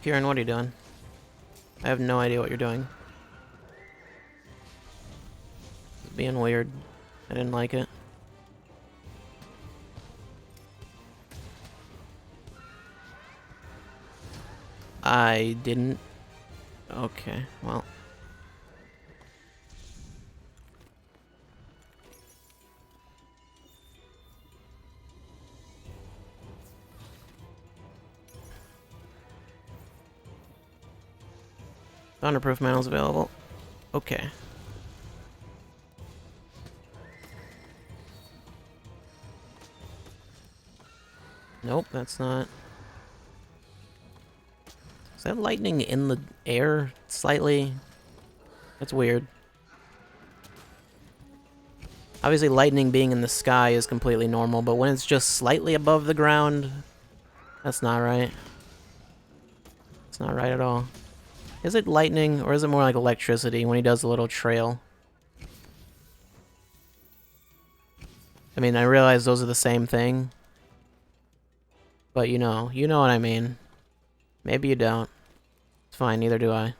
Kieran, what are you doing? I have no idea what you're doing. It's being weird. I didn't like it. I didn't. Okay, well. Thunderproof mantle is available. Okay. Nope, that's not. Is that lightning in the air slightly? That's weird. Obviously, lightning being in the sky is completely normal, but when it's just slightly above the ground, that's not right. It's not right at all. Is it lightning, or is it more like electricity when he does a little trail? I mean, I realize those are the same thing. But you know what I mean. Maybe you don't. It's fine, neither do I.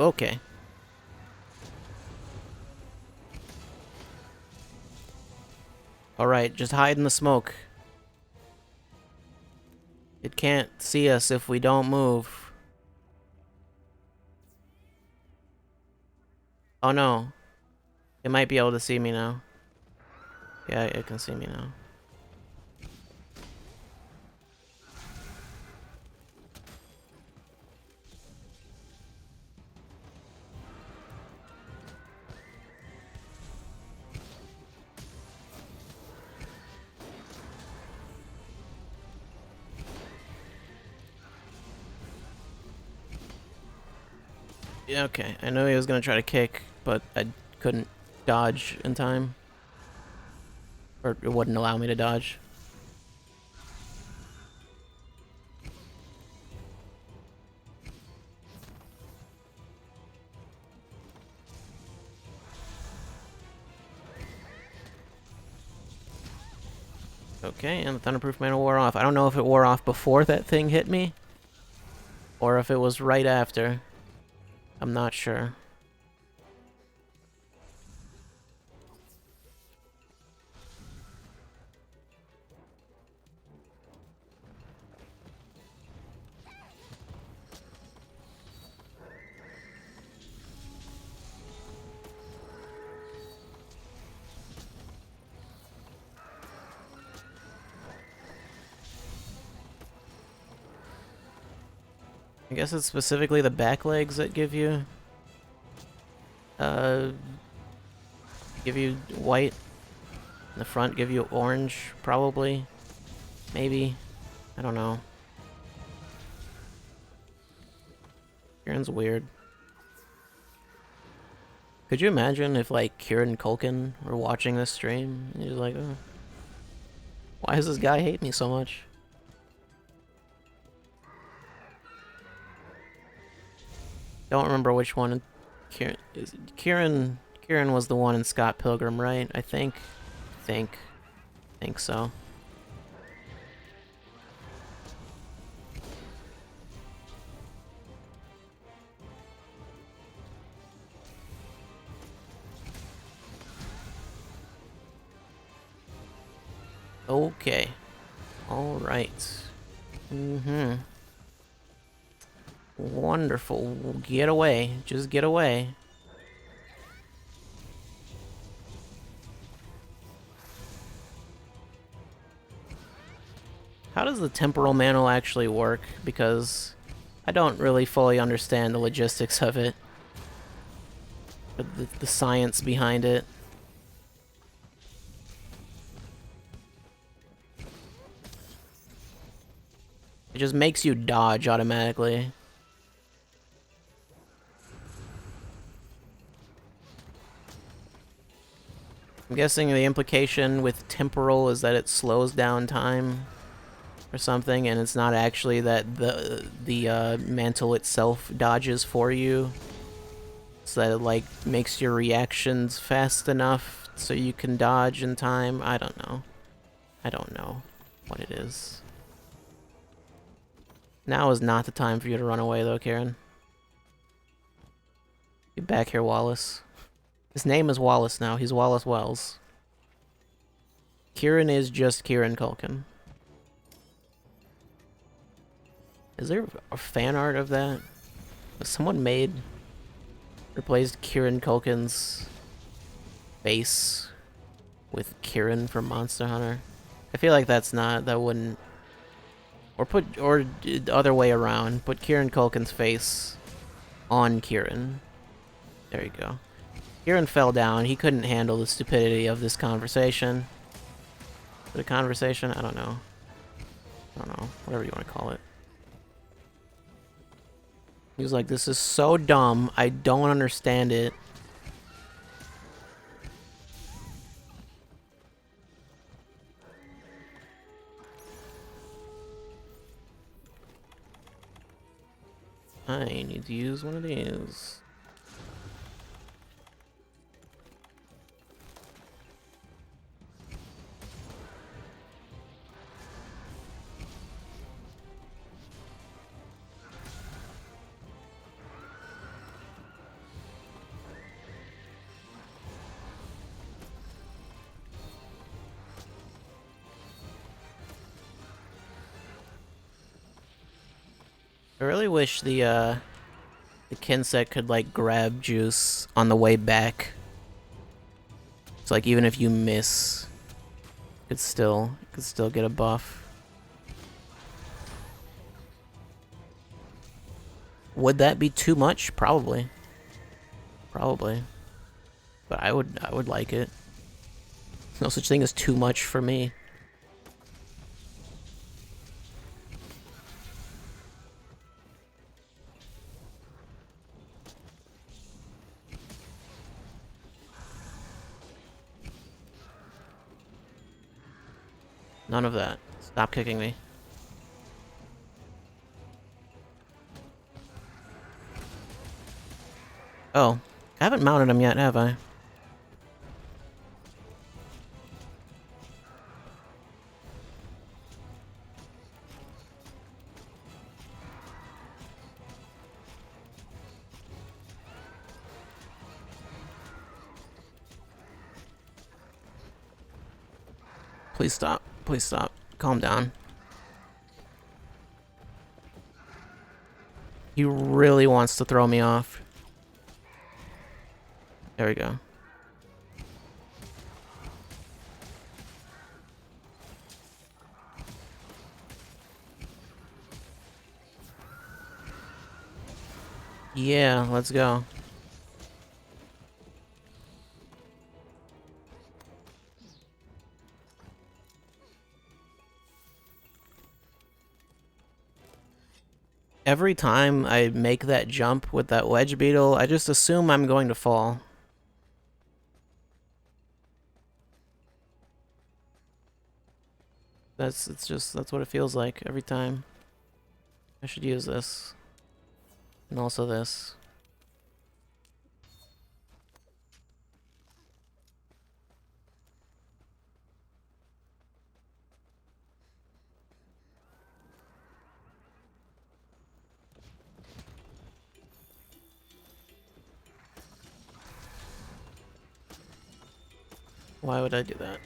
Okay. Alright, just hide in the smoke. It can't see us if we don't move. Oh no. It might be able to see me now. Yeah, it can see me now. Yeah, okay. I know he was gonna try to kick, but I couldn't dodge in time. Or it wouldn't allow me to dodge. Okay, and the Thunderproof Mantle wore off. I don't know if it wore off before that thing hit me, or if it was right after. I'm not sure. I guess it's specifically the back legs that give you white. The front give you orange, probably. Maybe. I don't know. Kieran's weird. Could you imagine if, like, Kieran Culkin were watching this stream? And he's like, oh, why does this guy hate me so much? Don't remember which one. Kieran was the one in Scott Pilgrim, right? I think so. Okay. All right. Wonderful. Get away. Just get away. How does the temporal mantle actually work? Because I don't really fully understand the logistics of it. The science behind it. It just makes you dodge automatically. I'm guessing the implication with temporal is that it slows down time or something, and it's not actually that the mantle itself dodges for you. So that it, like, makes your reactions fast enough so you can dodge in time. I don't know. I don't know what it is. Now is not the time for you to run away, though, Kieran. Get back here, Wallace. His name is Wallace now. He's Wallace Wells. Kieran is just Kieran Culkin. Is there a fan art of that? Was someone replaced Kieran Culkin's face with Kieran from Monster Hunter? I feel like that wouldn't... Or the other way around. Put Kieran Culkin's face on Kieran. There you go. Kieran fell down. He couldn't handle the stupidity of this conversation. The conversation? I don't know. Whatever you want to call it. He was like, this is so dumb. I don't understand it. I need to use one of these. I really wish the Kinsect could like grab Juice on the way back. So like even if you miss, you could still get a buff. Would that be too much? Probably. Probably. But I would like it. No such thing as too much for me. None of that. Stop kicking me. Oh, I haven't mounted him yet, have I? Please stop. Please stop. Calm down. He really wants to throw me off. There we go. Yeah, let's go. Every time I make that jump with that wedge beetle, I just assume I'm going to fall. That's what it feels like every time. I should use this. And also this. Why would I do that?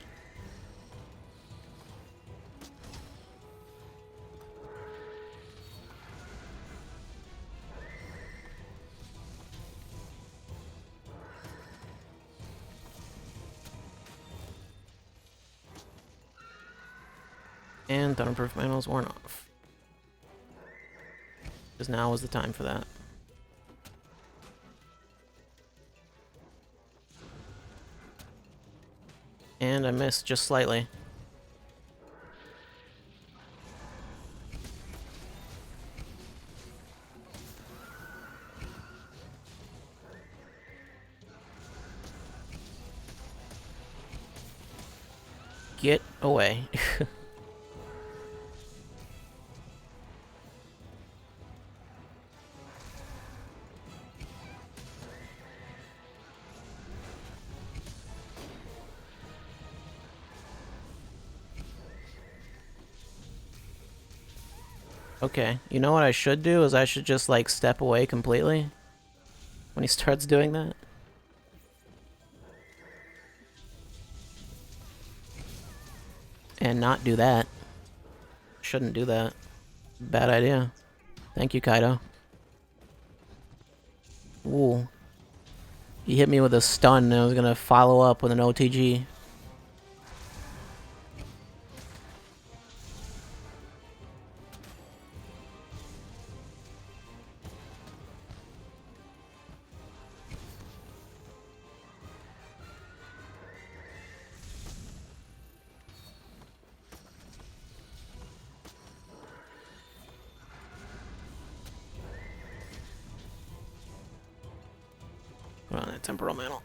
And Thunderproof Manual's worn off. Because now is the time for that. And I missed just slightly. Get away. Okay, you know what I should do is I should just like step away completely when he starts doing that. And not do that. Shouldn't do that. Bad idea. Thank you, Kaido. Ooh. He hit me with a stun and I was gonna follow up with an OTG. Put on that temporal mantle.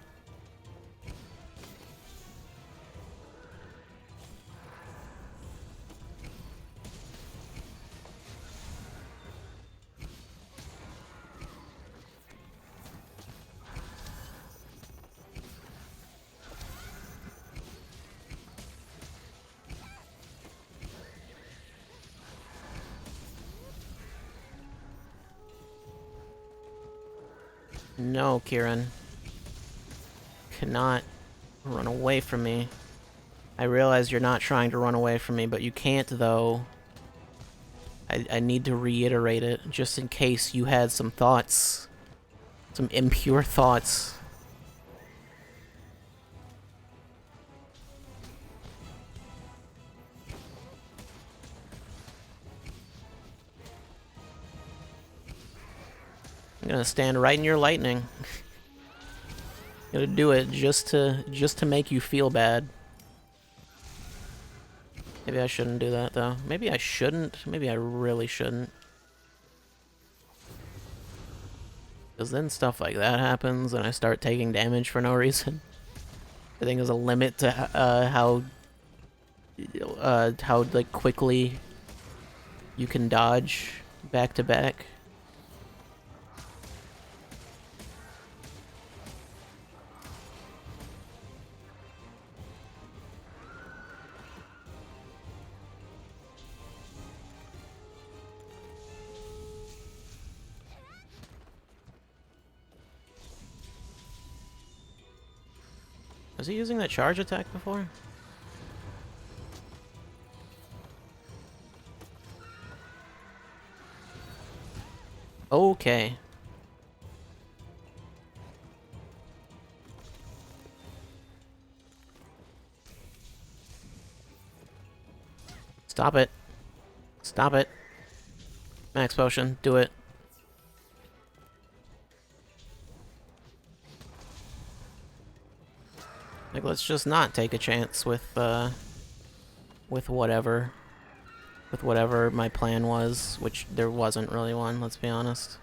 No, Kieran. Cannot run away from me. I realize you're not trying to run away from me, but you can't, though. I need to reiterate it just in case you had some thoughts, some impure thoughts. I'm gonna stand right in your lightning. Gonna do it just to make you feel bad. Maybe I shouldn't do that though. Maybe I shouldn't. Maybe I really shouldn't. Because then stuff like that happens and I start taking damage for no reason. I think there's a limit to how like quickly you can dodge back to back. Was he using that charge attack before? Okay. Stop it. Stop it. Max potion. Do it. Like, let's just not take a chance with whatever. With whatever my plan was, which there wasn't really one, let's be honest.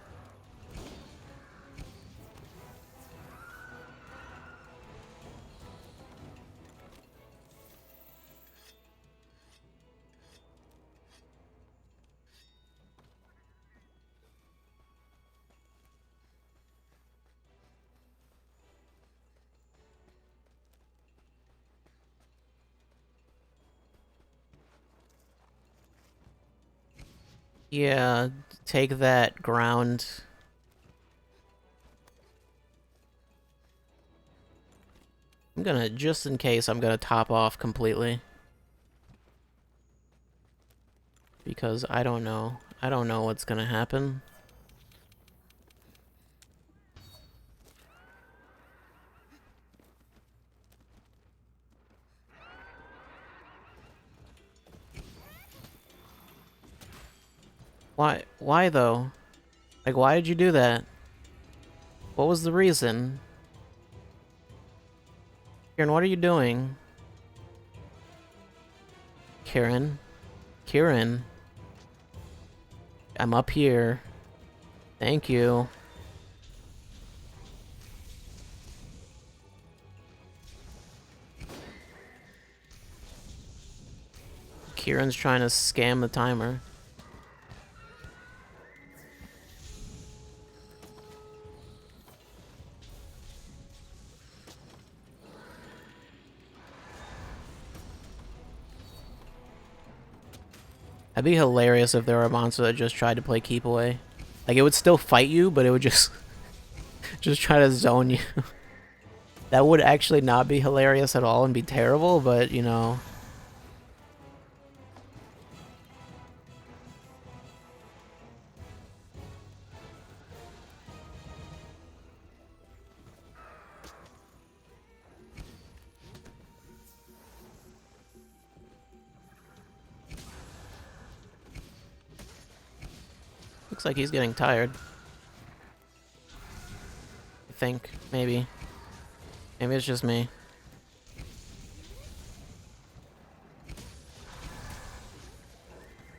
Yeah, take that ground. I'm gonna, just in case, I'm gonna top off completely. Because I don't know. I don't know what's gonna happen. Why though? Like, why did you do that? What was the reason? Kieran, what are you doing? Kieran? Kieran? I'm up here. Thank you. Kieran's trying to scam the timer. That'd be hilarious if there were a monster that just tried to play keep away. Like, it would still fight you, but it would just just try to zone you. That would actually not be hilarious at all and be terrible, but, you know. Looks like he's getting tired. I think, maybe. Maybe it's just me.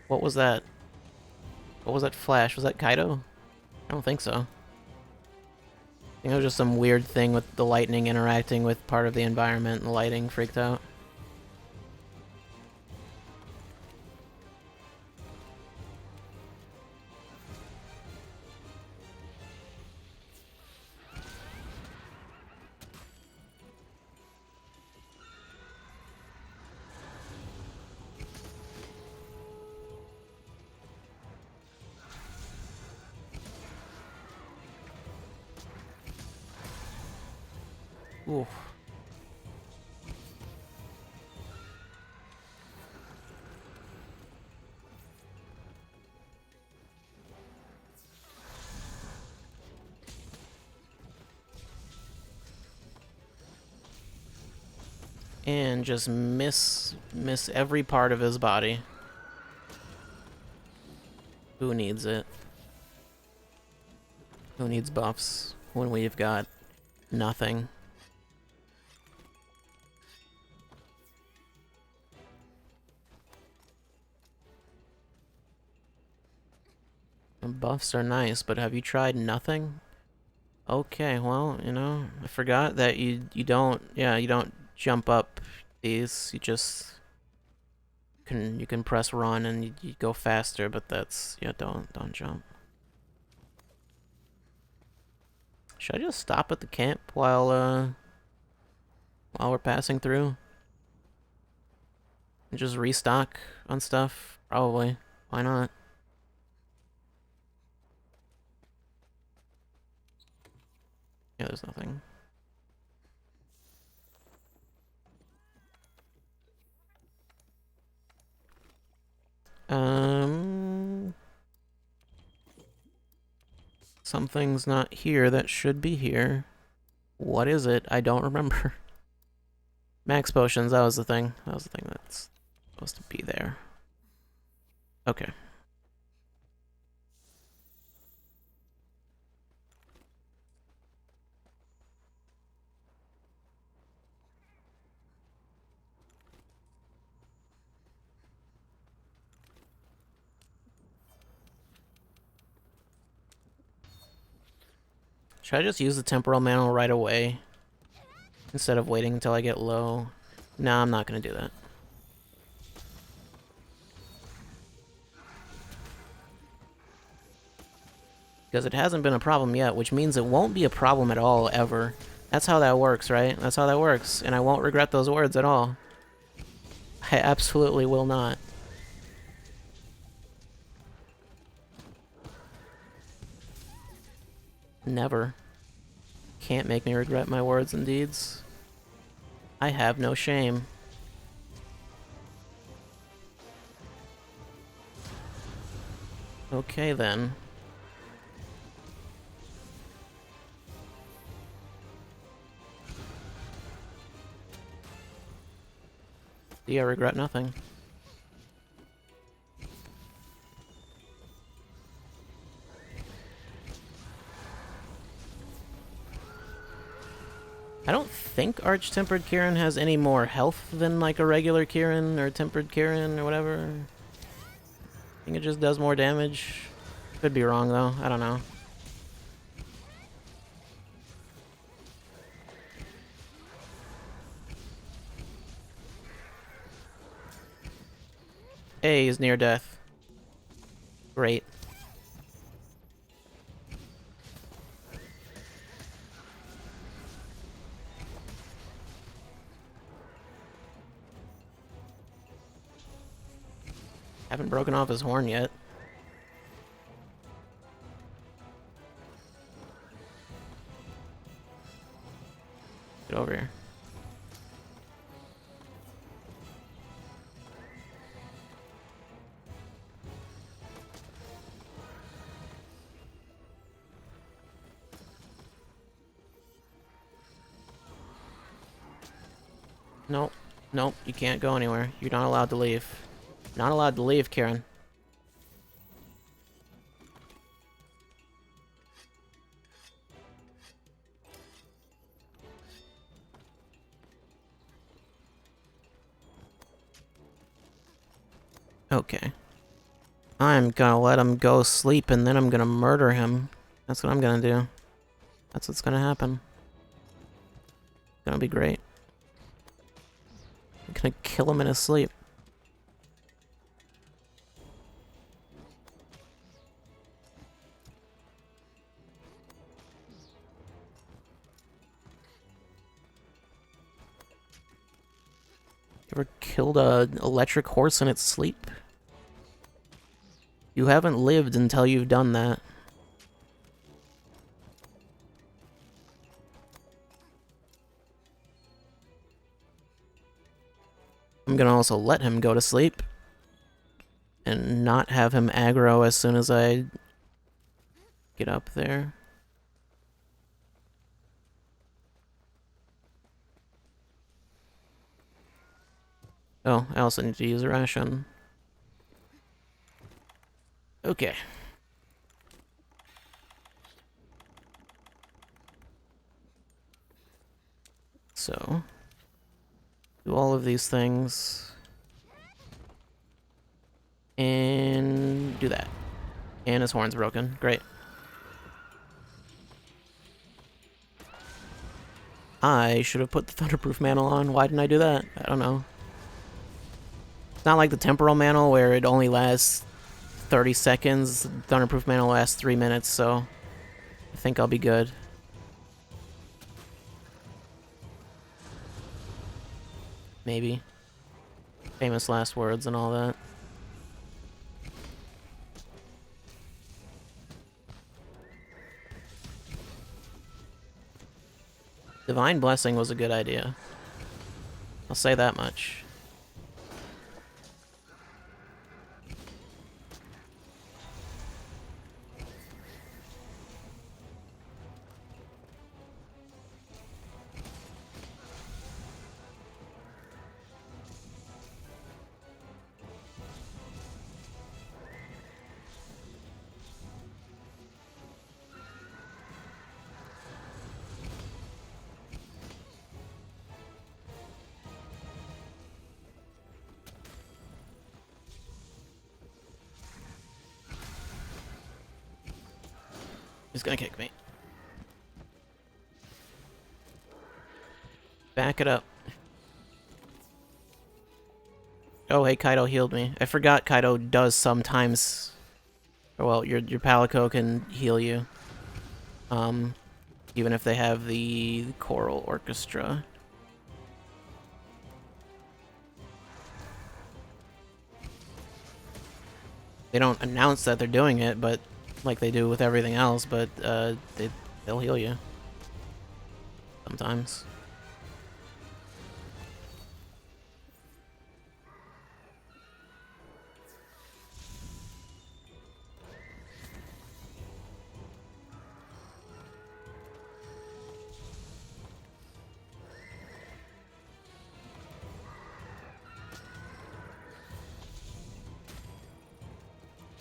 What was that? What was that flash? Was that Kaido? I don't think so. I think it was just some weird thing with the lightning interacting with part of the environment and the lighting freaked out. Ooh. And just miss every part of his body. Who needs it? Who needs buffs when we've got nothing? And buffs are nice, but have you tried nothing? Okay, well, you know, I forgot that you don't, yeah, you don't jump up these. You just you can press run and you go faster, but that's, yeah, don't jump. Should I just stop at the camp while we're passing through? And just restock on stuff? Probably. Why not? Yeah, there's nothing. Something's not here that should be here. What is it? I don't remember. Max potions, that was the thing. That was the thing that's supposed to be there. Okay. Should I just use the temporal mantle right away? Instead of waiting until I get low? Nah, I'm not gonna do that. Because it hasn't been a problem yet, which means it won't be a problem at all, ever. That's how that works, right? That's how that works, and I won't regret those words at all. I absolutely will not. Never. Can't make me regret my words and deeds. I have no shame. Okay then. See, I regret nothing. I don't think Arch-Tempered Kirin has any more health than like a regular Kirin or Tempered Kirin or whatever. I think it just does more damage. Could be wrong though, I don't know. A is near death. Great. Haven't broken off his horn yet. Get over here. Nope. Nope, you can't go anywhere. You're not allowed to leave. Not allowed to leave, Kirin. Okay. I'm gonna let him go sleep and then I'm gonna murder him. That's what I'm gonna do. That's what's gonna happen. It's gonna be great. I'm gonna kill him in his sleep. You ever killed an electric horse in its sleep? You haven't lived until you've done that. I'm gonna also let him go to sleep. And not have him aggro as soon as I get up there. Oh, I also need to use a ration. Okay. So, do all of these things. And do that. And his horn's broken. Great. I should have put the Thunderproof Mantle on. Why didn't I do that? I don't know. It's not like the Temporal Mantle where it only lasts 30 seconds. The Thunderproof Mantle lasts 3 minutes, so I think I'll be good. Maybe. Famous last words and all that. Divine Blessing was a good idea. I'll say that much. He's gonna kick me. Back it up. Oh, hey, Kaido healed me. I forgot Kaido does sometimes. Well, your Palico can heal you. Even if they have the Choral Orchestra. They don't announce that they're doing it, but like they do with everything else, but they'll heal you. Sometimes.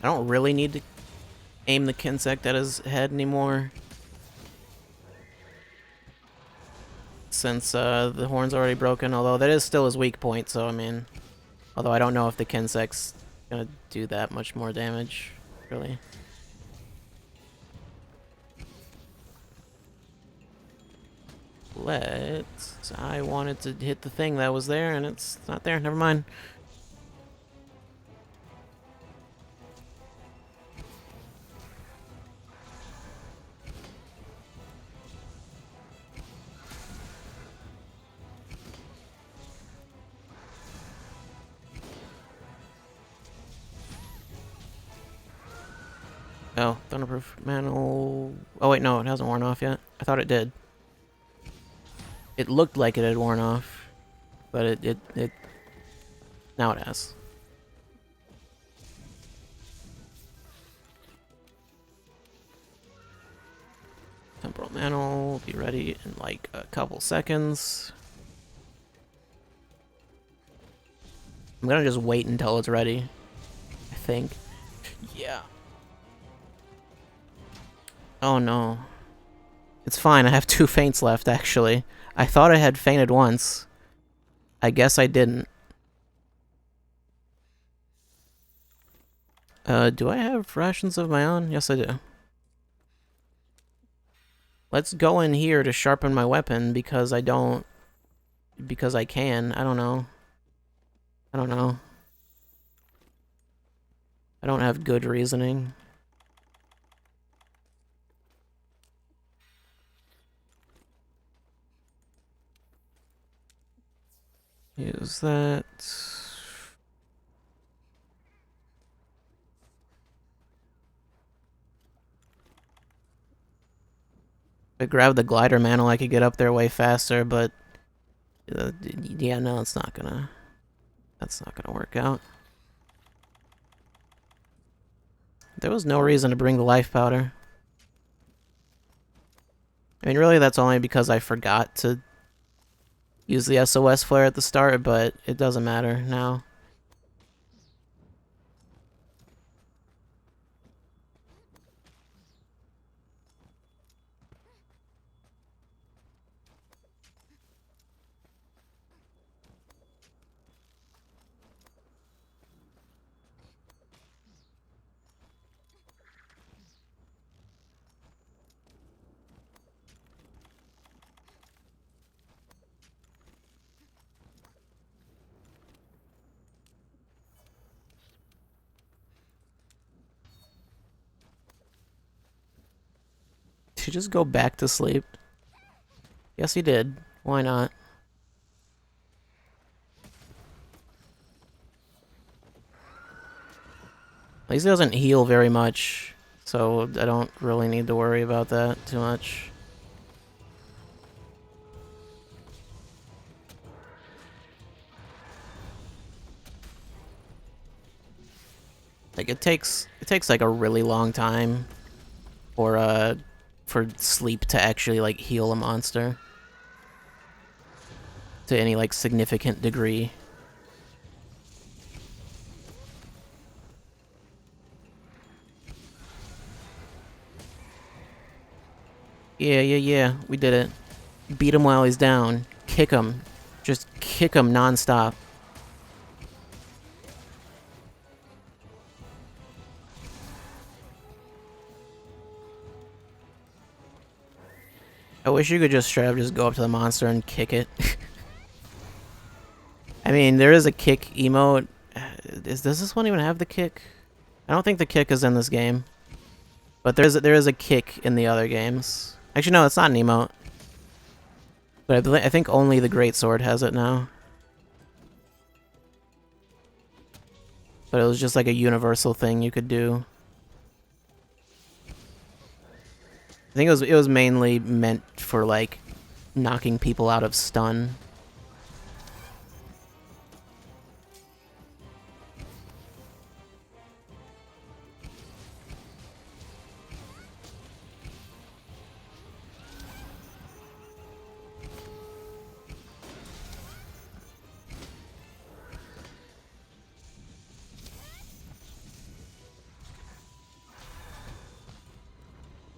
I don't really need to aim the Kinsect at his head anymore. Since the horn's already broken, although that is still his weak point, so I mean... Although I don't know if the Kinsect's gonna do that much more damage, really. I wanted to hit the thing that was there, and it's not there. Never mind. Oh, Thunderproof Mantle... Oh wait, no, it hasn't worn off yet. I thought it did. It looked like it had worn off, but it now it has. Temporal Mantle will be ready in like a couple seconds. I'm gonna just wait until it's ready, I think. Yeah. Oh no. It's fine, I have 2 faints left, actually. I thought I had fainted once. I guess I didn't. Do I have rations of my own? Yes, I do. Let's go in here to sharpen my weapon because I don't... Because I can. I don't know. I don't know. I don't have good reasoning. Use that. If I grab the glider mantle, I could get up there way faster, but yeah, no, it's not gonna. That's not gonna work out. There was no reason to bring the life powder. I mean, really, that's only because I forgot to use the SOS flare at the start, but it doesn't matter now. Did he just go back to sleep? Yes, he did. Why not? At least he doesn't heal very much, so I don't really need to worry about that too much. Like it takes like a really long time for sleep to actually like heal a monster to any like significant degree. Yeah, we did it. Beat him while he's down. Kick him. Just kick him nonstop. I wish you could just straight up just go up to the monster and kick it. I mean, there is a kick emote. Does this one even have the kick? I don't think the kick is in this game. But there is a kick in the other games. Actually, no, it's not an emote. But I think only the Greatsword has it now. But it was just like a universal thing you could do. I think it was mainly meant for like knocking people out of stun.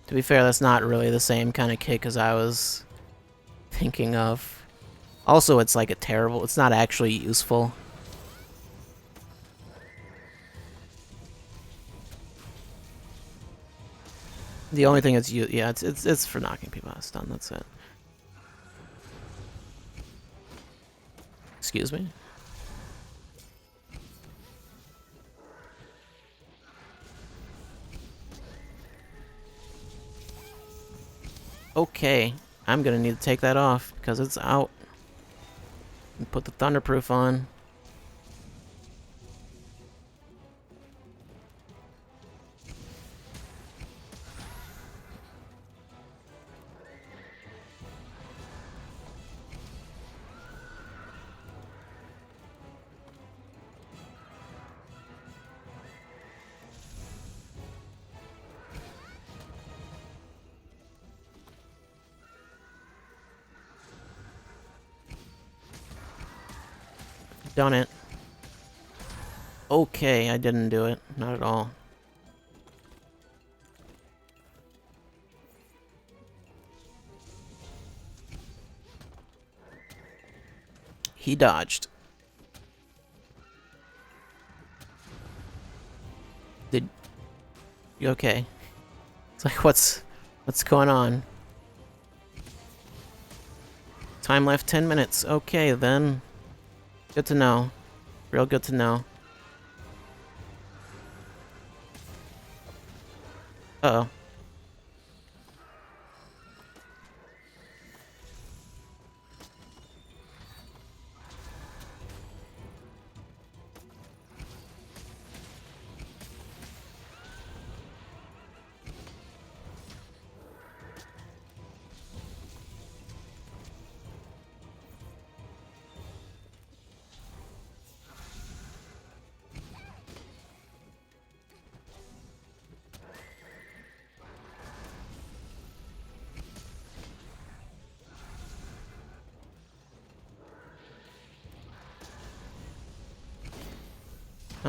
To be fair, that's not really the same kind of kick as I was thinking of. Also, it's like it's not actually useful. The only thing it's for knocking people out of stun, that's it. Excuse me? Okay, I'm gonna need to take that off because it's out. And put the Thunderproof on. Done it. Okay, I didn't do it. Not at all. He dodged. You okay? It's like, what's going on? Time left 10 minutes. Okay, then. Good to know. Real good to know. Uh-oh.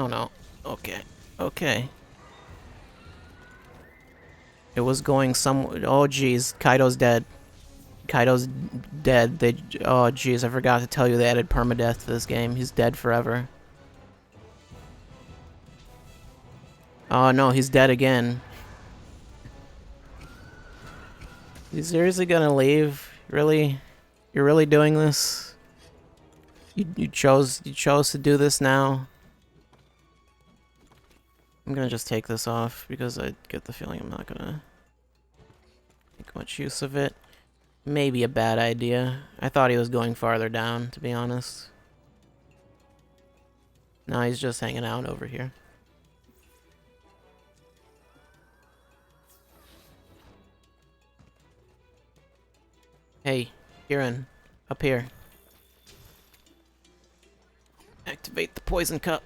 Oh no. Okay. Okay. It was going some. Oh jeez, Kaido's dead. Kaido's dead. They. Oh jeez, I forgot to tell you they added permadeath to this game. He's dead forever. Oh no, he's dead again. You seriously gonna leave? Really? You're really doing this? You chose to do this now? I'm gonna just take this off because I get the feeling I'm not gonna make much use of it. Maybe a bad idea. I thought he was going farther down, to be honest. No, he's just hanging out over here. Hey, Kieran, up here. Activate the poison cup.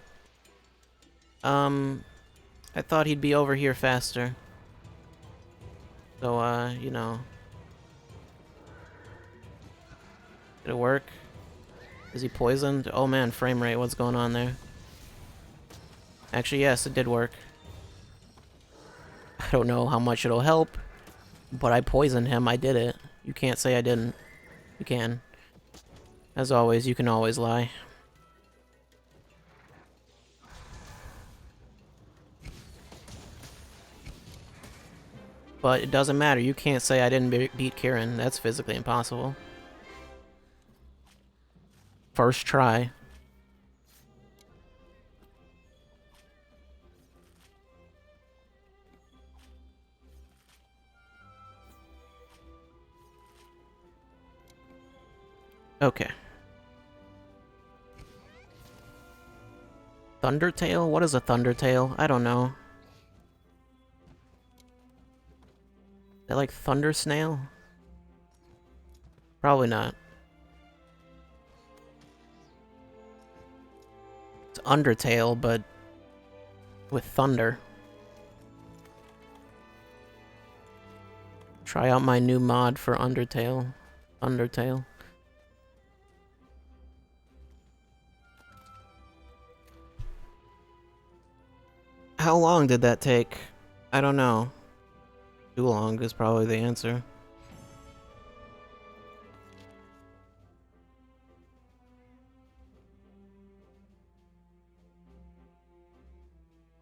I thought he'd be over here faster. So, you know. Did it work? Is he poisoned? Oh man, frame rate, what's going on there? Actually, yes, it did work. I don't know how much it'll help, but I poisoned him, I did it. You can't say I didn't. You can. As always, you can always lie. But it doesn't matter, you can't say I didn't beat Kieran. That's physically impossible. First try. Okay. Thundertail? What is a Thundertail? I don't know. Is that like Thunder Snail? Probably not. It's Undertale, but with thunder. Try out my new mod for Undertale. Undertale. How long did that take? I don't know. Too long is probably the answer.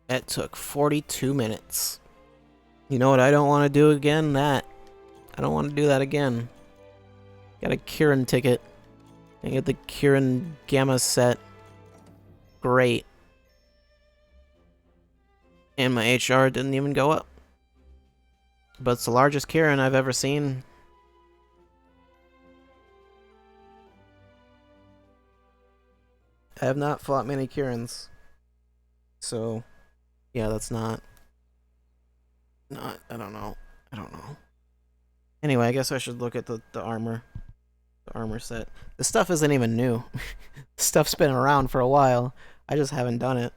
It took 42 minutes. You know what I don't want to do again? That. I don't want to do that again. Got a Kieran ticket. I get the Kieran Gamma set. Great. And my HR didn't even go up. But it's the largest Kieran I've ever seen. I have not fought many Kierans. So, yeah, that's not, I don't know. I don't know. Anyway, I guess I should look at the armor. The armor set. This stuff isn't even new. This stuff's been around for a while. I just haven't done it.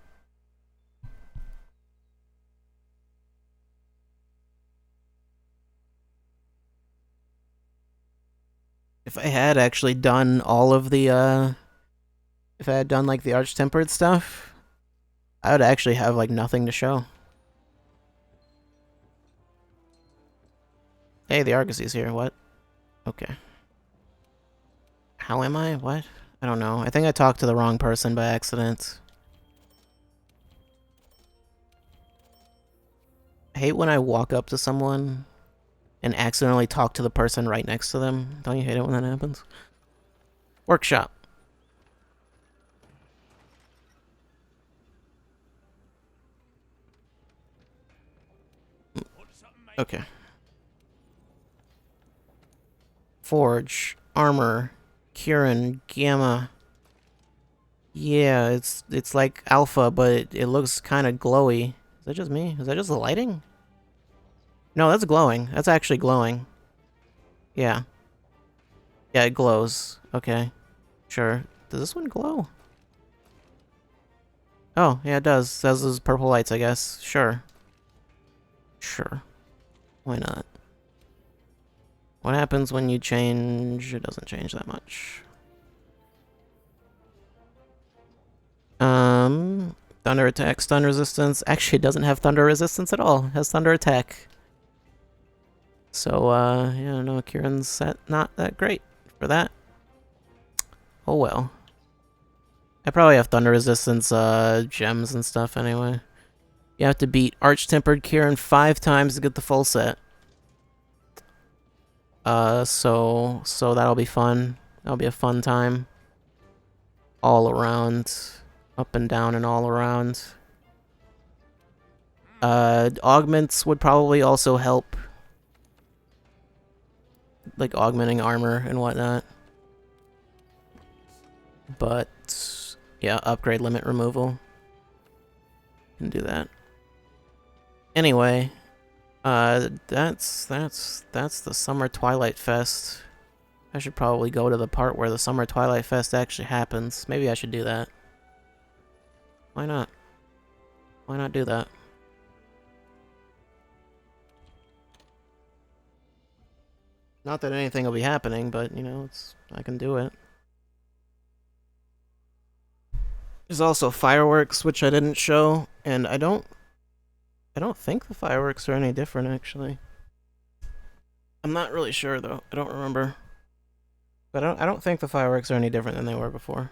If I had actually done all of the, if I had done, like, the Arch-Tempered stuff, I would actually have, like, nothing to show. Hey, the Argosy's here. What? Okay. How am I? What? I don't know. I think I talked to the wrong person by accident. I hate when I walk up to someone and accidentally talk to the person right next to them. Don't you hate it when that happens? Workshop. Okay. Forge, armor, Kieran, Gamma. Yeah, it's like alpha, but it looks kind of glowy. Is that just me? Is that just the lighting? No, that's glowing. That's actually glowing. Yeah. Yeah, it glows. Okay. Sure. Does this one glow? Oh, yeah, it does. It has those purple lights, I guess. Sure. Sure. Why not? What happens when you change? It doesn't change that much. Thunder attack, stun resistance. Actually, it doesn't have thunder resistance at all. It has thunder attack. So, yeah, no, Kieran's not that great for that. Oh well. I probably have thunder resistance, gems and stuff anyway. You have to beat Arch-Tempered Kieran 5 times to get the full set. So that'll be fun. That'll be a fun time. All around. Up and down and all around. Augments would probably also help. Like augmenting armor and whatnot. But yeah, upgrade limit removal. Can do that. Anyway, that's the Summer Twilight Fest. I should probably go to the part where the Summer Twilight Fest actually happens. Maybe I should do that. Why not? Why not do that? Not that anything will be happening, but, you know, I can do it. There's also fireworks, which I didn't show, and I don't think the fireworks are any different, actually. I'm not really sure, though. I don't remember. But I don't think the fireworks are any different than they were before.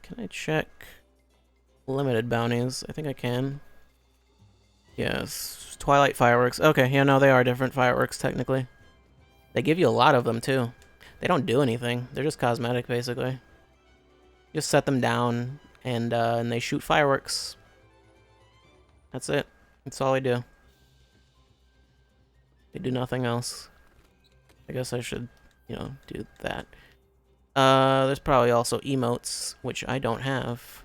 Can I check limited bounties? I think I can. Yes, Twilight fireworks. Okay, yeah, no, they are different fireworks, technically. They give you a lot of them, too. They don't do anything. They're just cosmetic, basically. Just set them down, and they shoot fireworks. That's it. That's all they do. They do nothing else. I guess I should, you know, do that. There's probably also emotes, which I don't have.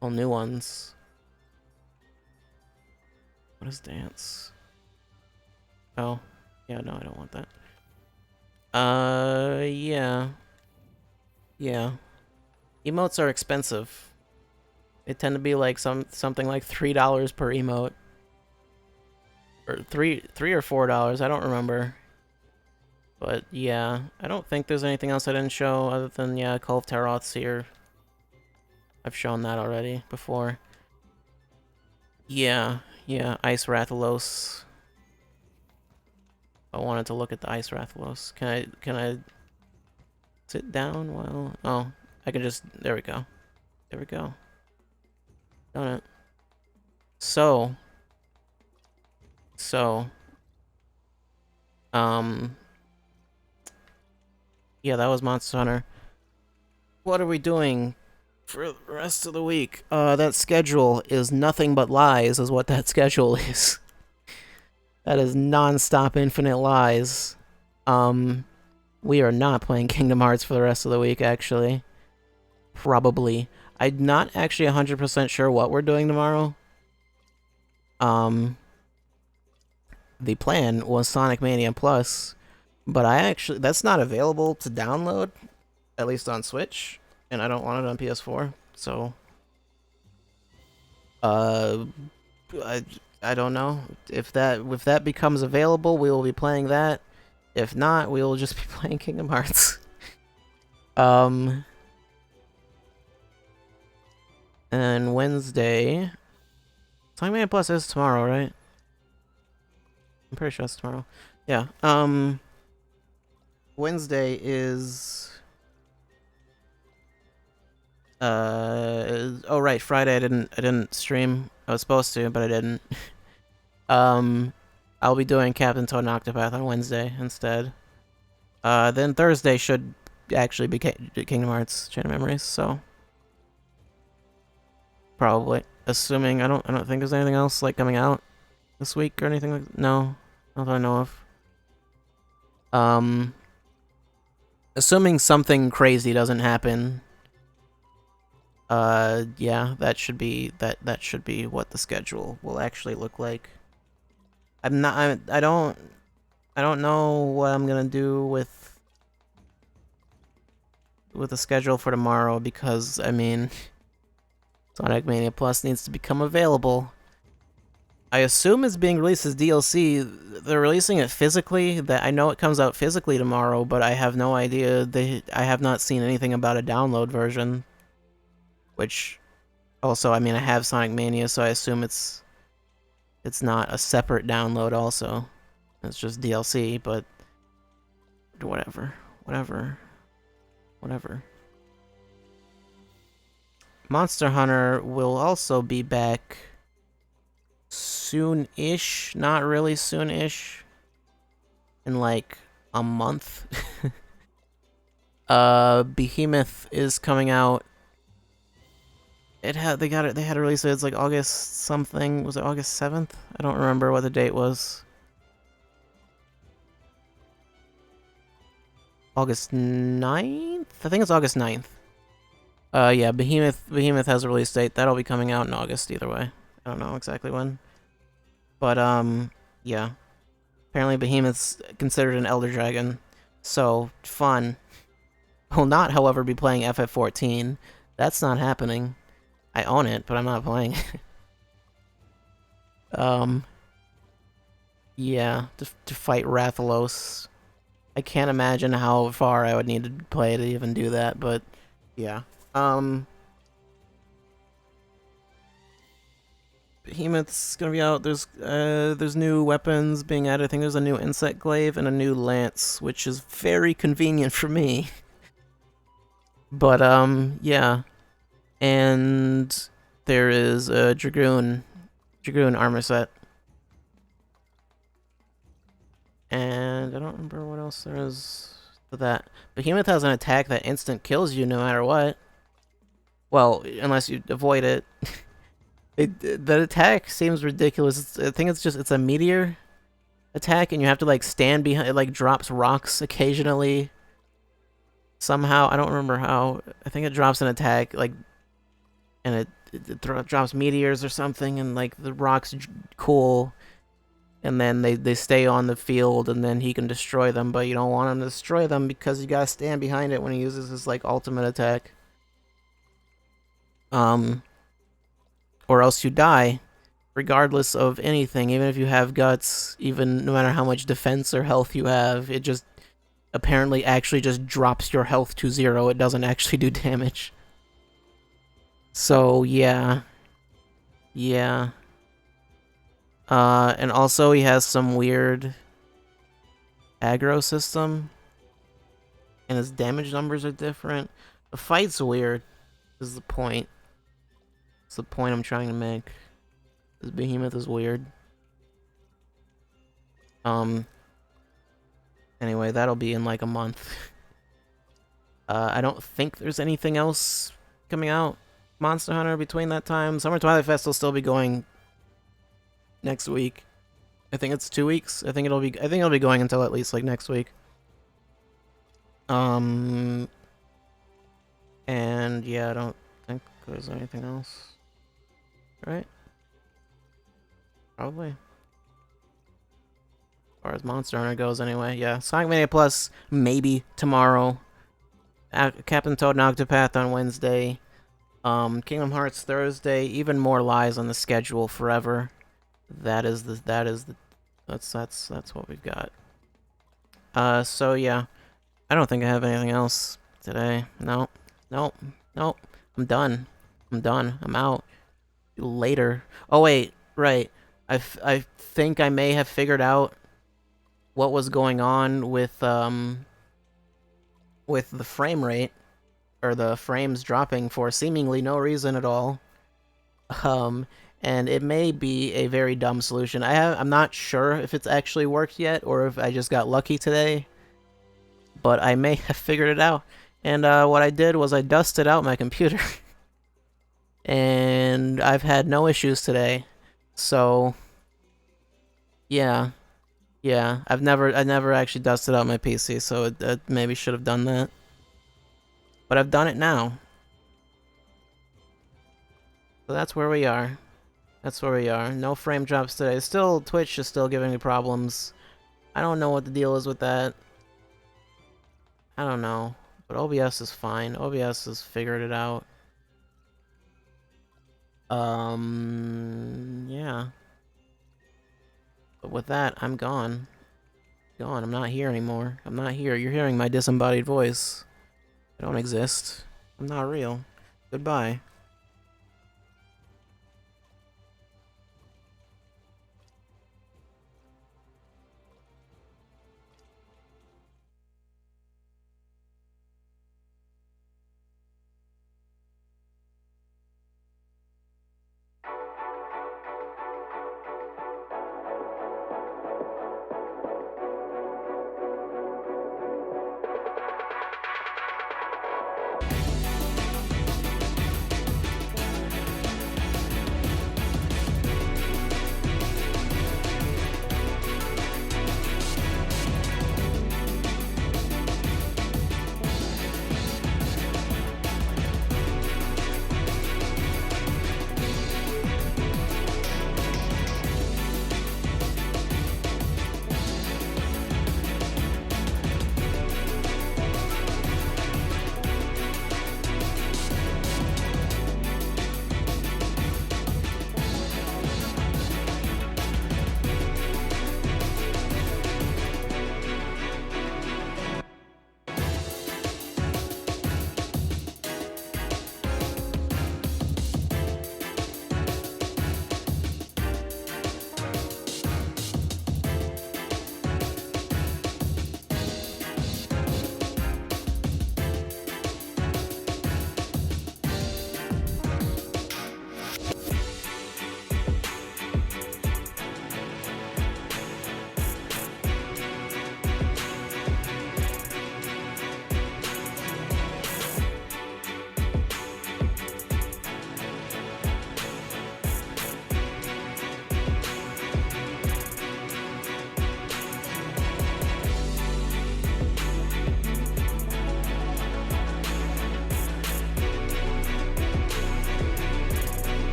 All new ones. What is dance? Oh, yeah, no, I don't want that. Yeah. Yeah. Emotes are expensive. They tend to be like something like $3 per emote. Or three or $4, I don't remember. But yeah, I don't think there's anything else I didn't show other than, yeah, Call of Taroth's here. I've shown that already before. Yeah, Ice Rathalos. I wanted to look at the Ice Rathalos. Can I sit down while... Oh, I can just... There we go. There we go. Done it. So... Yeah, that was Monster Hunter. What are we doing for the rest of the week? That schedule is nothing but lies, is what that schedule is. That is non-stop infinite lies. We are not playing Kingdom Hearts for the rest of the week, actually. Probably. I'm not actually 100% sure what we're doing tomorrow. The plan was Sonic Mania Plus, but that's not available to download, at least on Switch, and I don't want it on PS4, so I don't know. If that becomes available, we will be playing that. If not, we will just be playing Kingdom Hearts. And Wednesday, Sonic Mania Plus is tomorrow, right? I'm pretty sure it's tomorrow. Yeah. Wednesday is... Oh right, Friday I didn't stream. I was supposed to, but I didn't. I'll be doing Captain Toad and Octopath on Wednesday instead. Then Thursday should actually be Kingdom Hearts Chain of Memories, so probably. Assuming I don't think there's anything else like coming out this week or anything like no, not that I know of. Assuming something crazy doesn't happen. Yeah, that should be what the schedule will actually look like. I don't know what I'm gonna do with the schedule for tomorrow because I mean Sonic Mania Plus needs to become available. I assume it's being released as DLC. They're releasing it physically. That I know it comes out physically tomorrow, but I have no idea. I have not seen anything about a download version. which also, I mean, I have Sonic Mania, so I assume it's not a separate download also. It's just DLC, but whatever. Monster Hunter will also be back soon-ish, not really soon-ish, in like a month. Behemoth is coming out. They had a release date. It's like August something. Was it August 7th? I don't remember what the date was. August 9th? I think it's August 9th. Yeah, Behemoth has a release date. That'll be coming out in August either way. I don't know exactly when. But, yeah. Apparently Behemoth's considered an Elder Dragon. So, fun. Will not, however, be playing FF14. That's not happening. I own it, but I'm not playing it. Yeah, to fight Rathalos. I can't imagine how far I would need to play to even do that, but yeah. Behemoth's gonna be out. There's new weapons being added. I think there's a new Insect Glaive and a new Lance, which is very convenient for me. But yeah. And there is a Dragoon armor set. And I don't remember what else there is for that. Behemoth has an attack that instant kills you no matter what. Well, unless you avoid it. The attack seems ridiculous. I think it's a meteor attack, and you have to like stand behind. It like drops rocks occasionally. Somehow, I don't remember how. I think it drops an attack like, and it drops meteors or something, and like the rocks cool, and then they stay on the field, and then he can destroy them. But you don't want him to destroy them because you gotta stand behind it when he uses his like ultimate attack. Or else you die, regardless of anything. Even if you have guts, even no matter how much defense or health you have, it just apparently actually just drops your health to 0. It doesn't actually do damage. So yeah. And also he has some weird aggro system, and his damage numbers are different. The fight's weird, is the point. That's the point I'm trying to make. This Behemoth is weird. Anyway, that'll be in like a month. I don't think there's anything else coming out Monster Hunter between that time. Summer Twilight Fest will still be going next week. I think it's 2 weeks. I think it'll be going until at least like next week. And yeah, I don't think there's anything else. Right? Probably. As far as Monster Hunter goes, anyway. Yeah, Sonic Mania Plus, maybe tomorrow. Captain Toad and Octopath on Wednesday. Kingdom Hearts Thursday. Even more lies on the schedule forever. That's what we've got. So yeah. I don't think I have anything else today. Nope. I'm done. I'm out. Later. Oh wait, right. I think I may have figured out what was going on with the frame rate, or the frames dropping for seemingly no reason at all. And it may be a very dumb solution. I'm not sure if it's actually worked yet, or if I just got lucky today. But I may have figured it out. And what I did was I dusted out my computer. And I've had no issues today. So yeah. I never actually dusted out my PC, so it maybe should have done that. But I've done it now. So that's where we are. No frame drops today. Still, Twitch is still giving me problems. I don't know what the deal is with that. I don't know. But OBS is fine. OBS has figured it out. Yeah. But with that, I'm gone. I'm not here anymore. I'm not here. You're hearing my disembodied voice. I don't exist. I'm not real. Goodbye.